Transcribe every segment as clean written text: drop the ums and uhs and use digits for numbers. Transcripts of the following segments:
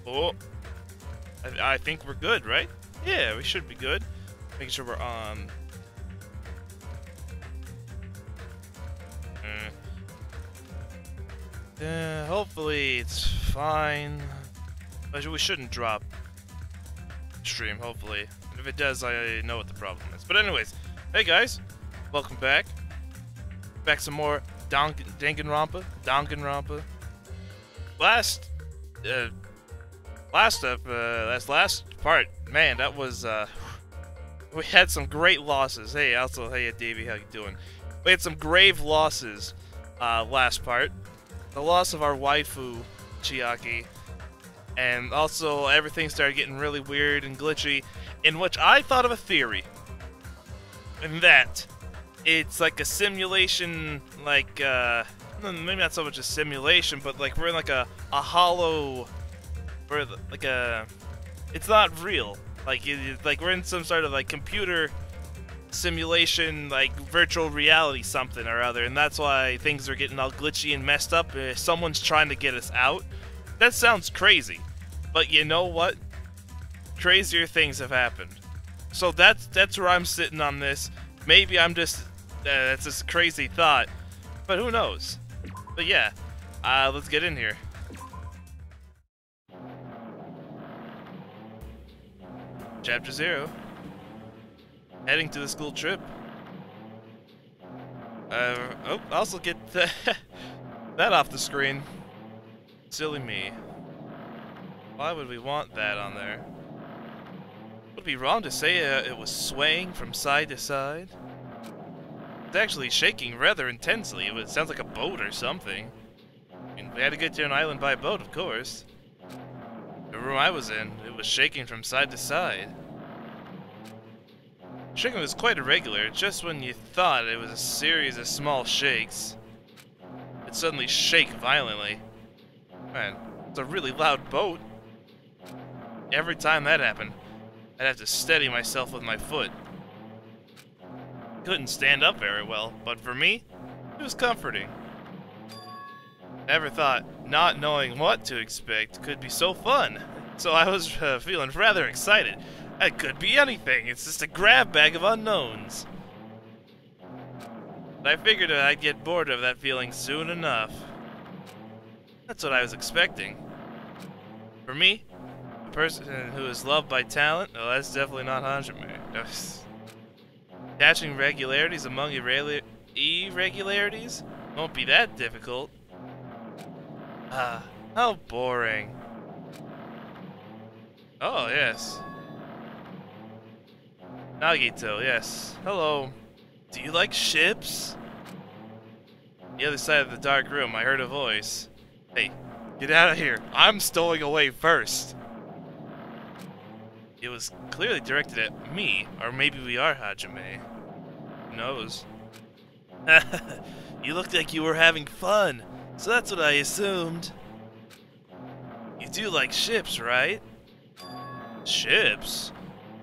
Oh, I think we're good, right? Yeah, we should be good. Making sure we're on. Hopefully it's fine. But we shouldn't drop stream, hopefully. If it does, I know what the problem is. But anyways, hey guys, welcome back. Back some more Danganronpa. Last part, man, that was we had some great losses. Hey, also, hey Davey, how you doing? We had some grave losses last part. The loss of our waifu, Chiaki, and also everything started getting really weird and glitchy, in which I thought of a theory. And that it's like a simulation, like maybe not so much a simulation, but like we're in like a hollow, or like a, it's not real. Like like we're in some sort of like computer simulation, like virtual reality something or other, and that's why things are getting all glitchy and messed up. Someone's trying to get us out. That sounds crazy, but you know what? Crazier things have happened. So that's where I'm sitting on this. Maybe I'm just that's just a crazy thought, but who knows? But yeah, let's get in here. Chapter 0. Heading to the school trip. Oh, also get that off the screen. Silly me. Why would we want that on there? Would it be wrong to say it was swaying from side to side? It's actually shaking rather intensely. It sounds like a boat or something. I mean, we had to get to an island by boat, of course. The room I was in, it was shaking from side to side. Shaking was quite irregular. Just when you thought it was a series of small shakes, it suddenly shake violently. Man, it's a really loud boat. Every time that happened, I'd have to steady myself with my foot. Couldn't stand up very well, but for me, it was comforting. Never thought not knowing what to expect could be so fun, so I was feeling rather excited. It could be anything, it's just a grab bag of unknowns. But I figured I'd get bored of that feeling soon enough. That's what I was expecting. For me, a person who is loved by talent, well, that's definitely not Hajime. Catching regularities among irregularities won't be that difficult. Ah, how boring. Oh, yes. Nagito, yes. Hello. Do you like ships? The other side of the dark room, I heard a voice. Hey, get out of here. I'm stowing away first. It was clearly directed at me, or maybe we are Hajime. Who knows? You looked like you were having fun, so that's what I assumed. You do like ships, right? Ships?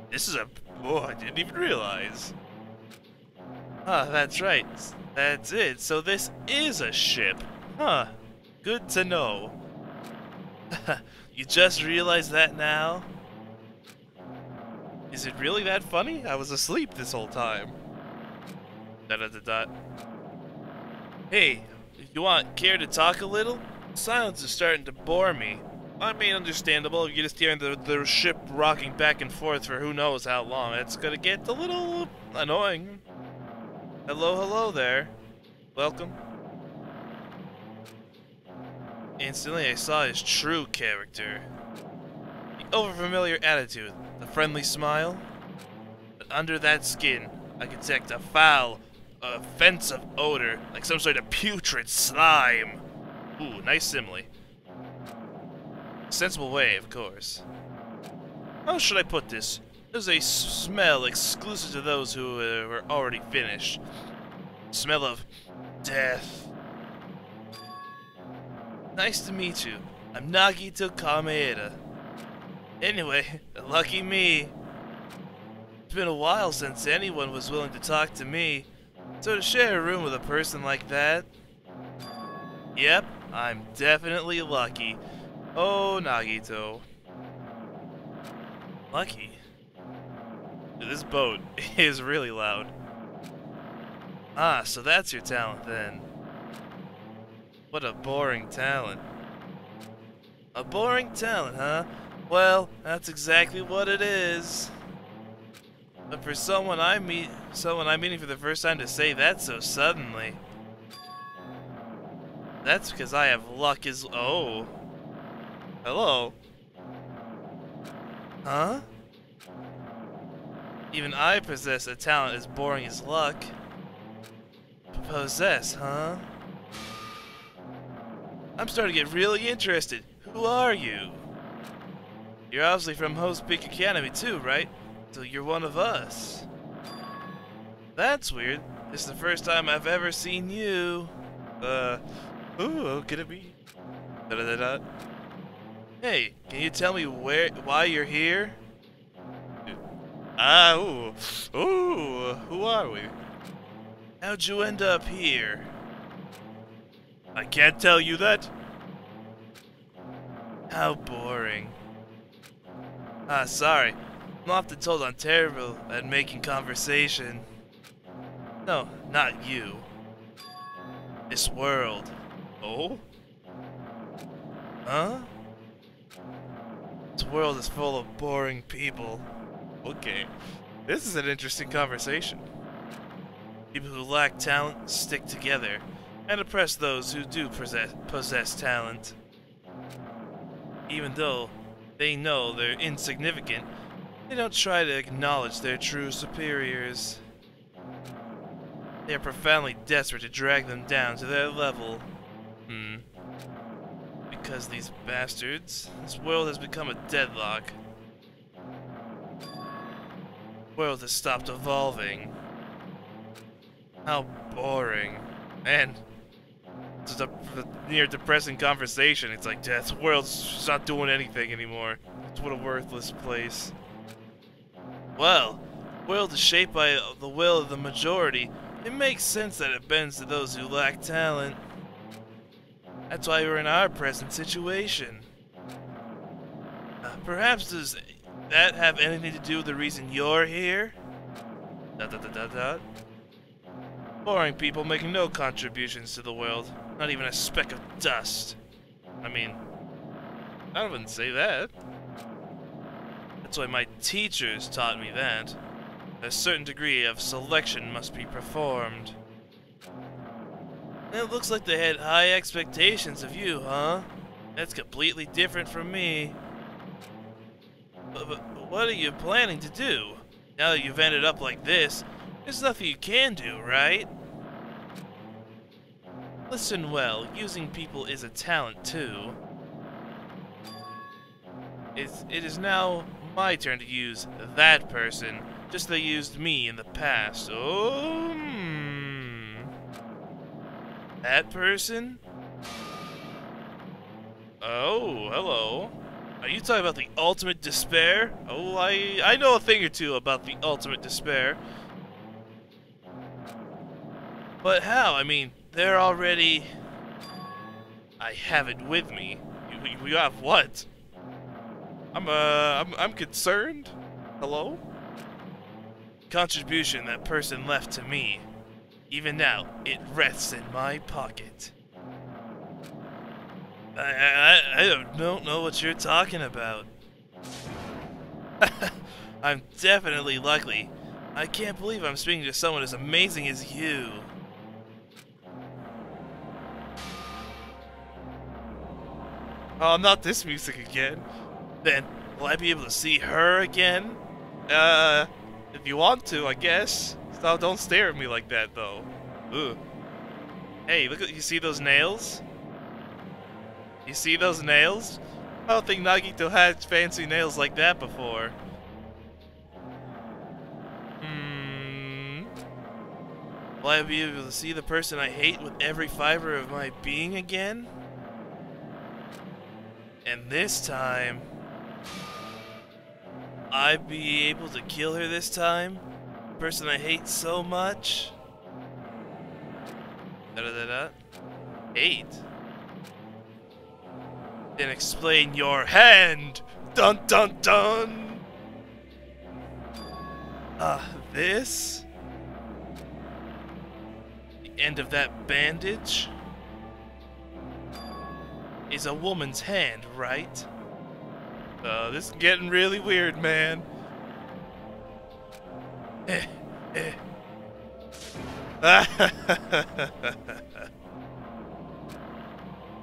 This is a... Oh, I didn't even realize. Ah, that's right. That's it. So this is a ship. Huh. Good to know. You just realized that now? Is it really that funny? I was asleep this whole time. Da-da-da-da. Hey, you care to talk a little? Silence is starting to bore me. I mean, understandable. You're just hearing the ship rocking back and forth for who knows how long. It's gonna get a little annoying. Hello, hello there. Welcome. Instantly, I saw his true character. The overfamiliar attitude, the friendly smile. But under that skin, I could detect a foul, offensive odor, like some sort of putrid slime. Ooh, nice simile. Sensible way, of course. How should I put this? There's a smell exclusive to those who were already finished. Smell of death. Nice to meet you. I'm Nagito Kameeda. Anyway, lucky me. It's been a while since anyone was willing to talk to me, so to share a room with a person like that... Yep, I'm definitely lucky. Oh, Nagito. Lucky. Dude, this boat is really loud. Ah, so that's your talent then. What a boring talent. A boring talent, huh? Well, that's exactly what it is. But for someone I'm meeting for the first time to say that so suddenly, that's because I have luck as— oh. Hello. Huh? Even I possess a talent as boring as luck. Possess, huh? I'm starting to get really interested. Who are you? You're obviously from Host Peak Academy too, right? So you're one of us. That's weird. This is the first time I've ever seen you. Ooh, could it be? Da-da-da-da. Hey, can you tell me why you're here? Ooh, who are we? How'd you end up here? I can't tell you that. How boring. Sorry. I'm often told I'm terrible at making conversation. No, not you. This world. Oh? Huh? This world is full of boring people. Okay. This is an interesting conversation. People who lack talent stick together and oppress those who do possess talent. Even though they know they're insignificant, they don't try to acknowledge their true superiors. They are profoundly desperate to drag them down to their level. Because these bastards, this world has become a deadlock. The world has stopped evolving. How boring. Man, it's a near depressing conversation. It's like, this world's just not doing anything anymore. What a worthless place. Well, the world is shaped by the will of the majority. It makes sense that it bends to those who lack talent. That's why we're in our present situation. Perhaps does that have anything to do with the reason you're here? Boring people making no contributions to the world. Not even a speck of dust. I mean, I wouldn't say that. That's why my teachers taught me that. A certain degree of selection must be performed. And it looks like they had high expectations of you, huh? That's completely different from me. But what are you planning to do? Now that you've ended up like this, there's nothing you can do, right? Listen well, using people is a talent too. It is now my turn to use that person, just as they used me in the past. Oh, that person? Oh, hello. Are you talking about the ultimate despair? Oh, I know a thing or two about the ultimate despair. But how? I mean, they're already— I have it with me. You have what? I'm concerned. Hello? Contribution that person left to me. Even now, it rests in my pocket. I don't know what you're talking about. I'm definitely lucky. I can't believe I'm speaking to someone as amazing as you. Oh, not this music again. Then, will I be able to see her again? If you want to, I guess. So don't stare at me like that, though. Ugh. Hey, look at— you see those nails? You see those nails? I don't think Nagito had fancy nails like that before. Will I be able to see the person I hate with every fiber of my being again? And this time, I'd be able to kill her this time? The person I hate so much? Hate? Then explain your hand! Dun dun dun! This? The end of that bandage? Is a woman's hand, right? This is getting really weird, man.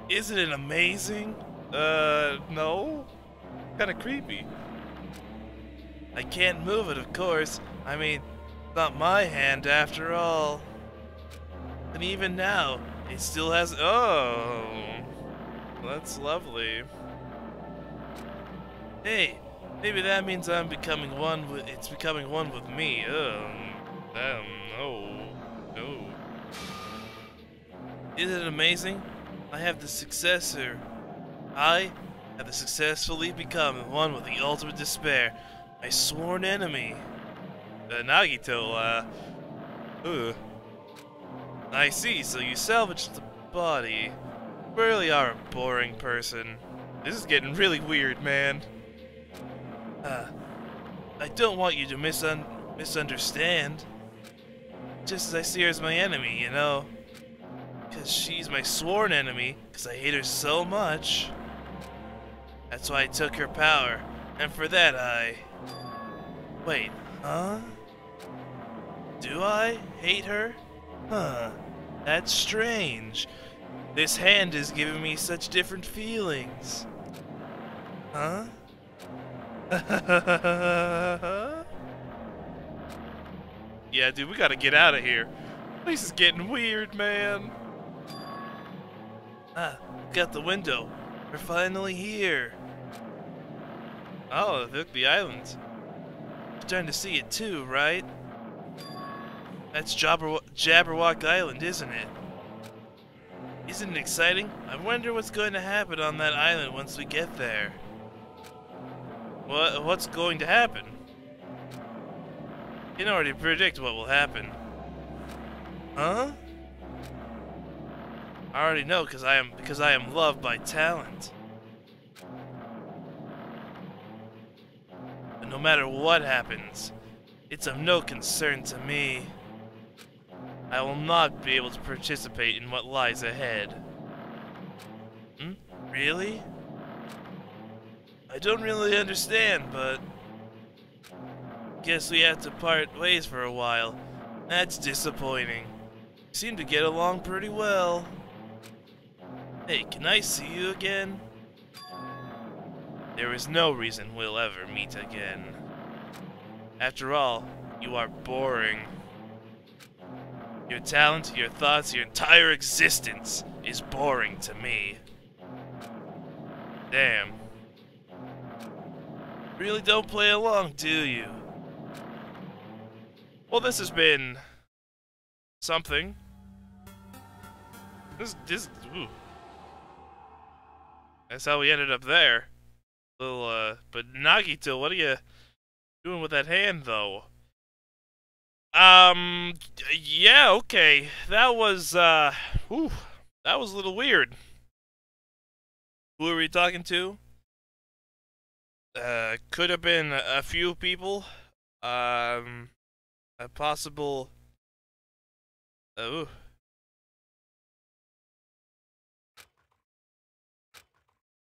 Isn't it amazing? No? Kinda creepy. I can't move it, of course. I mean, it's not my hand after all. And even now, it still has. Oh, that's lovely. Hey, maybe that means I'm becoming one with. It's becoming one with me. No, no. Isn't it amazing? I have the successor. I have successfully become one with the ultimate despair. My sworn enemy. Nagito, ugh. I see, so you salvaged the body. You really are a boring person. This is getting really weird, man. I don't want you to misunderstand. Just as I see her as my enemy, you know. Because she's my sworn enemy, because I hate her so much. That's why I took her power, and for that I... Wait, huh? Do I hate her? Huh, that's strange. This hand is giving me such different feelings. Huh? Yeah, dude, we gotta get out of here. This is getting weird, man. Look out the window. We're finally here. Oh, look, the island. You're trying to see it too, right? That's Jabberwock Island, isn't it? Isn't it exciting? I wonder what's going to happen on that island once we get there. What's going to happen? You can already predict what will happen. Huh? I already know because I am loved by talent. But no matter what happens, it's of no concern to me. I will not be able to participate in what lies ahead. Really? I don't really understand, but guess we have to part ways for a while. That's disappointing. We seem to get along pretty well. Hey, can I see you again? There is no reason we'll ever meet again. After all, you are boring. Your talent, your thoughts, your entire existence is boring to me. Damn. Really don't play along, do you? Well, this has been something. Ooh. That's how we ended up there. But Nagito, what are you doing with that hand, though? Yeah, okay. That was, that was a little weird. Who are we talking to? Could have been a few people. A possible... Ooh.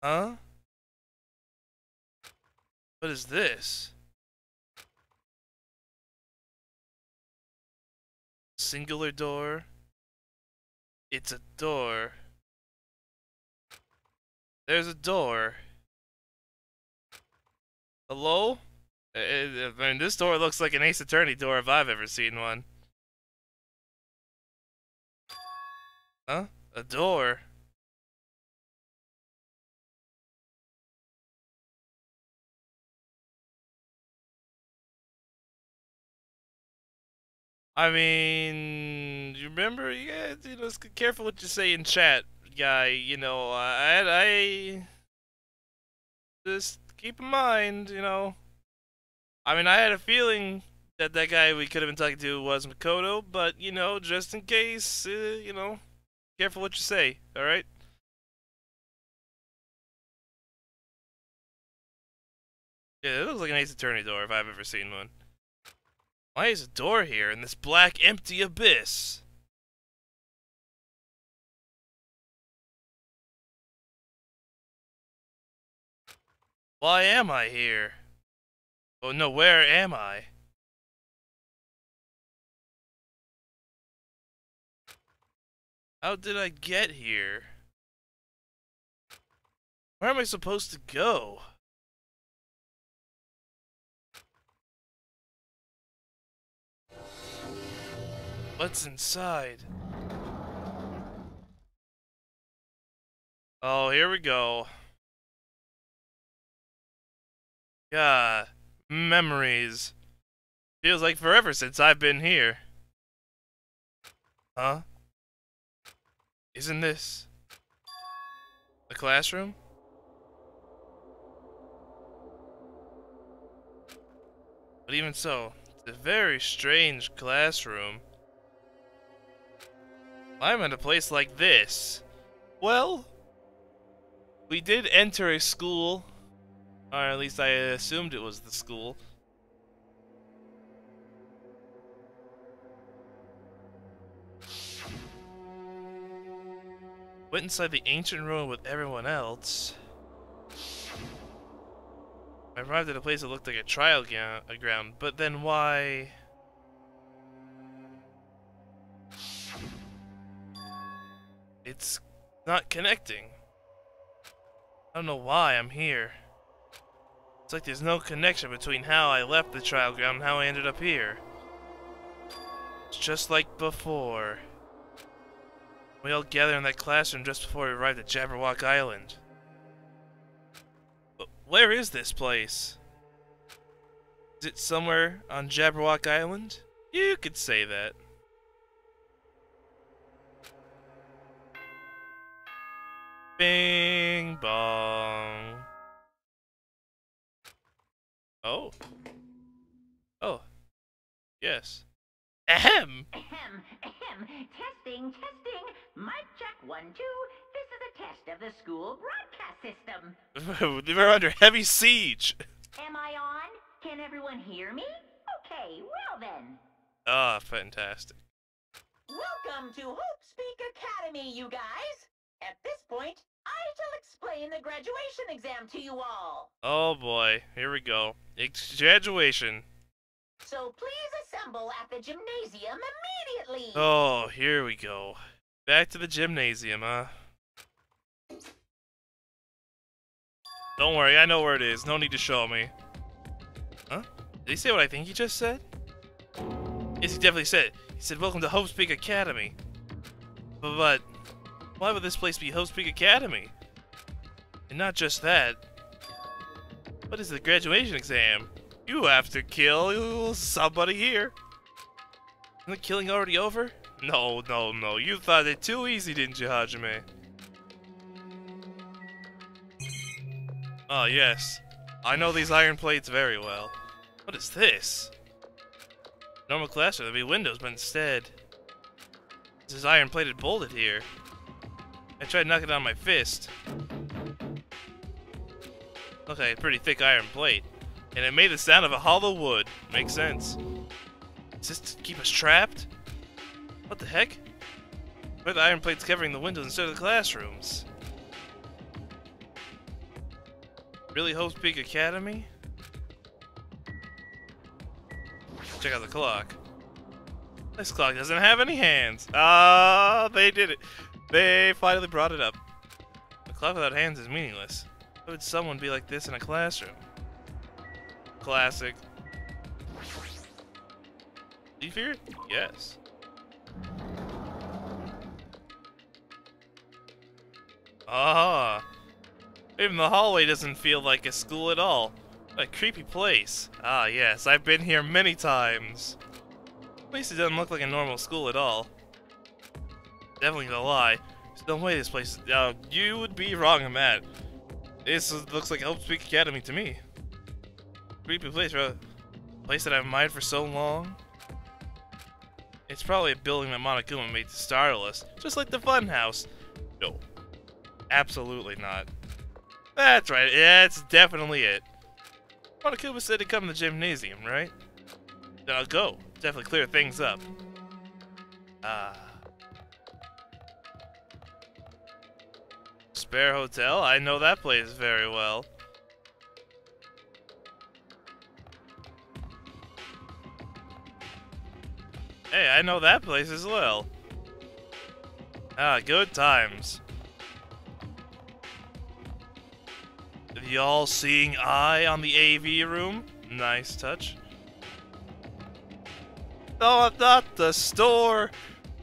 Huh? What is this? Singular door. It's a door. There's a door. Hello? I mean, this door looks like an Ace Attorney door if I've ever seen one. Huh? A door? I mean, you remember? Yeah, you know, careful what you say in chat, guy. You know, I just keep in mind, you know. I mean, I had a feeling that that guy we could have been talking to was Makoto, but you know, just in case, you know, careful what you say. All right. Yeah, it looks like an Ace Attorney door if I've ever seen one. Why is a door here in this black, empty abyss? Why am I here? Oh no, where am I? How did I get here? Where am I supposed to go? What's inside? Oh, here we go. Yeah, memories. Feels like forever since I've been here. Huh? Isn't this a classroom? But even so, it's a very strange classroom. I'm in a place like this. Well, we did enter a school, or at least I assumed it was the school. Went inside the ancient ruin with everyone else. I arrived at a place that looked like a trial ground, but then why? It's not connecting. I don't know why I'm here. It's like there's no connection between how I left the trial ground and how I ended up here. It's just like before. We all gathered in that classroom just before we arrived at Jabberwock Island. But where is this place? Is it somewhere on Jabberwock Island? You could say that. Bing bong. Oh. Oh. Yes. Ahem. Ahem, ahem. Testing, testing. Mic check 1, 2. This is a test of the school broadcast system. We're under heavy siege. Am I on? Can everyone hear me? Okay, well then. Ah, fantastic. Welcome to Hope Speak Academy, you guys. At this point, I shall explain the graduation exam to you all. Oh boy, here we go. Graduation. So please assemble at the gymnasium immediately. Oh, here we go. Back to the gymnasium, huh? Don't worry, I know where it is. No need to show me. Huh? Did he say what I think he just said? Yes, he definitely said it. He said, "Welcome to Hope Speak Academy." But why would this place be Hope Speak Academy? And not just that. What is the graduation exam? You have to kill somebody here. Isn't the killing already over? No, no, no. You thought it too easy, didn't you, Hajime? Oh, yes. I know these iron plates very well. What is this? Normal classroom, there'd be windows, but instead... this is iron-plated bolted here. I tried knocking it on my fist. Okay, pretty thick iron plate. And it made the sound of a hollow wood. Makes sense. Is this to keep us trapped? What the heck? Why are the iron plates covering the windows instead of the classrooms? Really, Hope Speak Academy? Check out the clock. This clock doesn't have any hands. Ah, they did it. They finally brought it up. A clock without hands is meaningless. Why would someone be like this in a classroom? Classic. Do you fear it? Yes. Ah. Even the hallway doesn't feel like a school at all. What a creepy place. Ah, yes, I've been here many times. At least it doesn't look like a normal school at all. Definitely gonna lie. There's no way this place is... you would be wrong on that. This looks like Hope Speak Academy to me. Creepy place, bro. Place that I've admired for so long. It's probably a building that Monokuma made to startle us, just like the Funhouse. No. Absolutely not. That's right, yeah, it's definitely it. Monokuma said to come to the gymnasium, right? Then I'll go. Definitely clear things up. Spare Hotel? I know that place very well. Hey, I know that place as well. Good times. The all-seeing eye on the AV room? Nice touch. Oh, not the store!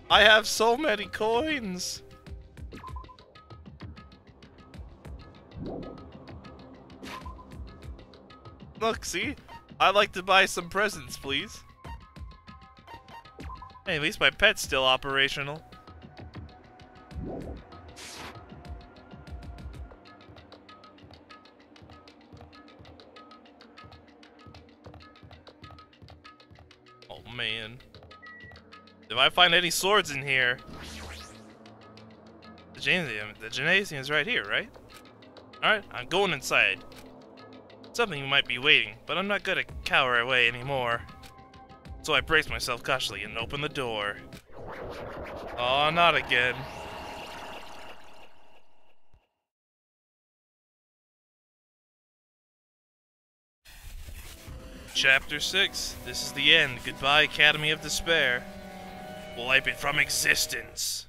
I have so many coins! Look, see? I'd like to buy some presents, please. Hey, at least my pet's still operational. Oh man. If I find any swords in here... The gymnasium is right here, right? Alright, I'm going inside. Something might be waiting, but I'm not gonna cower away anymore. So I brace myself cautiously and open the door. Oh, not again. Chapter 6. This is the end. Goodbye, Academy of Despair. Wipe it from existence.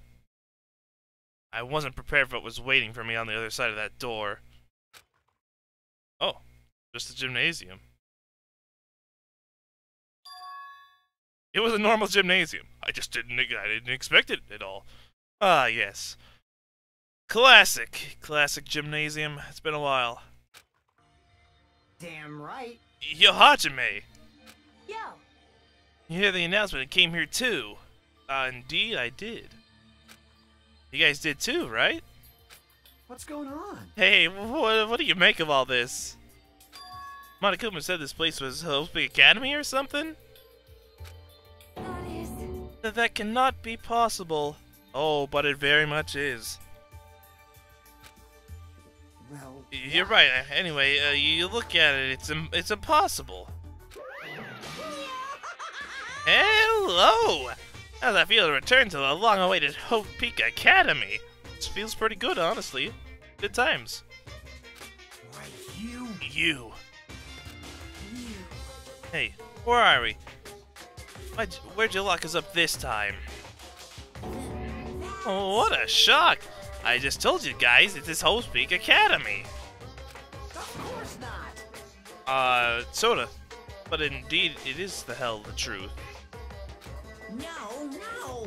I wasn't prepared for what was waiting for me on the other side of that door. Oh, just a gymnasium. It was a normal gymnasium. I didn't expect it at all. Ah, yes. Classic gymnasium. It's been a while. Damn right. Yo, Hajime! Yo. You hear the announcement? It came here too. Indeed I did. You guys did too, right? What's going on? Hey, what do you make of all this? Monokuma said this place was Hope's Academy or something? That cannot be possible. Oh, but it very much is. Well, You're right. Anyway, you look at it, it's impossible. Hello! How does that feel to return to the long-awaited Hope Peak Academy? It feels pretty good, honestly. Good times. why you? You. Hey, where are we? Where'd you lock us up this time? Oh, what a shock! I just told you guys, it's this Hope Peak Academy. Of course not. Sorta. But indeed, it is the hell the truth. No.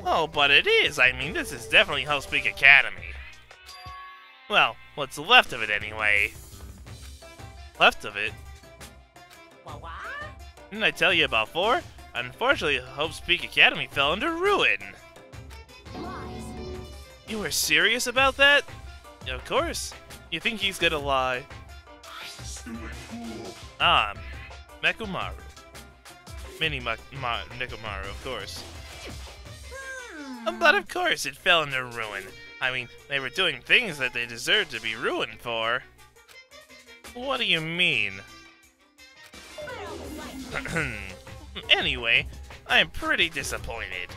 Oh, but it is! I mean, this is definitely Hope Peak Academy. Well, what's left of it anyway? Left of it? What? Didn't I tell you about 4? Unfortunately, Hope's Peak Academy fell into ruin. Lies. You were serious about that? Of course. You think he's gonna lie? Mekumaru. Mini Mekumaru, of course. But of course it fell into ruin. I mean, they were doing things that they deserved to be ruined for. What do you mean? Anyway, I am pretty disappointed.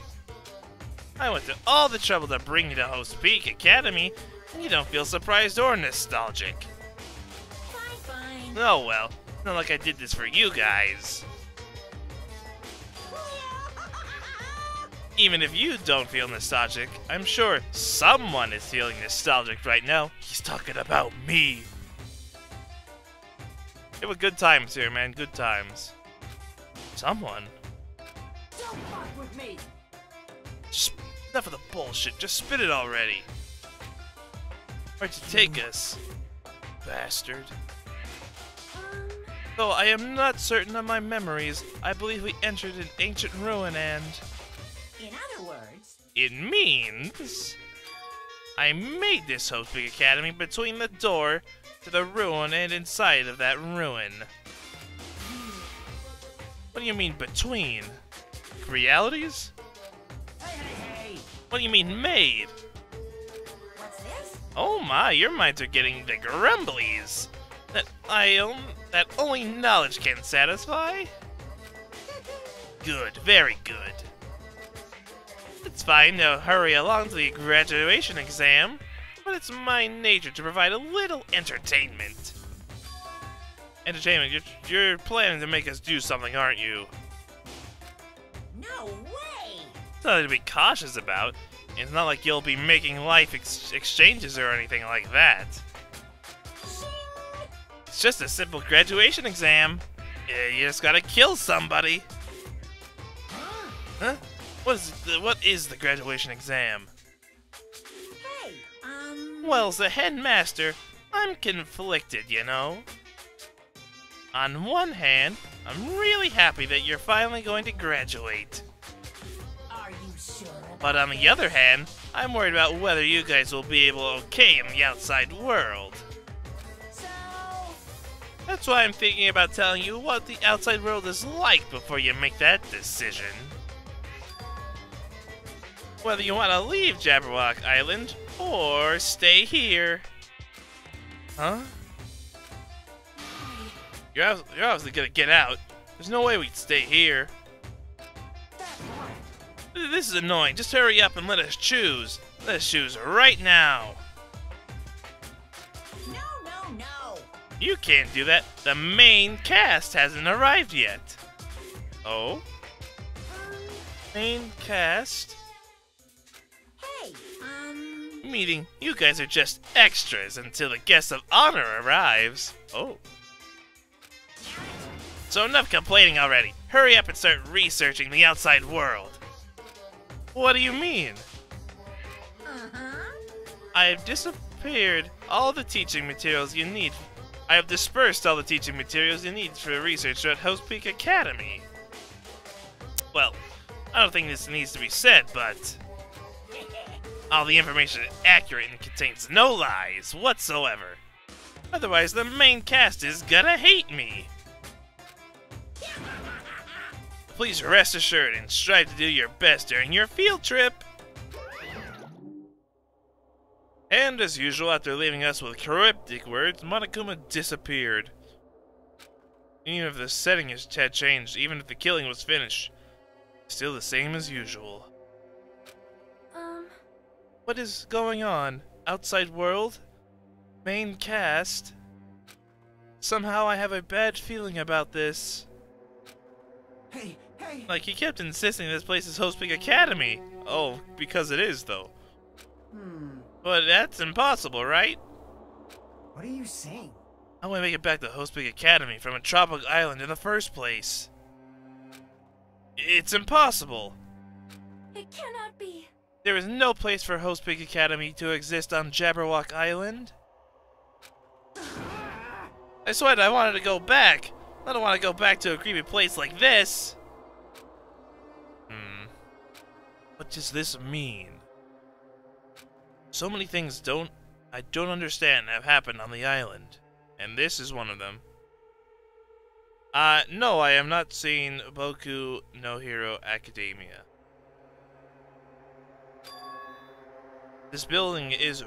I went to all the trouble to bring you to Hope's Peak Academy, and you don't feel surprised or nostalgic. Fine. Oh well, not like I did this for you guys. Even if you don't feel nostalgic, I'm sure someone is feeling nostalgic right now. He's talking about me. It was good times here, man. Good times. Someone? Don't fuck with me. Just enough of the bullshit. Just spit it already. Where'd you take us, bastard? Though I am not certain of my memories, I believe we entered an ancient ruin and... In other words, It means... I made this Hope's Peak Academy between the door to the ruin and inside of that ruin. What do you mean between? Realities? Hey. What do you mean made? what's this? Oh my, your minds are getting the grumblies. That only knowledge can satisfy? good, very good. It's fine to hurry along to the graduation exam, but it's my nature to provide a little entertainment. Entertainment, you're planning to make us do something, aren't you? No way! It's nothing to be cautious about. It's not like you'll be making life exchanges or anything like that. It's just a simple graduation exam. You just gotta kill somebody. Huh? What is the graduation exam? Hey, Well, as the headmaster, I'm conflicted, you know. On one hand, I'm really happy that you're finally going to graduate. Are you sure? But on the other hand, I'm worried about whether you guys will be able to okay in the outside world. So, That's why I'm thinking about telling you what the outside world is like before you make that decision. Whether you want to leave Jabberwock Island or stay here. Huh? You're obviously gonna get out. There's no way we'd stay here. This is annoying. Just hurry up and let us choose. Let us choose right now. no. You can't do that. The main cast hasn't arrived yet. Oh? Main cast? Hey, Meaning, you guys are just extras until the guest of honor arrives. Oh. So enough complaining already. Hurry up and start researching the outside world. What do you mean? I have disappeared all the teaching materials you need. I have dispersed all the teaching materials you need for research at Host Peak Academy. Well, I don't think this needs to be said, but all the information is accurate and contains no lies whatsoever. Otherwise, the main cast is gonna hate me. Please rest assured and strive to do your best during your field trip. And as usual, after leaving us with cryptic words, Monokuma disappeared. Even if the setting had changed, even if the killing was finished, still the same as usual. What is going on? Outside world? Main cast? Somehow I have a bad feeling about this. Hey. Like, he kept insisting this place is Host Peak Academy. Oh, because it is, though. But that's impossible, right? What are you saying? How do I make it back to Host Peak Academy from a tropical island in the first place? It's impossible. It cannot be. There is no place for Host Peak Academy to exist on Jabberwock Island. I swear I wanted to go back. I don't want to go back to a creepy place like this. What does this mean? So many things I don't understand have happened on the island, and this is one of them. No, I am not seeing Boku no Hero Academia. This building is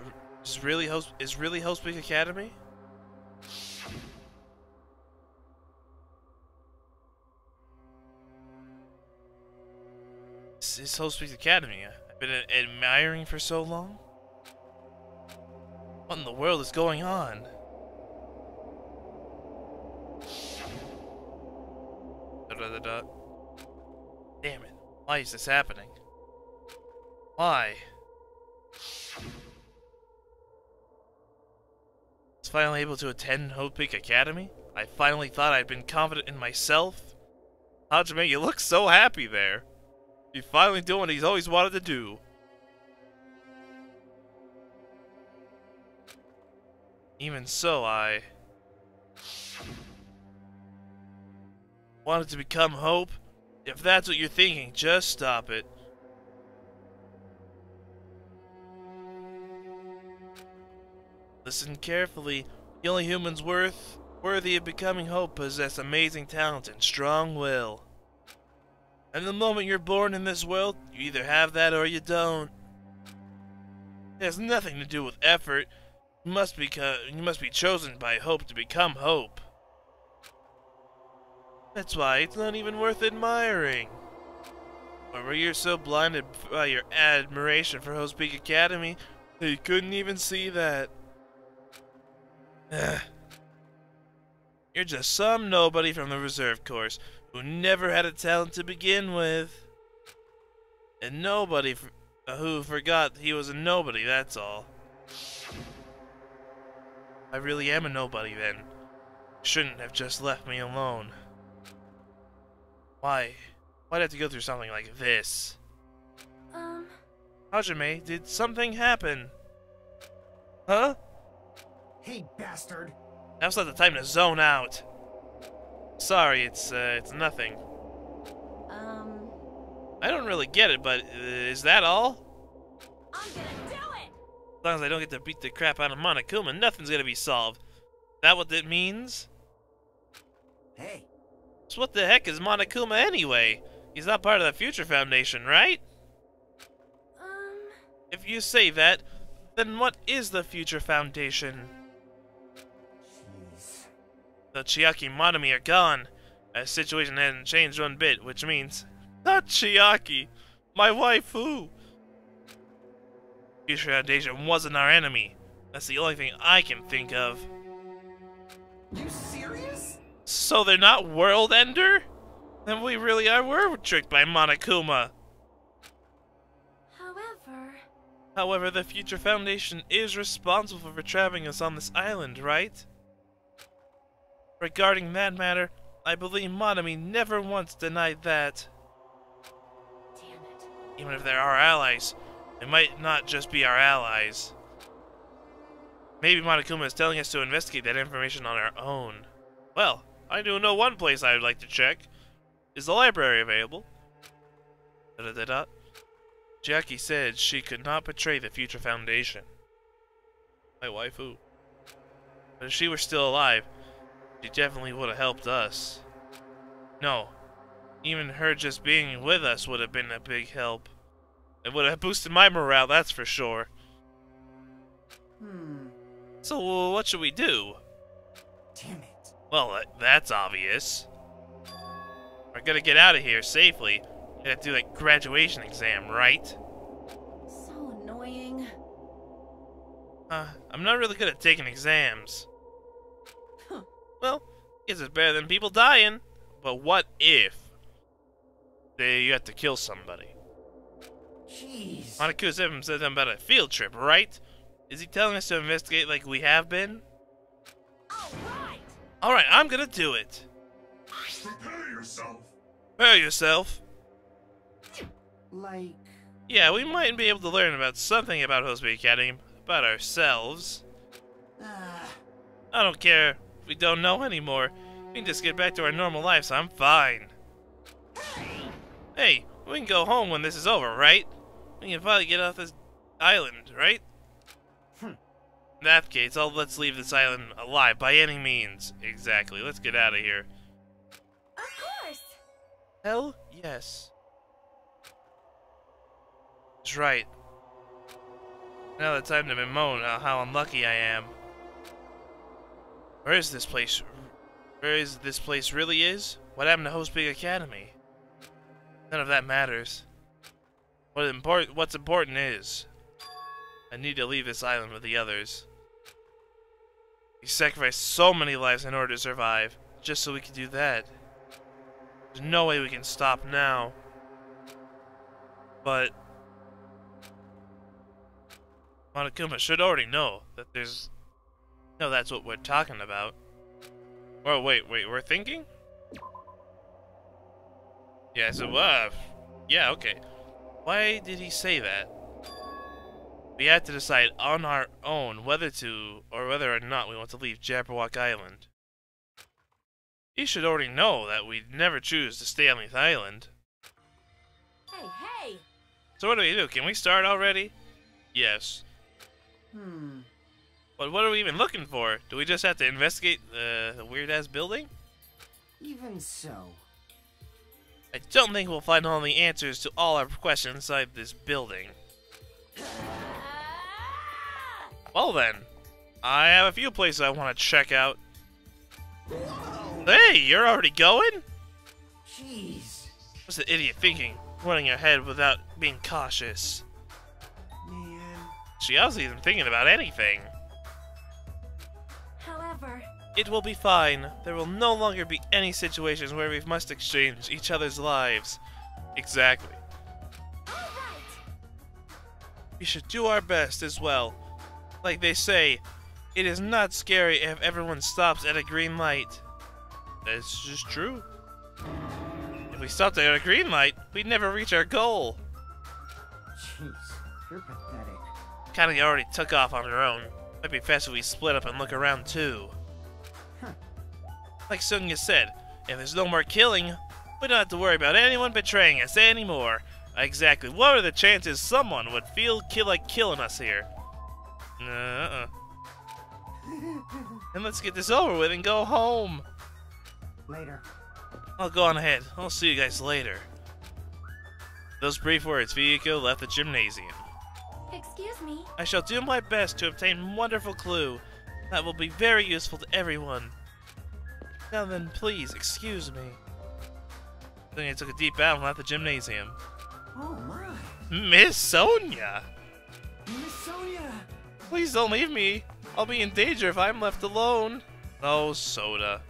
really Host Peak Academy? This is Host Peak Academy. I've been admiring for so long. What in the world is going on? Damn it. Why is this happening? Why? I was finally able to attend Hope Peak Academy. I finally thought I'd been confident in myself. How'd you make you look so happy there? He's finally doing what he's always wanted to do. Even so, I wanted to become Hope. If that's what you're thinking, just stop it. Listen carefully. The only humans worthy of becoming Hope possess amazing talent and strong will. And the moment you're born in this world, you either have that or you don't. It has nothing to do with effort. You must be chosen by Hope to become Hope. That's why it's not even worth admiring. Or were you so blinded by your admiration for Host Peak Academy that you couldn't even see that? Ugh. You're just some nobody from the reserve course who never had a talent to begin with. And nobody who forgot he was a nobody, that's all. I really am a nobody then. Shouldn't have just left me alone. Why? Why'd I have to go through something like this? Hajime, did something happen? Huh? Hey, bastard. Now's not the time to zone out. Sorry, it's nothing. I don't really get it, but is that all? I'm gonna do it! As long as I don't get to beat the crap out of Monokuma, nothing's gonna be solved. Is that what it means? Hey. So what the heck is Monokuma anyway? He's not part of the Future Foundation, right? If you say that, then what is the Future Foundation? Jeez. The Chiaki Monami are gone. Our situation hasn't changed one bit, which means... Not Chiaki! My waifu! Future Foundation wasn't our enemy. That's the only thing I can think of. You serious? So they're not World Ender? Then we really were tricked by Monokuma. However, the Future Foundation is responsible for trapping us on this island, right? Regarding that matter, I believe Monami never once denied that. Damn it. Even if they're our allies, they might not just be our allies. Maybe Monokuma is telling us to investigate that information on our own. Well, I do know one place I would like to check. Is the library available? Da-da-da-da. Jackie said she could not betray the Future Foundation. My waifu. But if she were still alive, she definitely would have helped us. No. Even her just being with us would have been a big help. It would have boosted my morale, that's for sure. So, what should we do? Damn it. Well, that's obvious. We're gonna get out of here safely. We gotta do that graduation exam, right? So annoying. I'm not really good at taking exams. Huh. Well, guess it's better than people dying. But what if you have to kill somebody? Jeez. Monokuma said something about a field trip, right? Is he telling us to investigate like we have been? Alright! Alright, I'm gonna do it. Prepare yourself. Prepare yourself. Like... Yeah, we might be able to learn about something about Hospital Academy, about ourselves. I don't care if we don't know anymore. We can just get back to our normal lives, I'm fine. Hey, we can go home when this is over, right? We can finally get off this island, right? In that case, let's leave this island alive by any means. Exactly, let's get out of here. Of course! Hell yes. That's right. Now the time to bemoan how unlucky I am. Where is this place? Where is this place really is? What happened to Host Big Academy? None of that matters. What's important is I need to leave this island with the others. We sacrificed so many lives in order to survive, just so we could do that. There's no way we can stop now. But Monokuma should already know that that's what we're talking about. Oh, wait, we're thinking? Yeah, so, yeah, okay. Why did he say that? We had to decide on our own whether or not we want to leave Jabberwock Island. He should already know that we'd never choose to stay on this island. Hey, hey! So what do we do? Can we start already? Yes. But what are we even looking for? Do we just have to investigate the weird-ass building? Even so. I don't think we'll find all the answers to all our questions inside this building. Well then, I have a few places I want to check out. Hey, you're already going? Jeez. What's the idiot thinking? running ahead without being cautious. Man. She wasn't even thinking about anything. However, It will be fine. There will no longer be any situations where we must exchange each other's lives. Exactly. alright! We should do our best as well. Like they say, it is not scary if everyone stops at a green light. That's just true. If we stopped at a green light, we'd never reach our goal. Jeez, you're pathetic. Kinda already took off on her own. Might be faster if we split up and look around too. Huh. Like Sonia said, if there's no more killing, we don't have to worry about anyone betraying us anymore. Exactly. What are the chances someone would feel like killing us here? And let's get this over with and go home. Later. I'll go on ahead. I'll see you guys later. Those brief words, Fuyuko left the gymnasium. Excuse me. I shall do my best to obtain a wonderful clue that will be very useful to everyone. Now then, please, excuse me. Then I took a deep bow and left the gymnasium. Oh my. Miss Sonia! Miss Sonia! Please don't leave me. I'll be in danger if I'm left alone. Oh, Soda.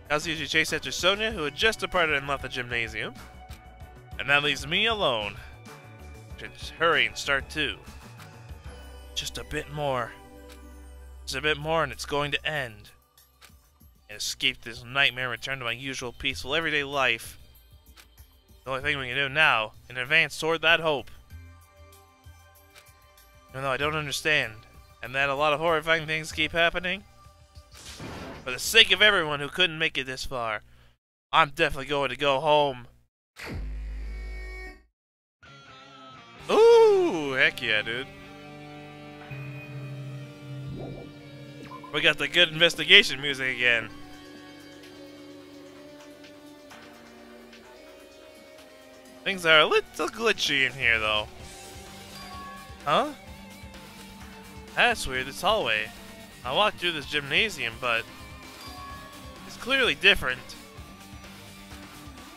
Kazuya chased after Sonia, who had just departed and left the gymnasium. And that leaves me alone. Just hurry and start too. Just a bit more. Just a bit more and it's going to end. And escape this nightmare and return to my usual peaceful everyday life. The only thing we can do now, in advance toward that hope. Even though I don't understand, and that a lot of horrifying things keep happening. For the sake of everyone who couldn't make it this far, I'm definitely going to go home. Ooh, heck yeah, dude. We got the good investigation music again. Things are a little glitchy in here, though. Huh? That's weird, this hallway. I walked through this gymnasium, but it's clearly different.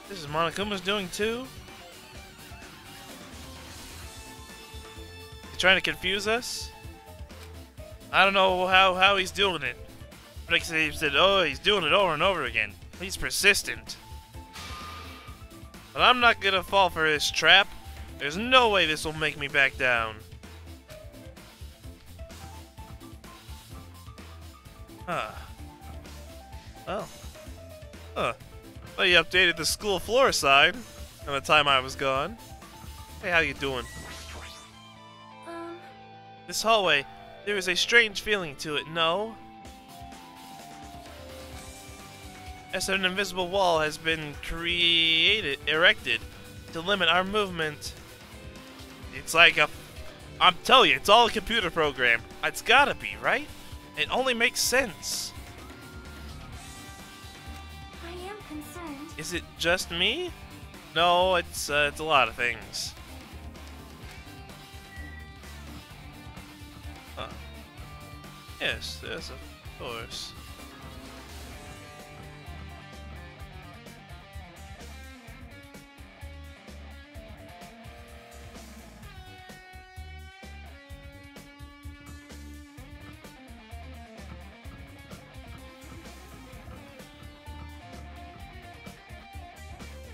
This is Monokuma's doing too? He's trying to confuse us? I don't know how he's doing it. But he said, oh, he's doing it over and over again. He's persistent. But I'm not gonna fall for this trap. There's no way this will make me back down. Huh. Well. Huh. Well, you updated the school floor sign in the time I was gone. Hey, how you doing? This hallway, there is a strange feeling to it, no? As an invisible wall has been erected to limit our movement. It's like I'm telling you, it's all a computer program. It's gotta be, right? It only makes sense. I am concerned. Is it just me? No, it's a lot of things. Huh. Yes, of course.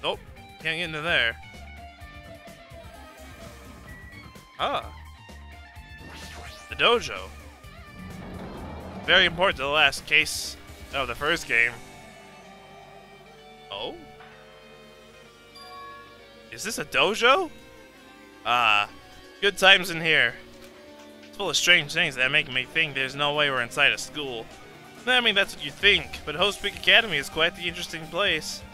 Nope, can't get into there. Ah. The dojo. Very important to the last case of the first game. Oh? Is this a dojo? Ah, good times in here. It's full of strange things that make me think there's no way we're inside a school. I mean, that's what you think, but Host Peak Academy is quite the interesting place.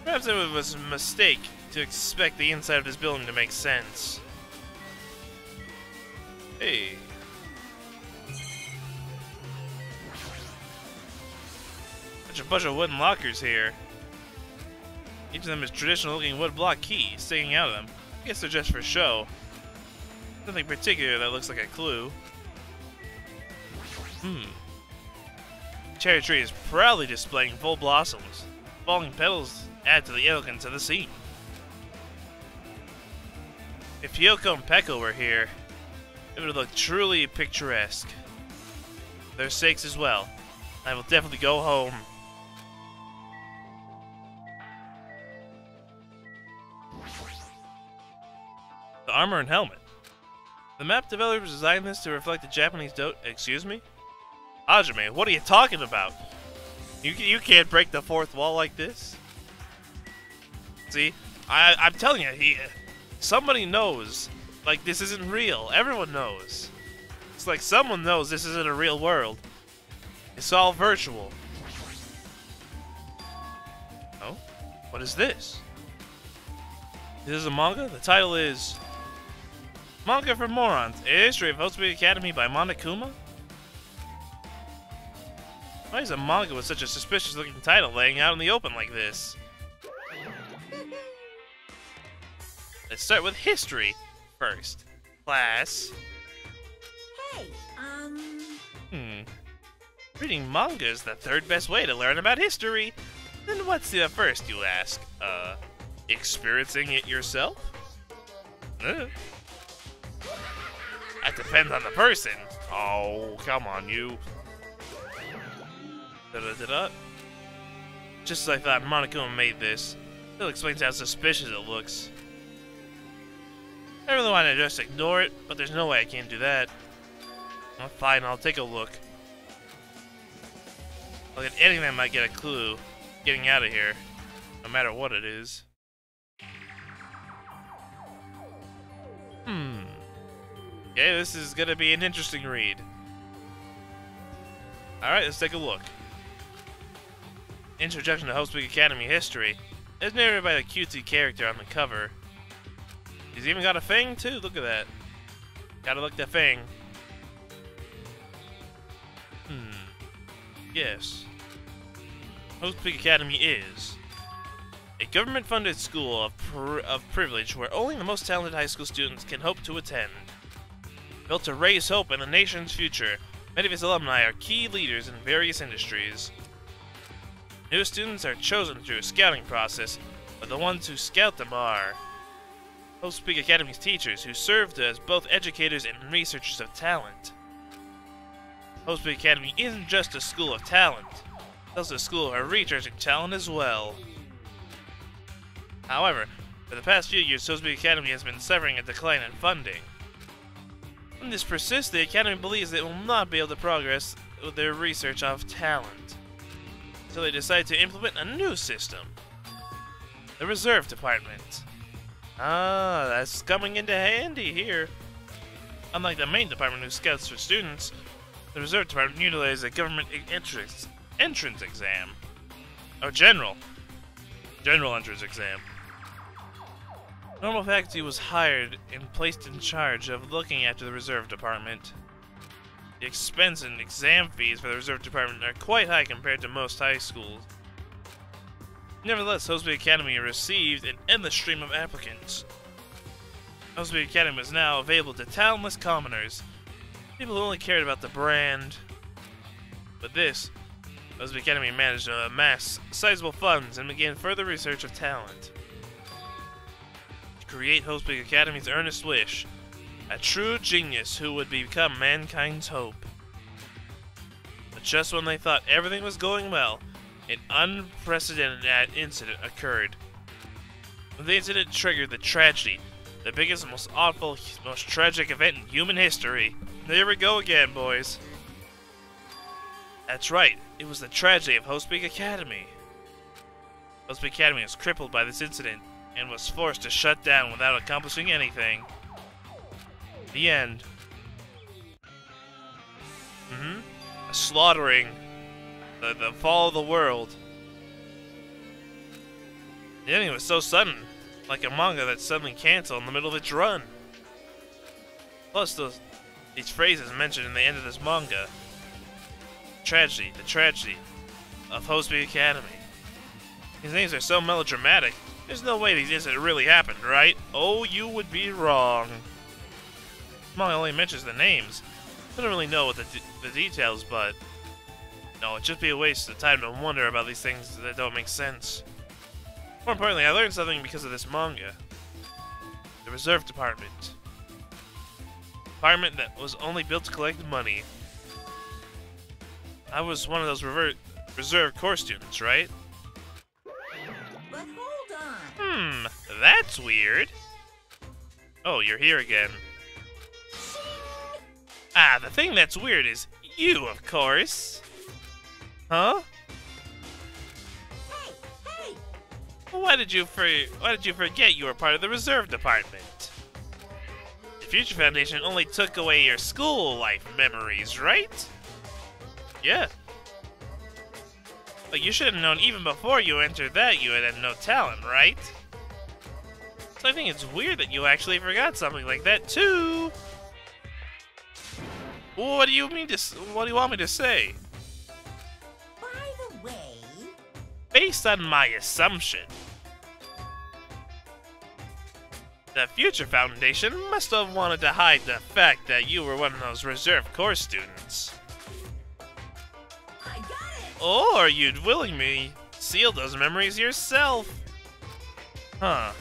Perhaps it was a mistake to expect the inside of this building to make sense. Hey. Such a bunch of wooden lockers here. Each of them is traditional looking wood block key sticking out of them. I guess they're just for show. Nothing particular that looks like a clue. Cherry tree is proudly displaying full blossoms. Falling petals add to the elegance of the scene. If Yoko and Peko were here, it would look truly picturesque. For their sakes as well, I will definitely go home. The armor and helmet. The map developers designed this to reflect the Japanese excuse me? Hajime, what are you talking about? You can't break the fourth wall like this. See? I'm telling you, somebody knows. Like, this isn't real. Everyone knows. It's like someone knows this isn't a real world. It's all virtual. Oh? What is this? This is a manga? The title is... Manga for Morons, A History of Hotspeed Academy by Monokuma? Why is a manga with such a suspicious looking title laying out in the open like this? Let's start with history first. Class. Hey, Reading manga is the third best way to learn about history. Then what's the first, you ask? Experiencing it yourself? That depends on the person. Oh, come on, you. Da-da-da-da. Just as I thought, Monokuma made this. Still explains how suspicious it looks. I really want to just ignore it, but there's no way I can't do that. Well, fine, I'll take a look. I'll get anything that might get a clue. Getting out of here, no matter what it is. Okay, this is gonna be an interesting read. Alright, let's take a look. Introduction to Hope's Peak Academy history is narrated by the cutesy character on the cover. He's even got a fang too, look at that. Gotta look the fang. Yes. Hope's Peak Academy is a government-funded school of privilege where only the most talented high school students can hope to attend. Built to raise hope in the nation's future, many of its alumni are key leaders in various industries. New students are chosen through a scouting process, but the ones who scout them are Hope's Peak Academy's teachers, who served as both educators and researchers of talent. Hope's Peak Academy isn't just a school of talent, it's also a school of researching talent as well. However, for the past few years, Hope's Peak Academy has been suffering a decline in funding. When this persists, the Academy believes it will not be able to progress with their research of talent. So they decide to implement a new system. The Reserve Department. Ah, that's coming into handy here. Unlike the main department who scouts for students, the Reserve Department utilizes a government entrance exam. Oh, general entrance exam. Normal faculty was hired and placed in charge of looking after the Reserve Department. The expense and exam fees for the Reserve Department are quite high compared to most high schools. Nevertheless, Hope's Peak Academy received an endless stream of applicants. Hope's Peak Academy is now available to talentless commoners, people who only cared about the brand. With this, Hope's Peak Academy managed to amass sizable funds and began further research of talent. Create Hope's Peak Academy's earnest wish, a true genius who would become mankind's hope. But just when they thought everything was going well, an unprecedented incident occurred. The incident triggered the tragedy, the biggest, most awful, most tragic event in human history. There we go again, boys. That's right, it was the tragedy of Hope's Peak Academy. Hope's Peak Academy was crippled by this incident, and was forced to shut down without accomplishing anything. The end. A slaughtering. The fall of the world. The ending was so sudden, like a manga that's suddenly canceled in the middle of its run. Plus, these phrases mentioned in the end of this manga. The tragedy of Hope's Peak Academy. These names are so melodramatic. There's no way these incidents really happened, right? Oh, you would be wrong. Manga only mentions the names. I don't really know what the details, but no, it'd just be a waste of time to wonder about these things that don't make sense. More importantly, I learned something because of this manga. The Reserve Department. Department that was only built to collect money. I was one of those reserve corps students, right? But hold on. That's weird. Oh, you're here again. Ah, the thing that's weird is you, of course. Huh? Hey, hey! Why did you forget you were part of the reserve department? The Future Foundation only took away your school life memories, right? Yeah. But you should have known even before you entered that you had no talent, right? So I think it's weird that you actually forgot something like that too. What do you want me to say? By the way... Based on my assumption, the Future Foundation must have wanted to hide the fact that you were one of those reserve corps students. I got it! Or you'd willingly seal those memories yourself. Huh.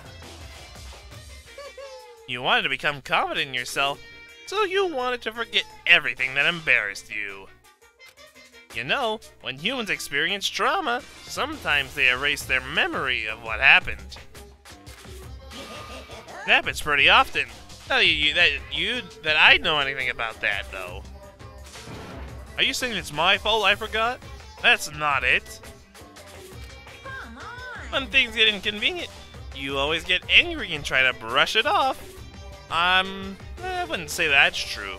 You wanted to become confident in yourself, so you wanted to forget everything that embarrassed you. You know, when humans experience trauma, sometimes they erase their memory of what happened. It happens pretty often. Not that I know anything about that, though. Are you saying it's my fault I forgot? That's not it. Come on! When things get inconvenient, you always get angry and try to brush it off. I wouldn't say that's true.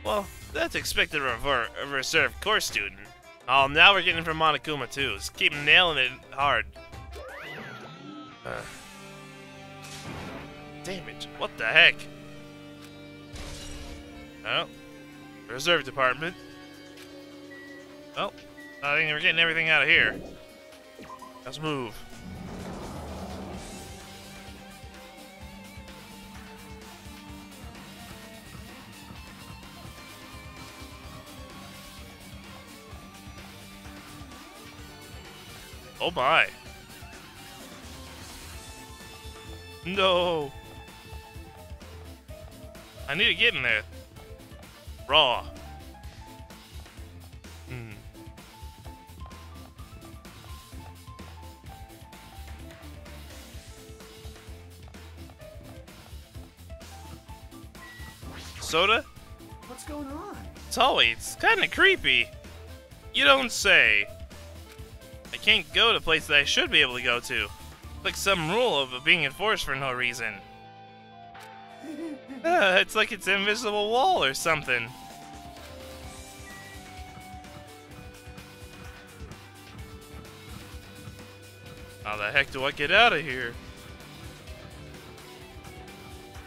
Well, that's expected of a reserve corps student. Oh, now we're getting from Monokuma too. Just keep nailing it hard. Damn it, what the heck? Oh, reserve department. Well, I think we're getting everything out of here. Let's move. Oh my. No. I need to get in there. Raw. Soda? What's going on? It's kind of creepy. You don't say. I can't go to places I should be able to go to. Like some rule of being enforced for no reason. It's like it's an invisible wall or something. How the heck do I get out of here?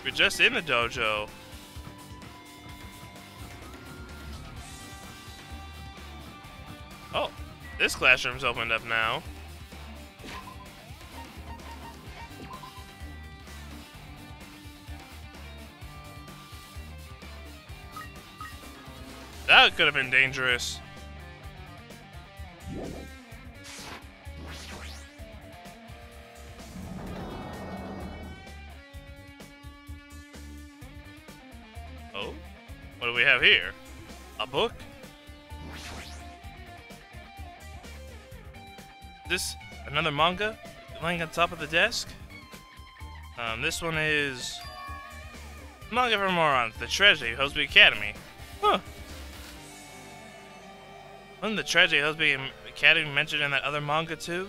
We're just in the dojo. Oh, this classroom's opened up now. That could have been dangerous. Oh? What do we have here? A book? This another manga laying on top of the desk? This one is Manga for Morons, The Tragedy of Hosby Academy. Huh. Wasn't the Tragedy of Hosby Academy mentioned in that other manga too?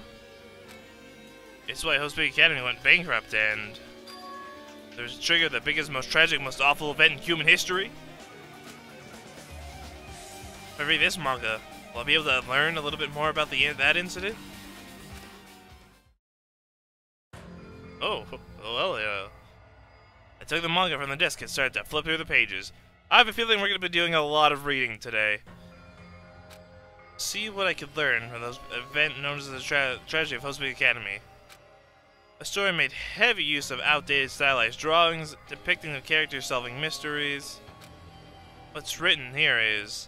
It's why Hosby Academy went bankrupt and there was a trigger, the biggest, most tragic, most awful event in human history. If I read this manga, will I be able to learn a little bit more about that incident? Oh, well, I took the manga from the desk and started to flip through the pages. I have a feeling we're going to be doing a lot of reading today. See what I could learn from those event known as the Tragedy of Hosby Academy. The story made heavy use of outdated stylized drawings depicting the characters solving mysteries. What's written here is,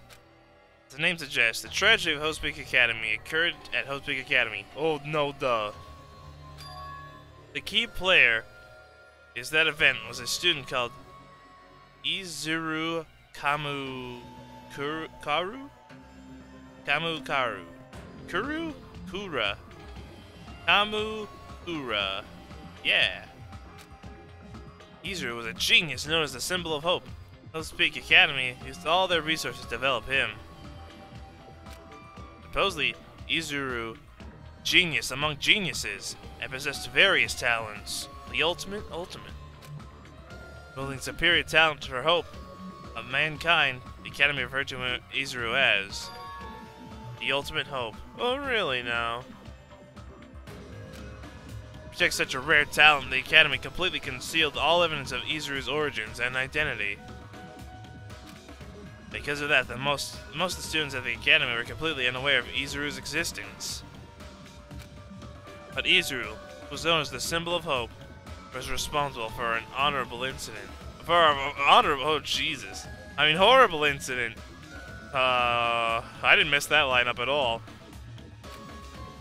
as the name suggests, the Tragedy of Hosby Academy occurred at Hosby Academy. Oh no, duh. The key player is that event was a student called Izuru Karu? Kamukaru. Kuru? Kura. Kamukura. Yeah. Izuru was a genius known as the symbol of hope. Hope's Peak Academy used all their resources to develop him. Supposedly, Izuru, genius among geniuses, and possessed various talents. The ultimate. Holding superior talent for hope of mankind, the Academy referred to Izuru as the ultimate hope. Oh, really now? To protect such a rare talent, the Academy completely concealed all evidence of Izuru's origins and identity. Because of that, most of the students at the Academy were completely unaware of Izuru's existence. But Izuru, who was known as the symbol of hope, was responsible for an honorable incident. Oh Jesus. I mean horrible incident. I didn't miss that lineup at all.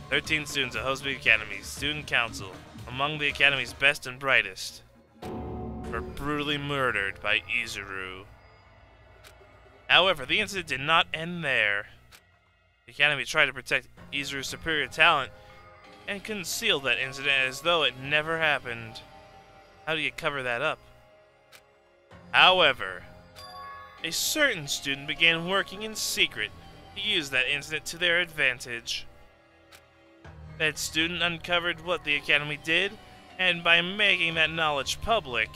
13 students at Hope's Peak Academy's Student Council, among the Academy's best and brightest, were brutally murdered by Izuru. However, the incident did not end there. The Academy tried to protect Izuru's superior talent and concealed that incident as though it never happened. How do you cover that up? However, a certain student began working in secret to use that incident to their advantage. That student uncovered what the Academy did, and by making that knowledge public,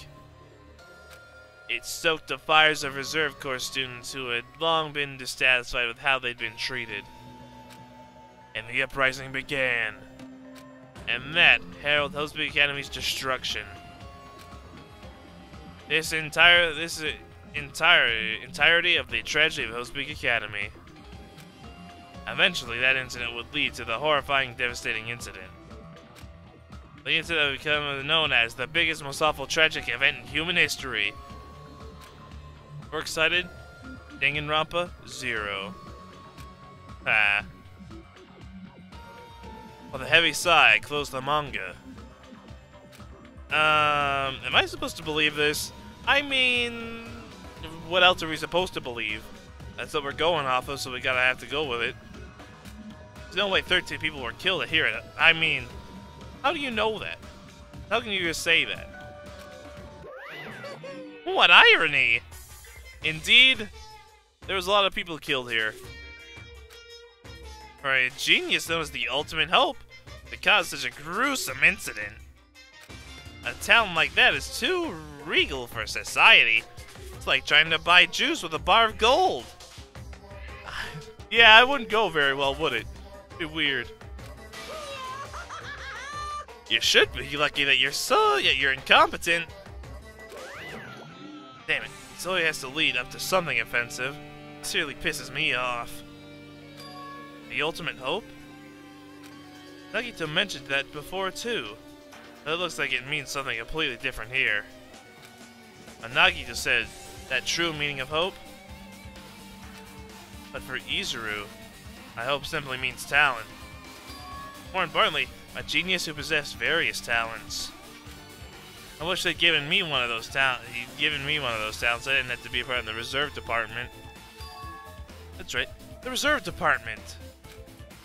it stoked the fires of Reserve Corps students who had long been dissatisfied with how they'd been treated. And the uprising began. And that heralded Hope's Peak Academy's destruction. This entirety of the tragedy of Hope's Peak Academy. Eventually, that incident would lead to the horrifying, devastating incident. The incident would become known as the biggest, most awful, tragic event in human history. We're excited? Danganronpa 0. Ah. With a heavy sigh, I closed the manga. Am I supposed to believe this? I mean, what else are we supposed to believe? That's what we're going off of, so we gotta have to go with it. There's no way 13 people were killed here. I mean, how do you know that? How can you just say that? What irony! Indeed, there was a lot of people killed here. For a genius known as the ultimate hope to cause such a gruesome incident. A talent like that is too regal for society. It's like trying to buy juice with a bar of gold. Yeah, it wouldn't go very well, would it? It'd be weird. You should be lucky that you're incompetent. Damn it. This always has to lead up to something offensive. It seriously pisses me off. The ultimate hope? Nagito mentioned that before too. But it looks like it means something completely different here. Nagito said that true meaning of hope. But for Izuru, I hope simply means talent. More importantly, a genius who possessed various talents. I wish they'd given me one of those talents. I didn't have to be a part of the reserve department. That's right, the reserve department.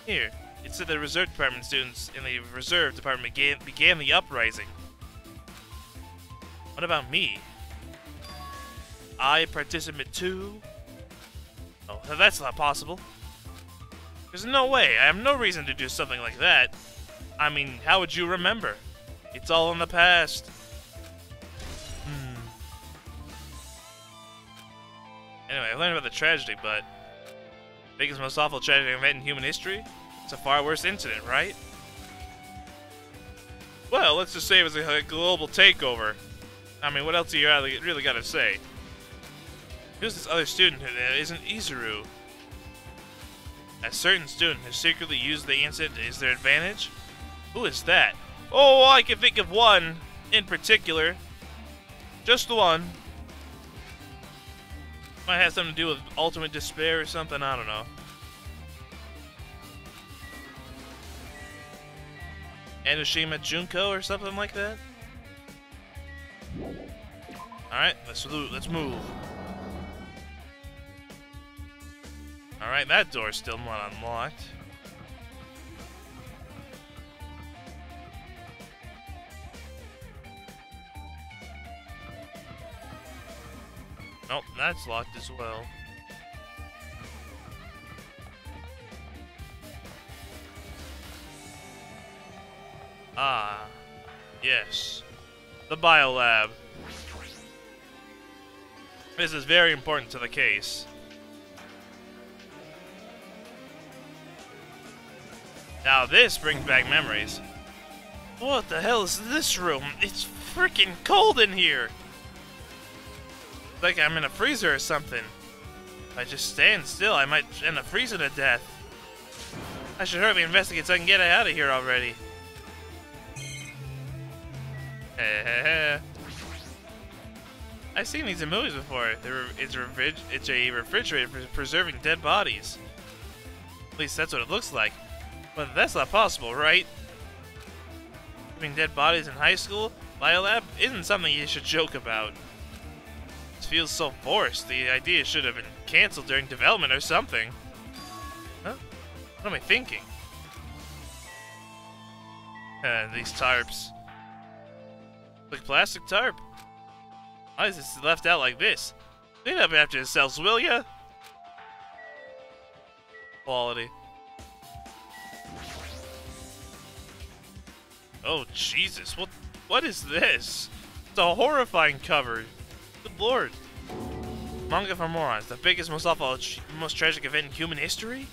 Here, it said the reserve department students in the reserve department began the uprising. What about me? I participate too? Oh, that's not possible. There's no way. I have no reason to do something like that. I mean, how would you remember? It's all in the past. Anyway, I learned about the tragedy, but biggest, most awful tragic event in human history? It's a far worse incident, right? Well, let's just say it was a global takeover. I mean, what else do you really gotta say? Who's this other student who isn't Izuru? A certain student who secretly used the incident to their advantage? Who is that? Oh, I can think of one in particular. Just the one. Might have something to do with ultimate despair or something, I don't know. Enoshima Junko or something like that? Alright, let's move. Alright, that door's still not unlocked. Nope, that's locked as well. Ah, yes. The biolab. This is very important to the case. Now this brings back memories. What the hell is this room? It's freaking cold in here! Like I'm in a freezer or something. If I just stand still, I might end up freezing to death. I should hurry investigate so I can get out of here already. I've seen these in movies before. It's a refrigerator for preserving dead bodies. At least that's what it looks like. But that's not possible, right? Keeping dead bodies in high school? Biolab isn't something you should joke about. It feels so forced. The idea should have been cancelled during development or something. Huh? What am I thinking? These tarps. Like plastic tarp? Why is this left out like this? Clean up after yourselves, will ya? Quality. Oh Jesus! What is this? It's a horrifying cover. Good lord! Manga for morons. The biggest, most awful, most tragic event in human history.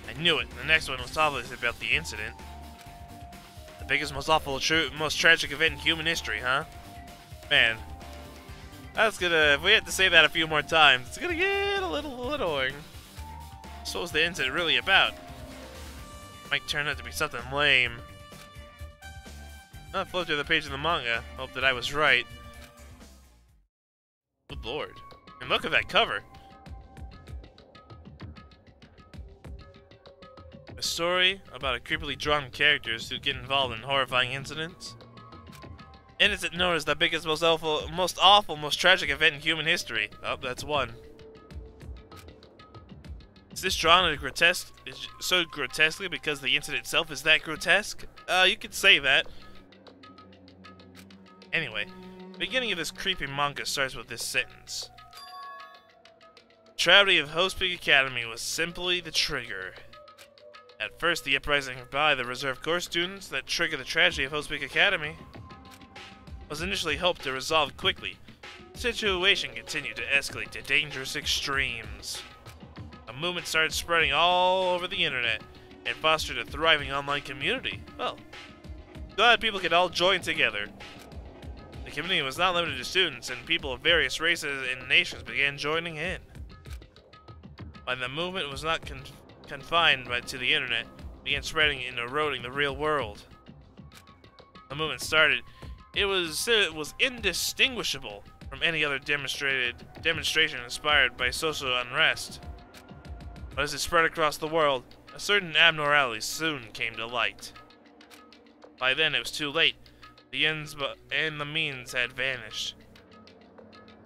I knew it. The next one was obviously about the incident. The biggest, most awful, most tragic event in human history, huh? Man, that's gonna. If we had to say that a few more times, it's gonna get a little annoying. So what's the incident really about? Might turn out to be something lame. I'll flip through the page of the manga. Hope that I was right. Good lord. And look at that cover. A story about a creepily drawn characters who get involved in horrifying incidents. Innocent known as the biggest, most awful, most tragic event in human history. Oh, that's one. Is this drawn in a grotesque, so grotesquely because the incident itself is that grotesque? You could say that. Anyway, the beginning of this creepy manga starts with this sentence. The tragedy of Host Peak Academy was simply the trigger. At first, the uprising by the reserve corps students that triggered the tragedy of Host Peak Academy was initially hoped to resolve quickly. The situation continued to escalate to dangerous extremes. A movement started spreading all over the internet and fostered a thriving online community. Well, glad people could all join together. The community was not limited to students, and people of various races and nations began joining in. While the movement was not confined to the internet, it began spreading and eroding the real world. The movement started. It was indistinguishable from any other demonstration inspired by social unrest. But as it spread across the world, a certain abnormality soon came to light. By then it was too late. The ends and the means had vanished,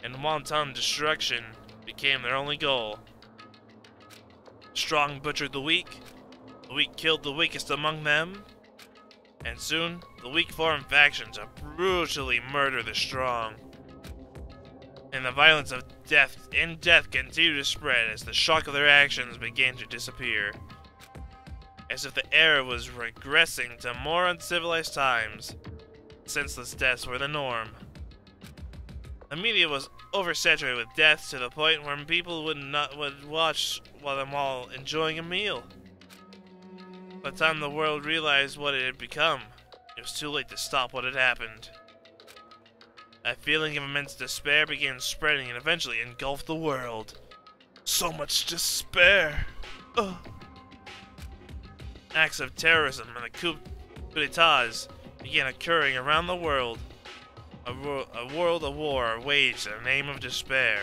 and wanton destruction became their only goal. The strong butchered the weak killed the weakest among them, and soon the weak formed factions would brutally murder the strong. And the violence of death continued to spread as the shock of their actions began to disappear. As if the era was regressing to more uncivilized times, senseless deaths were the norm. The media was oversaturated with deaths to the point where people would watch while enjoying a meal. By the time the world realized what it had become, it was too late to stop what had happened. A feeling of immense despair began spreading and eventually engulfed the world. So much despair! Ugh. Acts of terrorism and the coup d'etats began occurring around the world. A world of war waged in the name of despair.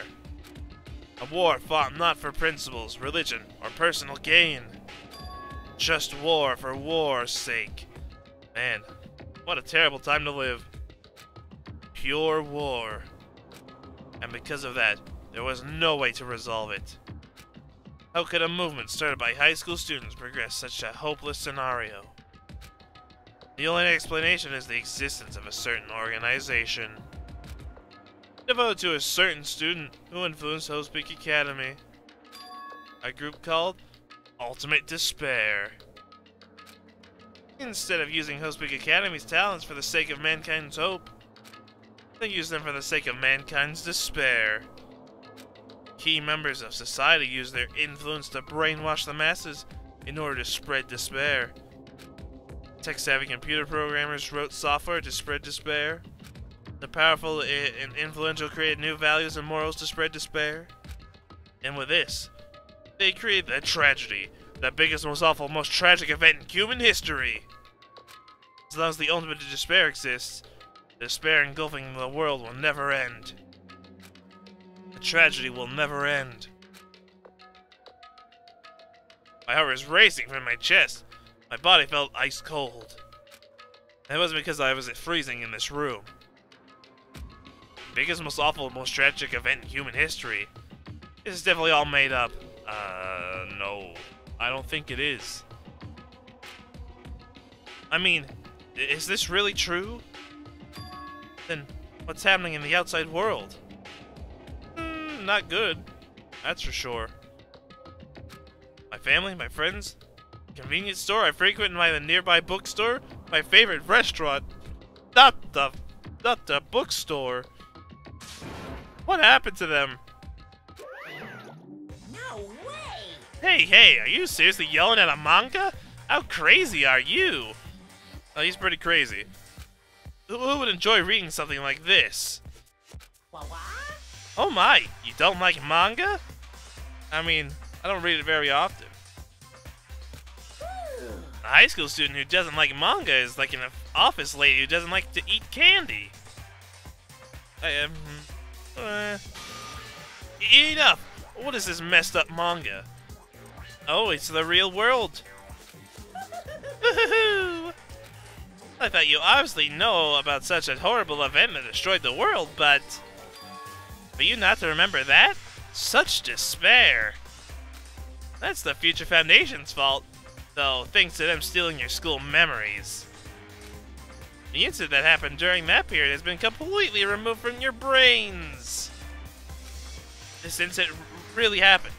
A war fought not for principles, religion, or personal gain. Just war for war's sake. Man, what a terrible time to live. pure war. And because of that, there was no way to resolve it. How could a movement started by high school students progress such a hopeless scenario? The only explanation is the existence of a certain organization devoted to a certain student who influenced Hope's Academy. A group called Ultimate Despair. Instead of using Hope's Academy's talents for the sake of mankind's hope, they use them for the sake of mankind's despair. Key members of society use their influence to brainwash the masses in order to spread despair. Tech-savvy computer programmers wrote software to spread despair. The powerful and influential created new values and morals to spread despair. And with this, they created the tragedy, the biggest, most awful, most tragic event in human history. As long as the ultimate despair exists, despair engulfing the world will never end. The tragedy will never end. My heart was racing from my chest. My body felt ice cold. And it wasn't because I was freezing in this room. Biggest, most awful, most tragic event in human history. This is definitely all made up. No. I don't think it is. I mean, is this really true? Then what's happening in the outside world? Not good. That's for sure. My family, my friends, convenience store I frequent, the nearby bookstore, my favorite restaurant. Not the bookstore. What happened to them? No way! Hey, are you seriously yelling at a manga? How crazy are you? Oh, he's pretty crazy. Who would enjoy reading something like this? What? Oh my, you don't like manga? I mean, I don't read it very often. A high school student who doesn't like manga is like an office lady who doesn't like to eat candy. Enough! What is this messed up manga? Oh, it's the real world. Woohoo! I thought you obviously know about such a horrible event that destroyed the world, but... For you not to remember that? Such despair! That's the Future Foundation's fault, though thanks to them stealing your school memories. The incident that happened during that period has been completely removed from your brains! This incident really happened.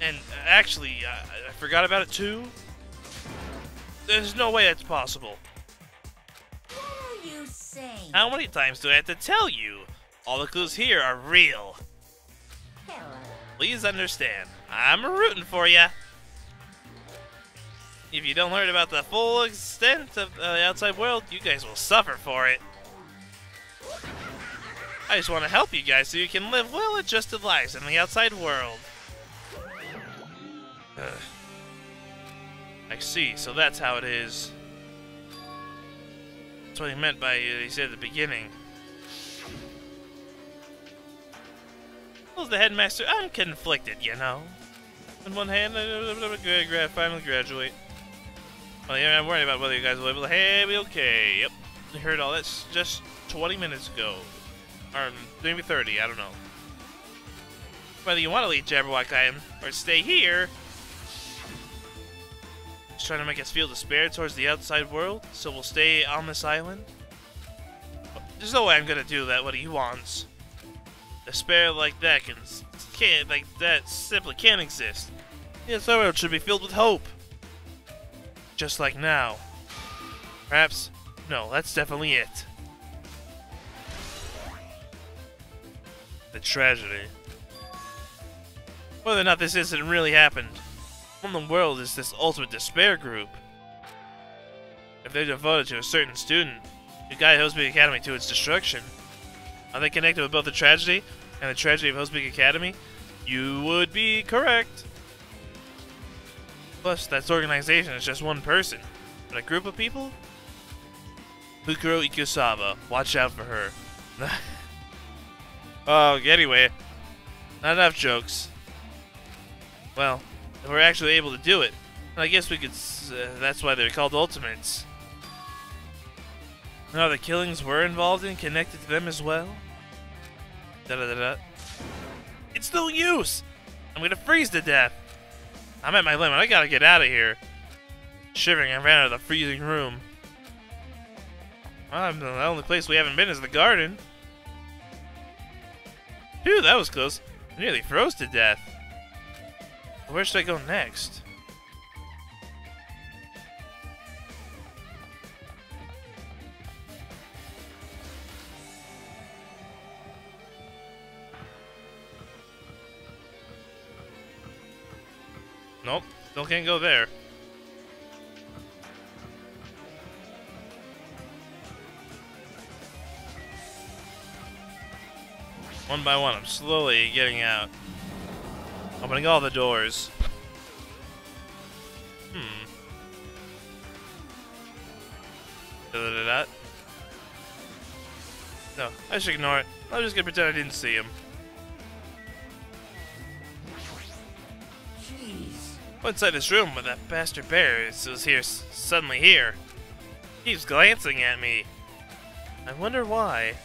And actually, I forgot about it too? There's no way that's possible. What are you saying? How many times do I have to tell you? All the clues here are real. Hello. Please understand, I'm rooting for ya. If you don't learn about the full extent of the outside world, you guys will suffer for it. I just want to help you guys so you can live well-adjusted lives in the outside world. I see, so that's how it is. That's what he meant by he said at the beginning. Well, the headmaster, I'm conflicted, you know. On one hand, I finally graduate. Well, yeah, I'm worried about whether you guys will be able to. Hey, be okay. Yep, I heard all that just 20 minutes ago, or maybe 30. I don't know. Whether you want to leave Jabberwock Island or stay here, he's trying to make us feel despair towards the outside world, so we'll stay on this island. There's no way I'm gonna do that. What he wants. Despair like that simply can't exist. The outside world should be filled with hope. Just like now. Perhaps, no, that's definitely it. The tragedy. Whether or not this incident really happened, what in the world is this Ultimate Despair group? If they're devoted to a certain student who guided Hope's Academy to its destruction, are they connected with both the tragedy and the tragedy of Hope's Academy? You would be correct. Plus, that organization is just one person. But a group of people? Bukuro Ikusawa. Watch out for her. Oh, anyway. Not enough jokes. Well, if we're actually able to do it, then I guess we could... that's why they're called Ultimates. Now the killings we're involved in connected to them as well? Da-da-da-da. It's no use! I'm gonna freeze to death! I'm at my limit, I gotta get out of here. Shivering, I ran out of the freezing room. The only place we haven't been is the garden. Phew, that was close. I nearly froze to death. Where should I go next? Nope, still can't go there. One by one, I'm slowly getting out. Opening all the doors. Da-da-da-da. No, I should ignore it. I'm just gonna pretend I didn't see him. Inside this room with that bastard bear was here suddenly here. Keeps glancing at me. I wonder why.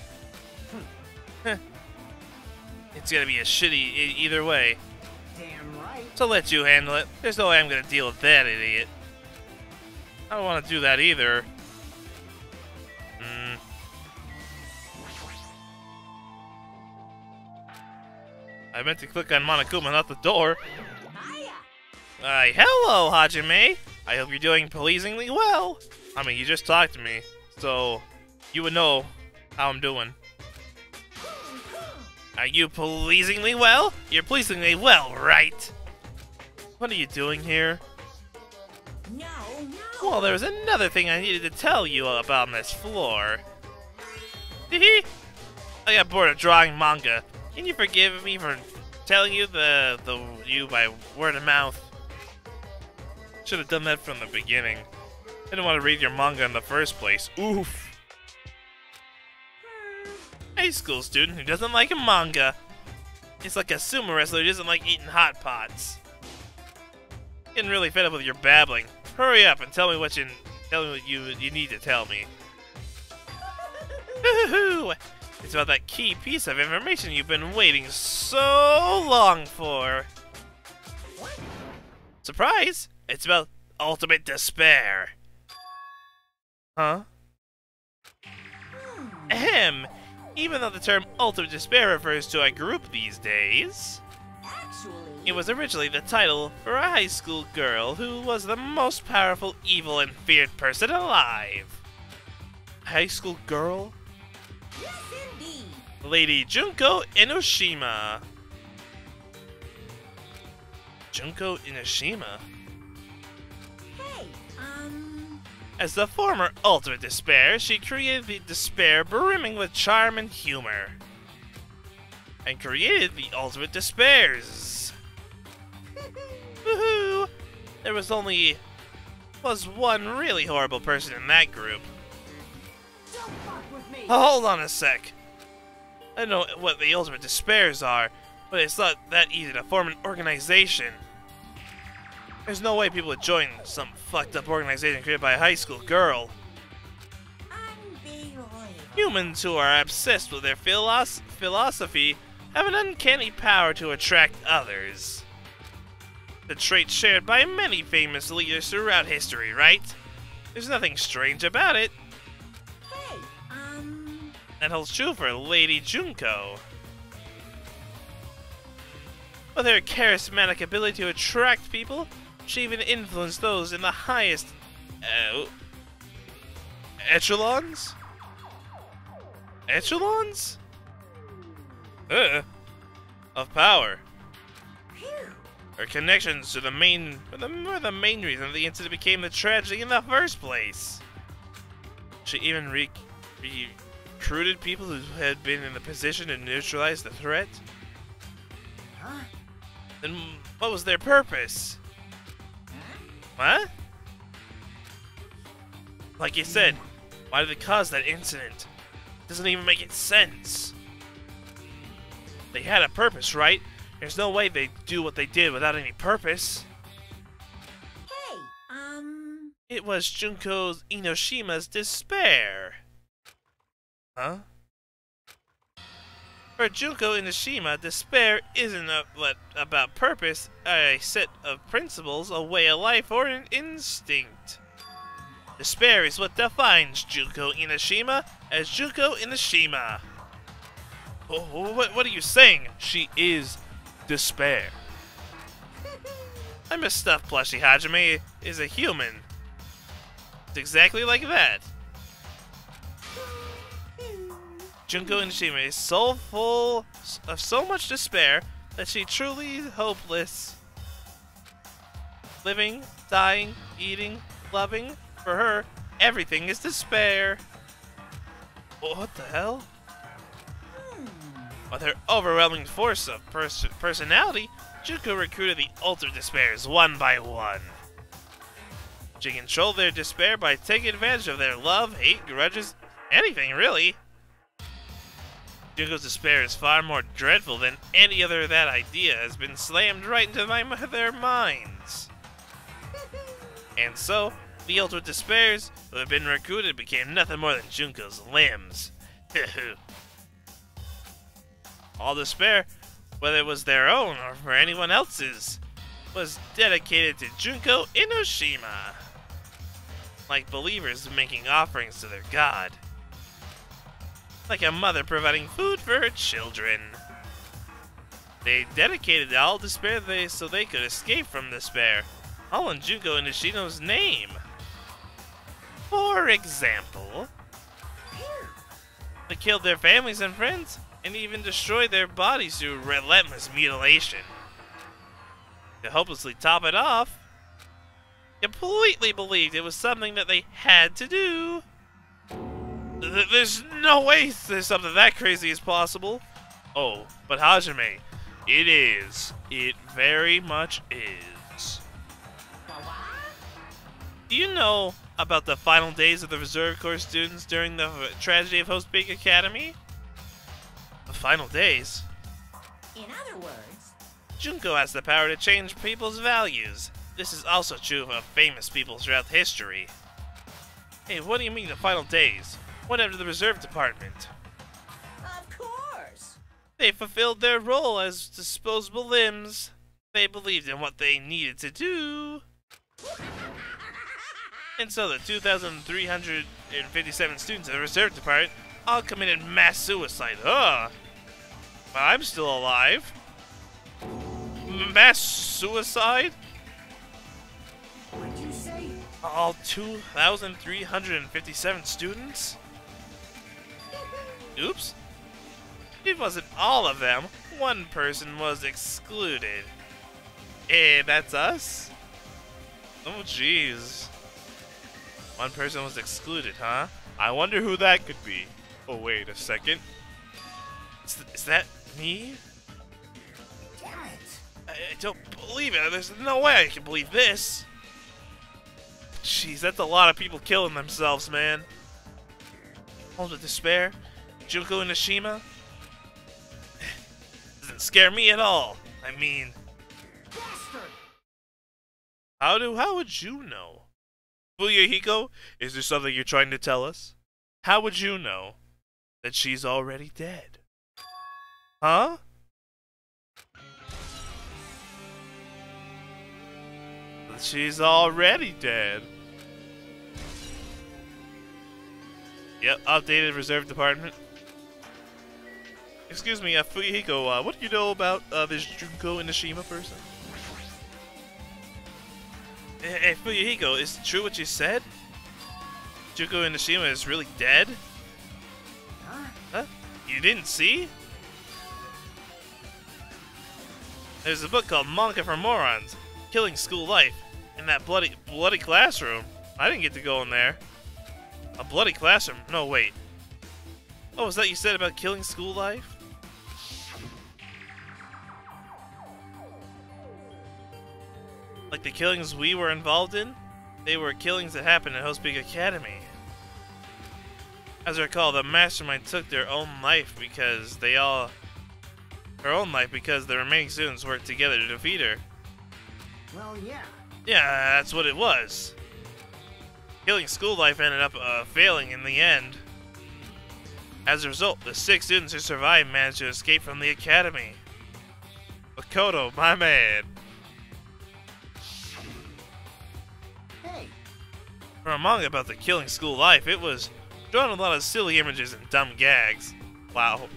It's gonna be a shitty either way. Damn right. So let you handle it. There's no way I'm gonna deal with that idiot. I don't want to do that either. I meant to click on Monokuma, not the door. Hello, Hajime! I hope you're doing pleasingly well. I mean, you just talked to me, so you would know how I'm doing. Are you pleasingly well? You're pleasingly well, right? What are you doing here? No. Well, there was another thing I needed to tell you about on this floor. I got bored of drawing manga. Can you forgive me for telling you you by word of mouth? Should have done that from the beginning. I didn't want to read your manga in the first place. Oof. High school student who doesn't like a manga. It's like a sumo wrestler who doesn't like eating hot pots. Getting really fed up with your babbling. Hurry up and tell me what you need to tell me. It's about that key piece of information you've been waiting so long for. Surprise! It's about ultimate despair. Huh? Ahem. Even though the term ultimate despair refers to a group these days, it was originally the title for a high school girl who was the most powerful, evil, and feared person alive. High school girl? Yes, indeed. Lady Junko Enoshima. Junko Enoshima? Hey, As the former Ultimate Despair, she created the Despair brimming with charm and humor. And created the Ultimate Despairs. Woohoo! There was one really horrible person in that group. Don't fuck with me. Hold on a sec. I know what the Ultimate Despairs are, but it's not that easy to form an organization. There's no way people would join some fucked up organization created by a high school girl. unbelievable. Humans who are obsessed with their philosophy have an uncanny power to attract others. The trait shared by many famous leaders throughout history, right? There's nothing strange about it. Hey, That holds true for Lady Junko. With her charismatic ability to attract people, she even influenced those in the highest echelons? Echelons? Of power. phew. Her connections to the main reason the incident became the tragedy in the first place. She even recruited people who had been in the position to neutralize the threat. Huh? Then what was their purpose? What? Like you said, why did they cause that incident? Doesn't even make any sense. They had a purpose, right? There's no way they'd do what they did without any purpose. Hey, It was Junko Enoshima's despair. Huh? For Junko Inoshima, despair isn't about purpose, a set of principles, a way of life, or an instinct. Despair is what defines Junko Inoshima as Junko Inoshima. Oh, what are you saying? She is despair. I'm a stuffed plushie. Hajime is a human. It's exactly like that. Junko Inoshima is so full of so much despair that she truly is hopeless. Living, dying, eating, loving, for her, everything is despair. What the hell? With her overwhelming force of personality, Junko recruited the Ultra Despairs one by one. She controlled their despair by taking advantage of their love, hate, grudges, anything really. Junko's despair is far more dreadful than any other. That idea has been slammed right into their minds. And so, the Ultra Despairs who have been recruited became nothing more than Junko's limbs. All despair, whether it was their own or for anyone else's, was dedicated to Junko Inoshima. Like believers making offerings to their god. Like a mother providing food for her children. They dedicated all despair so they could escape from despair, all in Junko Inoshima's name. For example, they killed their families and friends, and even destroyed their bodies through relentless mutilation. To hopelessly top it off, completely believed it was something that they had to do. There's no way there's something that crazy is possible. Oh, but Hajime, it is. It very much is. Do you know about the final days of the Reserve Corps students during the tragedy of Host Peak Academy? The final days? In other words, Junko has the power to change people's values. This is also true of famous people throughout history. Hey, what do you mean the final days? What happened to the Reserve Department? of course. They fulfilled their role as disposable limbs. They believed in what they needed to do. And so the 2,357 students of the Reserve Department all committed mass suicide. Ugh. But I'm still alive. Mass suicide? What'd you say? All 2,357 students? Oops. It wasn't all of them. One person was excluded. And that's us? Oh, jeez. One person was excluded, huh? I wonder who that could be. Oh, wait a second. Is that me? Damn it! I don't believe it. There's no way I can believe this. Jeez, that's a lot of people killing themselves, man. Hold of despair. Junko Inoshima. Doesn't scare me at all. I mean, Bastard! how would you know? Fuyuhiko, is there something you're trying to tell us? How would you know that she's already dead? Huh? She's already dead. Yep, updated Reserve Department. Excuse me, Fuyuhiko, what do you know about this Junko Inoshima person? Hey, Fuyuhiko, is it true what you said? Junko Inoshima is really dead? Huh? You didn't see? There's a book called Manga for Morons, Killing School Life, in that bloody classroom. I didn't get to go in there. A bloody classroom? No, wait. What was that you said about killing school life? Like the killings we were involved in? They were killings that happened at Host Peak Academy. As I recall, the mastermind took their own life because the remaining students worked together to defeat her. Well, yeah. Yeah, that's what it was. Killing school life ended up failing in the end. As a result, the 6 students who survived managed to escape from the academy. Makoto, my man. Hey, For a manga about the killing school life, it was drawn a lot of silly images and dumb gags. Wow.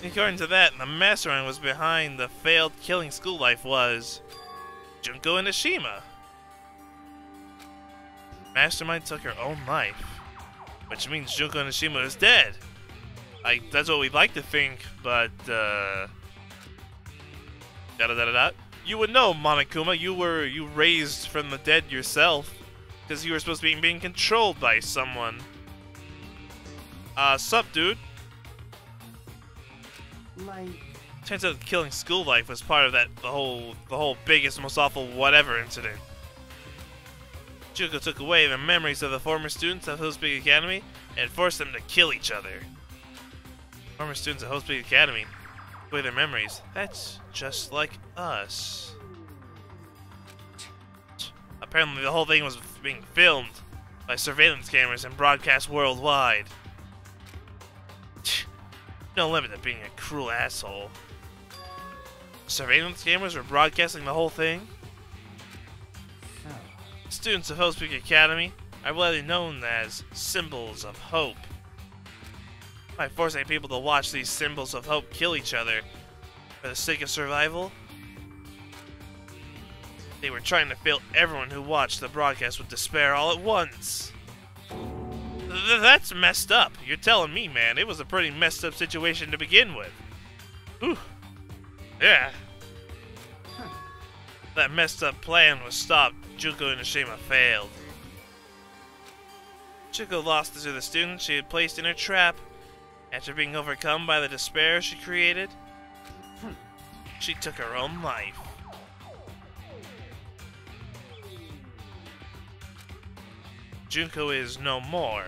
According to that, the mastermind was behind the failed killing school life was Junko Inoshima. Mastermind took her own life, which means Junko Inoshima is dead. That's what we'd like to think, but you would know, Monokuma. You raised from the dead yourself, because you were supposed to be being controlled by someone. Sup, dude? like, Turns out killing school life was part of the whole biggest, most awful whatever incident. Junko took away the memories of the former students of Host Big Academy and forced them to kill each other. Former students of Host Big Academy took away their memories. That's just like us. Apparently the whole thing was being filmed by surveillance cameras and broadcast worldwide. No limit to being a cruel asshole. Surveillance cameras were broadcasting the whole thing? so, Students of Host Peak Academy are widely known as symbols of hope. By forcing people to watch these symbols of hope kill each other for the sake of survival, they were trying to fill everyone who watched the broadcast with despair all at once. That's messed up. You're telling me, man. It was a pretty messed up situation to begin with. Whew. Yeah. That messed up plan was stopped. Junko Inoshima failed. Junko lost to the student she had placed in her trap. After being overcome by the despair she created, she took her own life. Junko is no more.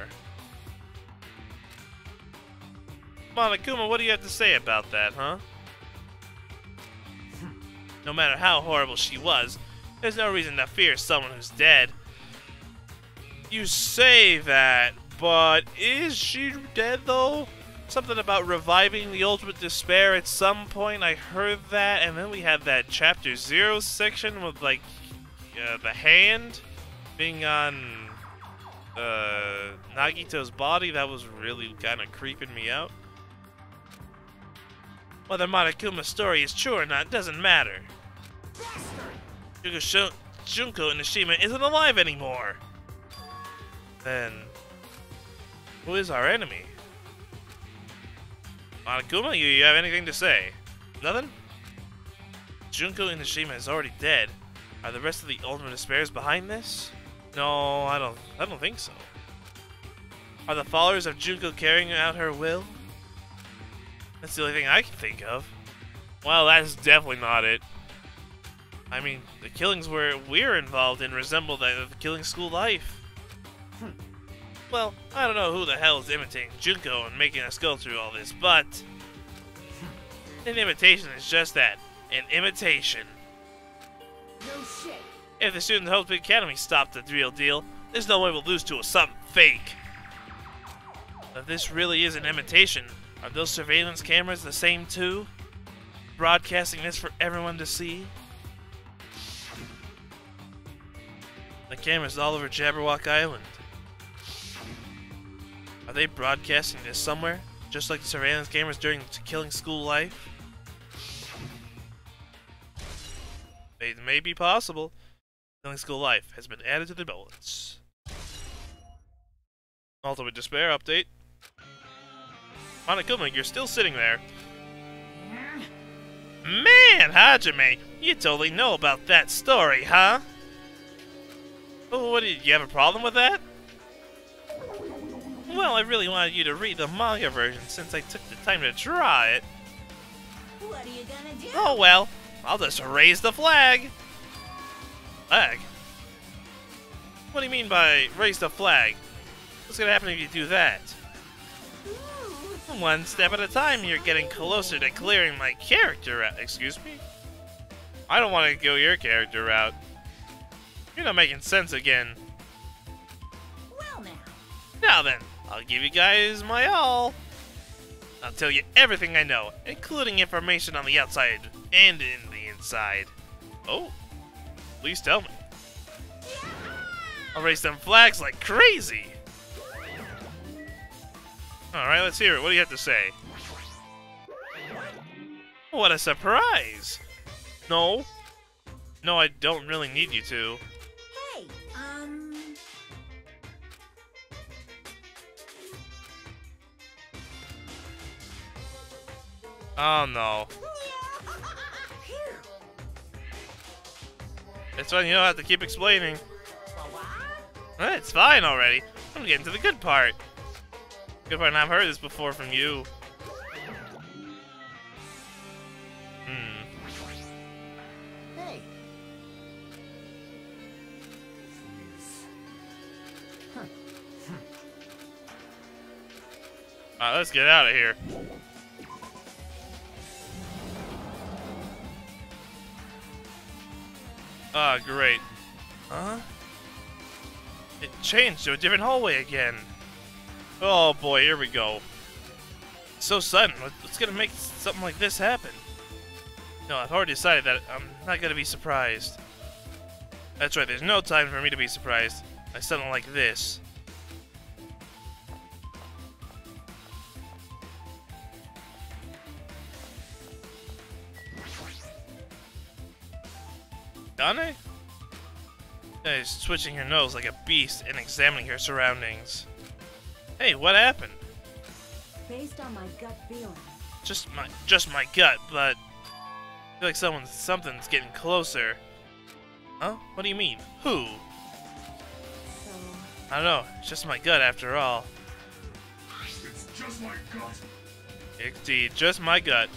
Monokuma, what do you have to say about that, huh? No matter how horrible she was, there's no reason to fear someone who's dead. You say that, but is she dead though? Something about reviving the ultimate despair at some point, I heard that, and then we had that chapter 0 section with like the hand being on Nagito's body. That was really kind of creeping me out. Whether Monokuma's story is true or not doesn't matter. Junko Inoshima isn't alive anymore. Then, who is our enemy? Monokuma, you have anything to say? Nothing? Junko Inoshima is already dead. Are the rest of the Ultimate Despairs behind this? No, I don't think so. Are the followers of Junko carrying out her will? That's the only thing I can think of. Well, that's definitely not it. I mean, the killings we're involved in resemble that of the killing school life. Well, I don't know who the hell is imitating Junko and making us go through all this, but an imitation is just that, an imitation. no shit. If the student Hope Academy stopped the real deal, there's no way we'll lose to something fake. If this really is an imitation, are those surveillance cameras the same too? Broadcasting this for everyone to see? The cameras all over Jabberwock Island. Are they broadcasting this somewhere? Just like the surveillance cameras during the killing school life? It may be possible. Killing school life has been added to the bullets. Ultimate Despair update. Monokuma, you're still sitting there. Man, Hajime, you totally know about that story, huh? Oh, what, did you have a problem with that? Well, I really wanted you to read the manga version since I took the time to draw it. What are you gonna do? Oh well, I'll just raise the flag. Flag? What do you mean by raise the flag? What's gonna happen if you do that? One step at a time, you're getting closer to clearing my character route. Excuse me? I don't want to go your character route. You're not making sense again. Well now. Now then, I'll give you guys my all. I'll tell you everything I know, including information on the outside and in the inside. Oh, please tell me. I'll raise them flags like crazy. Alright, let's hear it. What do you have to say? What a surprise! No. No, I don't really need you to. Hey, Oh no. It's fine, you don't have to keep explaining. It's fine already. I'm getting to the good part. Good part, and I've heard this before from you. Hey. Alright, let's get out of here. Ah, great. Huh? It changed to a different hallway again. Oh boy, here we go. So sudden. What's gonna make something like this happen? No, I've already decided that I'm not gonna be surprised. That's right, there's no time for me to be surprised by something like this. Dane? She's twitching her nose like a beast and examining her surroundings. Hey, what happened? based on my gut feeling. Just my gut, but I feel like something's getting closer. Huh? What do you mean? Who? So, I don't know. It's just my gut after all. It's just my gut. Indeed, just my gut.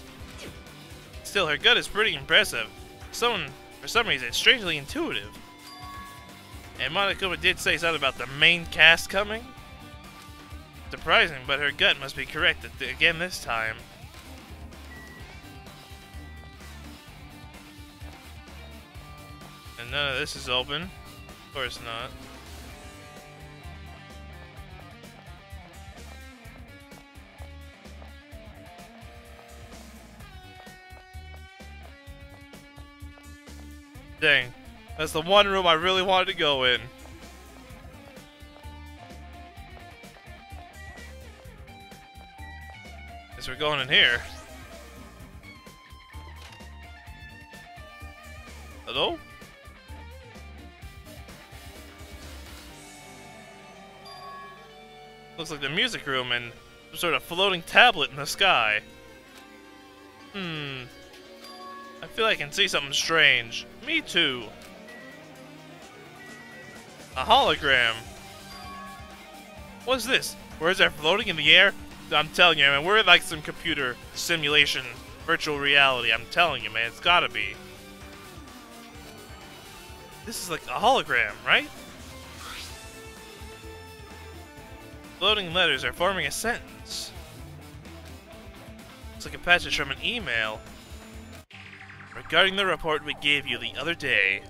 Still, her gut is pretty impressive. For some reason, it's strangely intuitive. And Monokuma did say something about the main cast coming. Surprising, but her gut must be correct again this time. And none of this is open. Of course not. Dang. That's the one room I really wanted to go in. Guess we're going in here. Hello? Looks like the music room and some sort of floating tablet in the sky. I feel like I can see something strange. Me too. A hologram. What's this? Where is that floating in the air? I'm telling you, man, we're like some computer simulation, virtual reality. I'm telling you, man, it's gotta be. This is like a hologram, right? Floating letters are forming a sentence. It's like a passage from an email. Regarding the report we gave you the other day,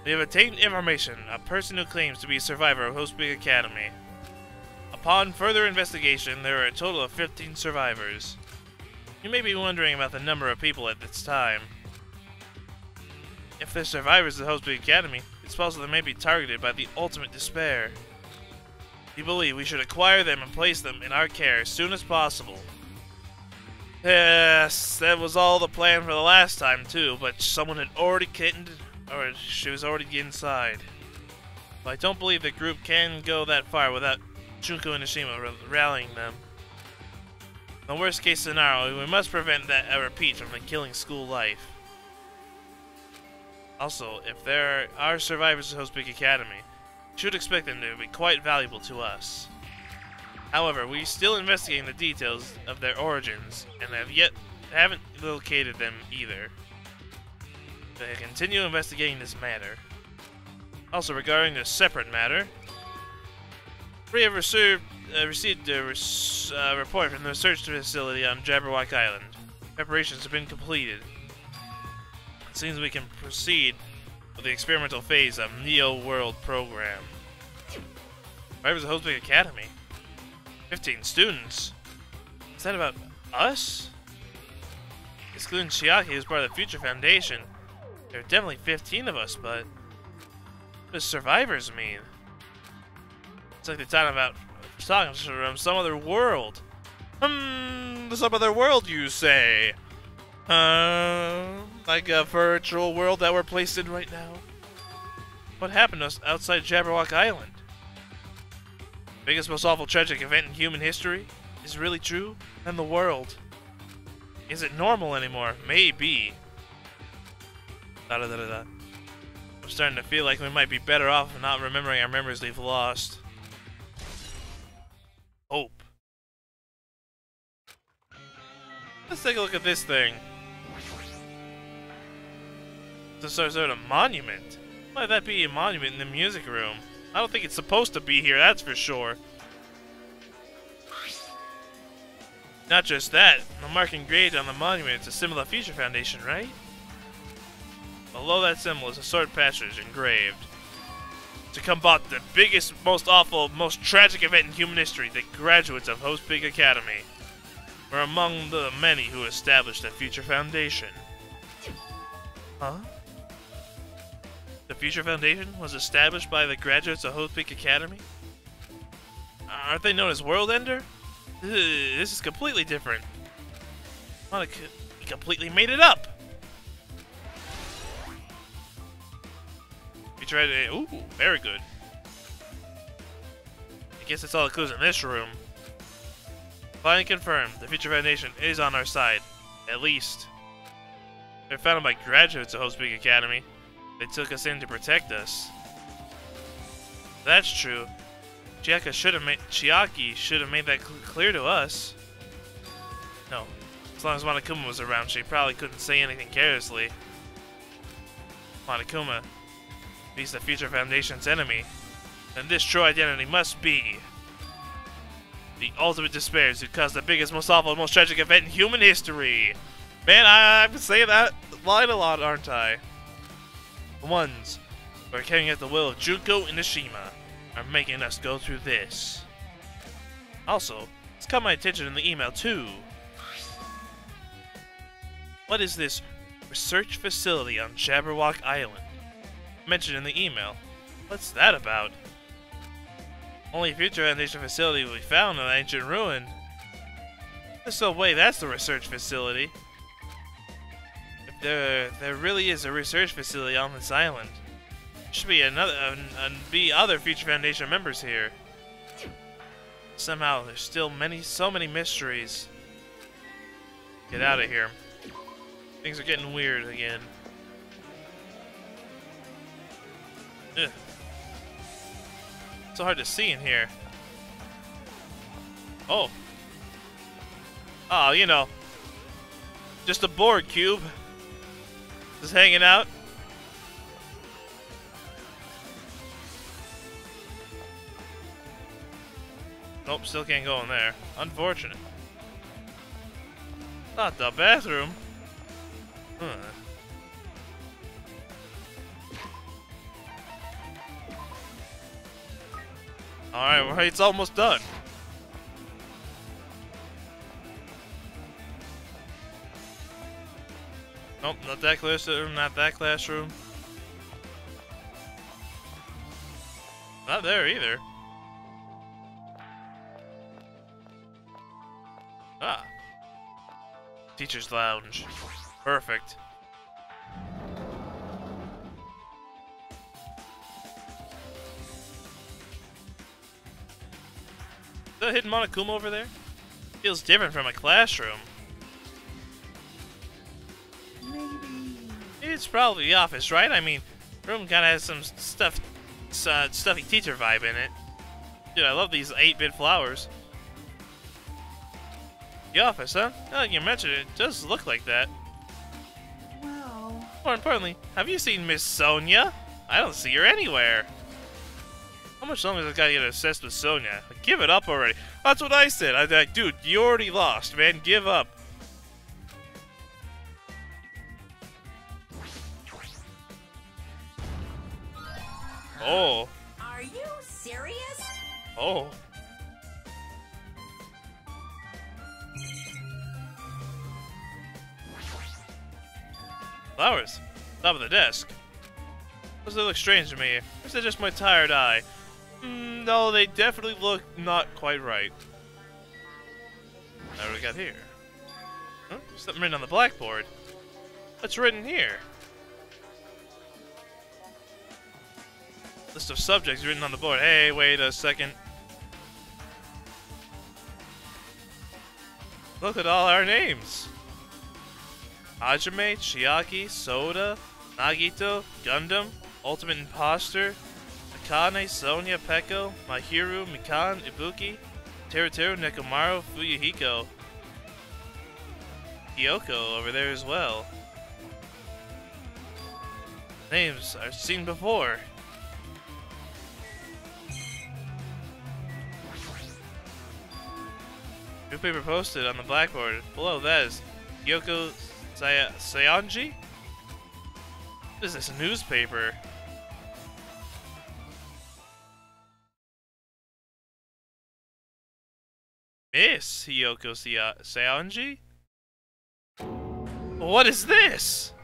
we have obtained information a person who claims to be a survivor of Hope's Academy. Upon further investigation, there are a total of 15 survivors. You may be wondering about the number of people at this time. If they're survivors of Hope's Academy, it's possible they may be targeted by the ultimate despair. We believe we should acquire them and place them in our care as soon as possible. Yes, that was all the plan for the last time too, but someone had already or she was already inside. But I don't believe the group can go that far without Junko and Nishima rallying them. In the worst case scenario, we must prevent a repeat from the killing school life. Also, if there are survivors of Hope's Academy, you should expect them to be quite valuable to us. However, we're still investigating the details of their origins, and haven't located them either. They continue investigating this matter. Also, regarding a separate matter, we have received a report from the research facility on Jabberwock Island. Preparations have been completed. It seems we can proceed with the experimental phase of Neo World program. Survivors of Hope's Academy. 15 students? Is that about us? Excluding Chiaki, who's part of the Future Foundation. There are definitely 15 of us, but what does survivors mean? It's like they're talking about from some other world. Some other world, you say? Like a virtual world that we're placed in right now? What happened to us outside Jabberwock Island? Biggest, most awful, tragic event in human history? Is it really true? And the world? Is it normal anymore? Maybe. I'm starting to feel like we might be better off not remembering our memories we've lost. Hope. Let's take a look at this thing. It's a sort of monument. Why would that be a monument in the music room? I don't think it's supposed to be here, that's for sure. Not just that, the mark engraved on the monument is a symbol of Future Foundation, right? Below that symbol is a sword passage engraved. To combat the biggest, most awful, most tragic event in human history, the graduates of Hope's Big Academy were among the many who established the Future Foundation. Huh? The Future Foundation was established by the graduates of Hope's Big Academy? Aren't they known as World Ender? This is completely different. He completely made it up! We tried to... Ooh, very good. I guess that's all the clues in this room. Finally confirmed, the Future Foundation is on our side. At least. They're founded by graduates of Hope's Big Academy. They took us in to protect us. That's true. Chiaki should have made that clear to us. No. As long as Monokuma was around, she probably couldn't say anything carelessly. Monokuma, if he's the Future Foundation's enemy, then this true identity must be the ultimate despairs who caused the biggest, most awful, most tragic event in human history. Man, I've been saying that line a lot, aren't I? The ones who are carrying out the will of Junko and Nishima are making us go through this. Also, it's caught my attention in the email too. What is this research facility on Jabberwock Island? Mentioned in the email. What's that about? Only Future Foundation facility will be found in the ancient ruin. There's no way that's the research facility. If there really is a research facility on this island, there should be other Future Foundation members here. Somehow, there's still so many mysteries. Get out of here. Things are getting weird again. Ugh. So hard to see in here. Oh. Oh, you know. Just a board cube. Just hanging out. Nope, still can't go in there. Unfortunate. Not the bathroom. Alright, well, it's almost done. Nope, not that classroom, not that classroom. Not there either. Ah. Teacher's lounge. Perfect. Is that hidden Monokuma over there? Feels different from a classroom. Maybe. It's probably the office, right? I mean, room kinda has some stuffy teacher vibe in it. Dude, I love these 8-bit flowers. The office, huh? Now that you mentioned it, it does look like that. Well. More importantly, have you seen Miss Sonia? I don't see her anywhere. How much longer does this guy get obsessed with Sonia? Like, give it up already. That's what I said. I was like, dude, you already lost, man. Give up. Oh. Are you serious? Oh. Flowers. Top of the desk. Those look strange to me. Or is that just my tired eye? No, they definitely look not quite right. What do we got here? Huh? Something written on the blackboard. What's written here? List of subjects written on the board. Hey, wait a second. Look at all our names. Hajime, Chiaki, Soda, Nagito, Gundam, Ultimate Imposter, Akane, Sonia, Peko, Mahiru, Mikan, Ibuki, Teruteru, Nekomaru, Fuyuhiko. Kyoko over there as well. Names I've seen before. Newspaper posted on the blackboard. Below that is Kyoko Seonji? What is this, a newspaper? Miss Hiyoko Seonji? What is this?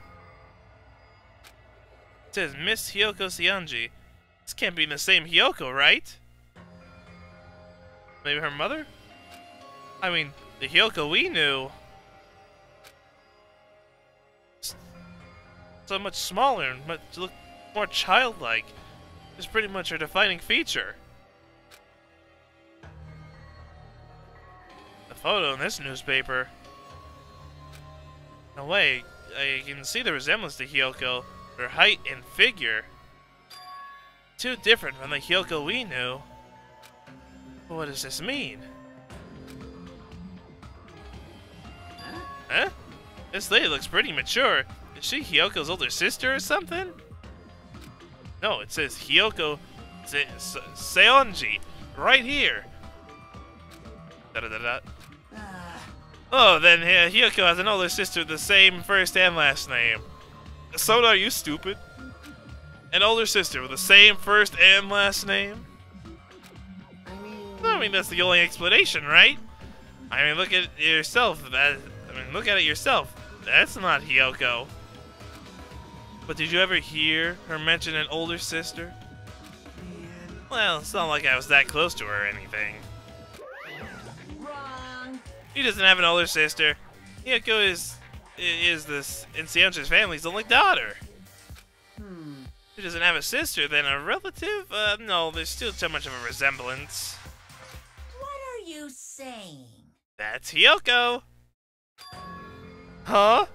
It says Miss Hiyoko Seonji. This can't be the same Hiyoko, right? Maybe her mother? I mean, the Hiyoko we knew. So much smaller and much look more childlike. It's pretty much her defining feature. The photo in this newspaper. No way, I can see the resemblance to Hiyoko, her height and figure. Too different from the Hiyoko we knew. What does this mean? Huh? This lady looks pretty mature. Is she Hyoko's older sister or something? No, it says Hiyoko Seonji right here. Da-da-da-da. Oh, then Hiyoko has an older sister with the same first and last name. Soda, are you stupid? An older sister with the same first and last name? I mean, that's the only explanation, right? I mean, look at it yourself. Look at it yourself. That's not Hiyoko. But did you ever hear her mention an older sister? Well, it's not like I was that close to her or anything. Wrong. He doesn't have an older sister. Hiyoko is this in Seonji's family's only daughter. She doesn't have a sister, then a relative? No, there's still too much of a resemblance. What are you saying? That's Hiyoko. Huh?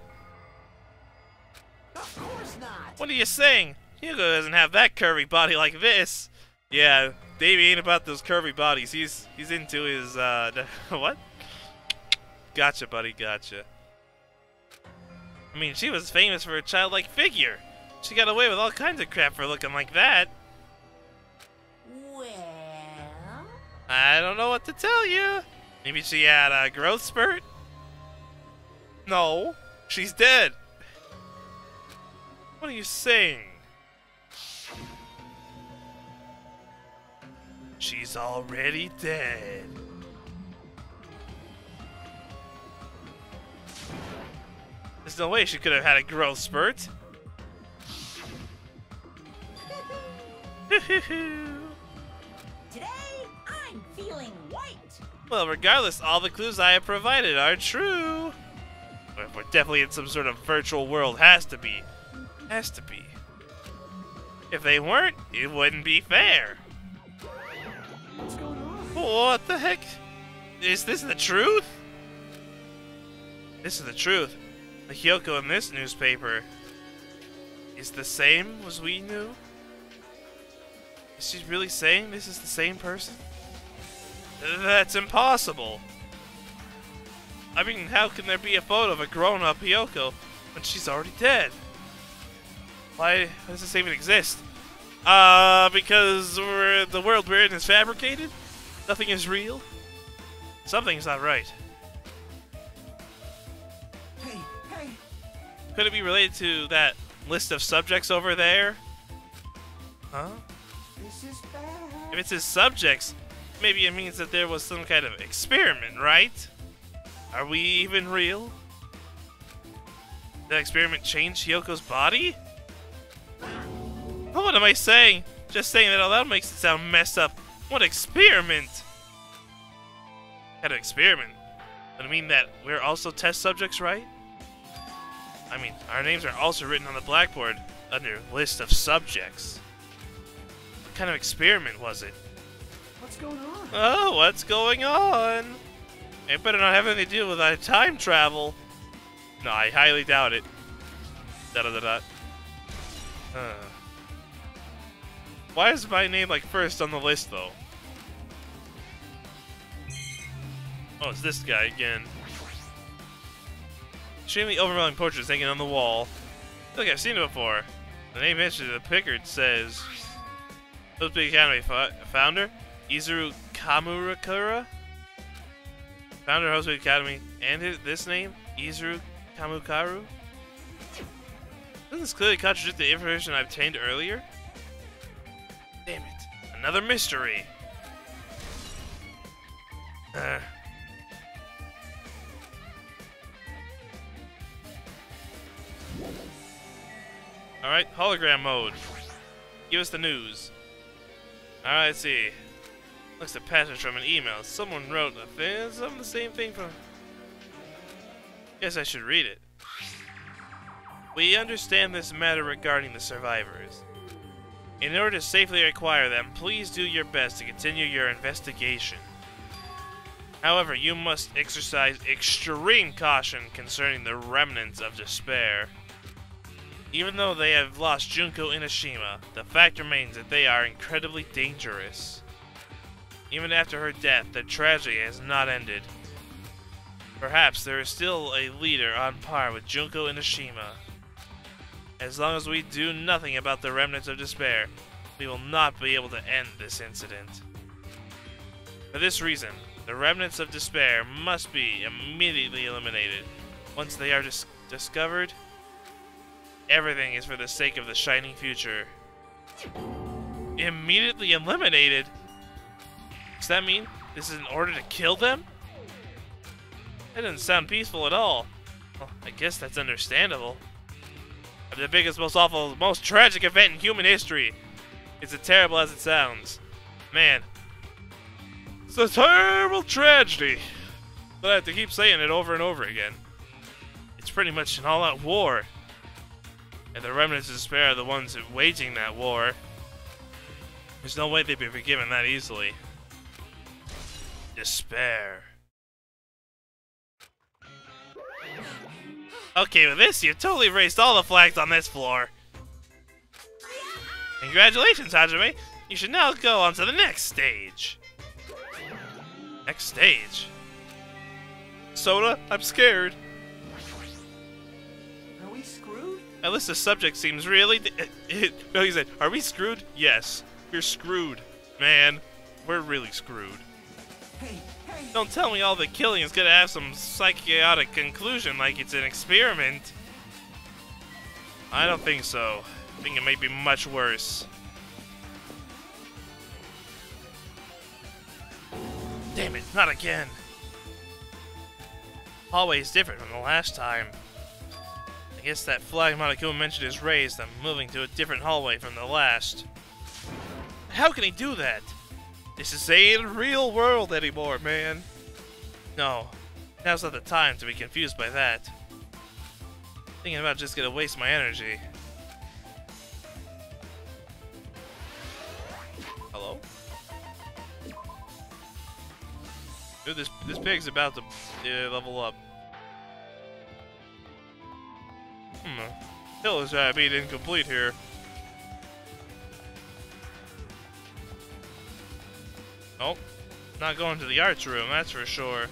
Of course not. What are you saying? Hiyoko doesn't have that curvy body like this. Yeah, Davey ain't about those curvy bodies. He's into his what? Gotcha, buddy, gotcha. I mean, she was famous for a childlike figure. She got away with all kinds of crap for looking like that. Well... I don't know what to tell you. Maybe she had a growth spurt? No, she's dead. What are you saying? She's already dead. There's no way she could have had a growth spurt. Today, I'm feeling white. Well, regardless, all the clues I have provided are true. We're definitely in some sort of virtual world. Has to be. Has to be. If they weren't, it wouldn't be fair. What's going on? What the heck? Is this the truth? This is the truth. The Hiyoko in this newspaper is the same as we knew? Is she really saying this is the same person? That's impossible. I mean, how can there be a photo of a grown-up Hiyoko when she's already dead? Why does this even exist? Because the world we're in is fabricated? Nothing is real? Something's not right. Hey, hey. Could it be related to that list of subjects over there? Huh? This is bad. If it says subjects, maybe it means that there was some kind of experiment, right? Are we even real? That experiment changed Hyoko's body? Oh, what am I saying? Just saying that out loud makes it sound messed up. What experiment? Kind of experiment? Would it mean that we're also test subjects, right? I mean, our names are also written on the blackboard under list of subjects. What kind of experiment was it? What's going on? Oh, what's going on? It better not have anything to do with time travel. No, I highly doubt it. Da-da-da-da. Why is my name, like, first on the list, though? Oh, it's this guy again. Extremely overwhelming portraits hanging on the wall. Look, I've seen it before. The name mentioned in the Pickard says... Hope Speak Academy founder, Izuru Kamurakura? Founder of Hope Speak Academy, and this name, Izuru Kamukaru? Doesn't this clearly contradict the information I obtained earlier? Damn it. Another mystery. Alright, hologram mode. Give us the news. Alright, let's see. Looks a passage from an email. Someone wrote the same thing from... Guess I should read it. We understand this matter regarding the survivors. In order to safely acquire them, please do your best to continue your investigation. However, you must exercise extreme caution concerning the remnants of despair. Even though they have lost Junko Inashima, the fact remains that they are incredibly dangerous. Even after her death, the tragedy has not ended. Perhaps there is still a leader on par with Junko Inashima. As long as we do nothing about the remnants of despair, we will not be able to end this incident. For this reason, the remnants of despair must be immediately eliminated. Once they are discovered, everything is for the sake of the shining future. Immediately eliminated? Does that mean this is in order to kill them? That doesn't sound peaceful at all. Well, I guess that's understandable. The biggest, most awful, most tragic event in human history. It's as terrible as it sounds. Man. It's a terrible tragedy. But I have to keep saying it over and over again. It's pretty much an all-out war. And the remnants of despair are the ones waging that war. There's no way they'd be forgiven that easily. Despair. Okay, with this, you've totally raised all the flags on this floor. Congratulations, Hajime. You should now go on to the next stage. Next stage? Soda, I'm scared. Are we screwed? At least the subject seems really... No, he said, are we screwed? Yes. We're screwed. Man, we're really screwed. Hey, hey! Don't tell me all the killing is gonna have some psychotic conclusion like it's an experiment. I don't think so. I think it may be much worse. Damn it, not again. Hallway is different from the last time. I guess that flag Monokuma mentioned is raised. I'm moving to a different hallway from the last. How can he do that? This is ain't a real world anymore, man. No, now's not the time to be confused by that. Thinking about just gonna waste my energy. Hello? Dude, this pig's about to level up. Hill is being incomplete here. Nope. Not going to the arts room, that's for sure.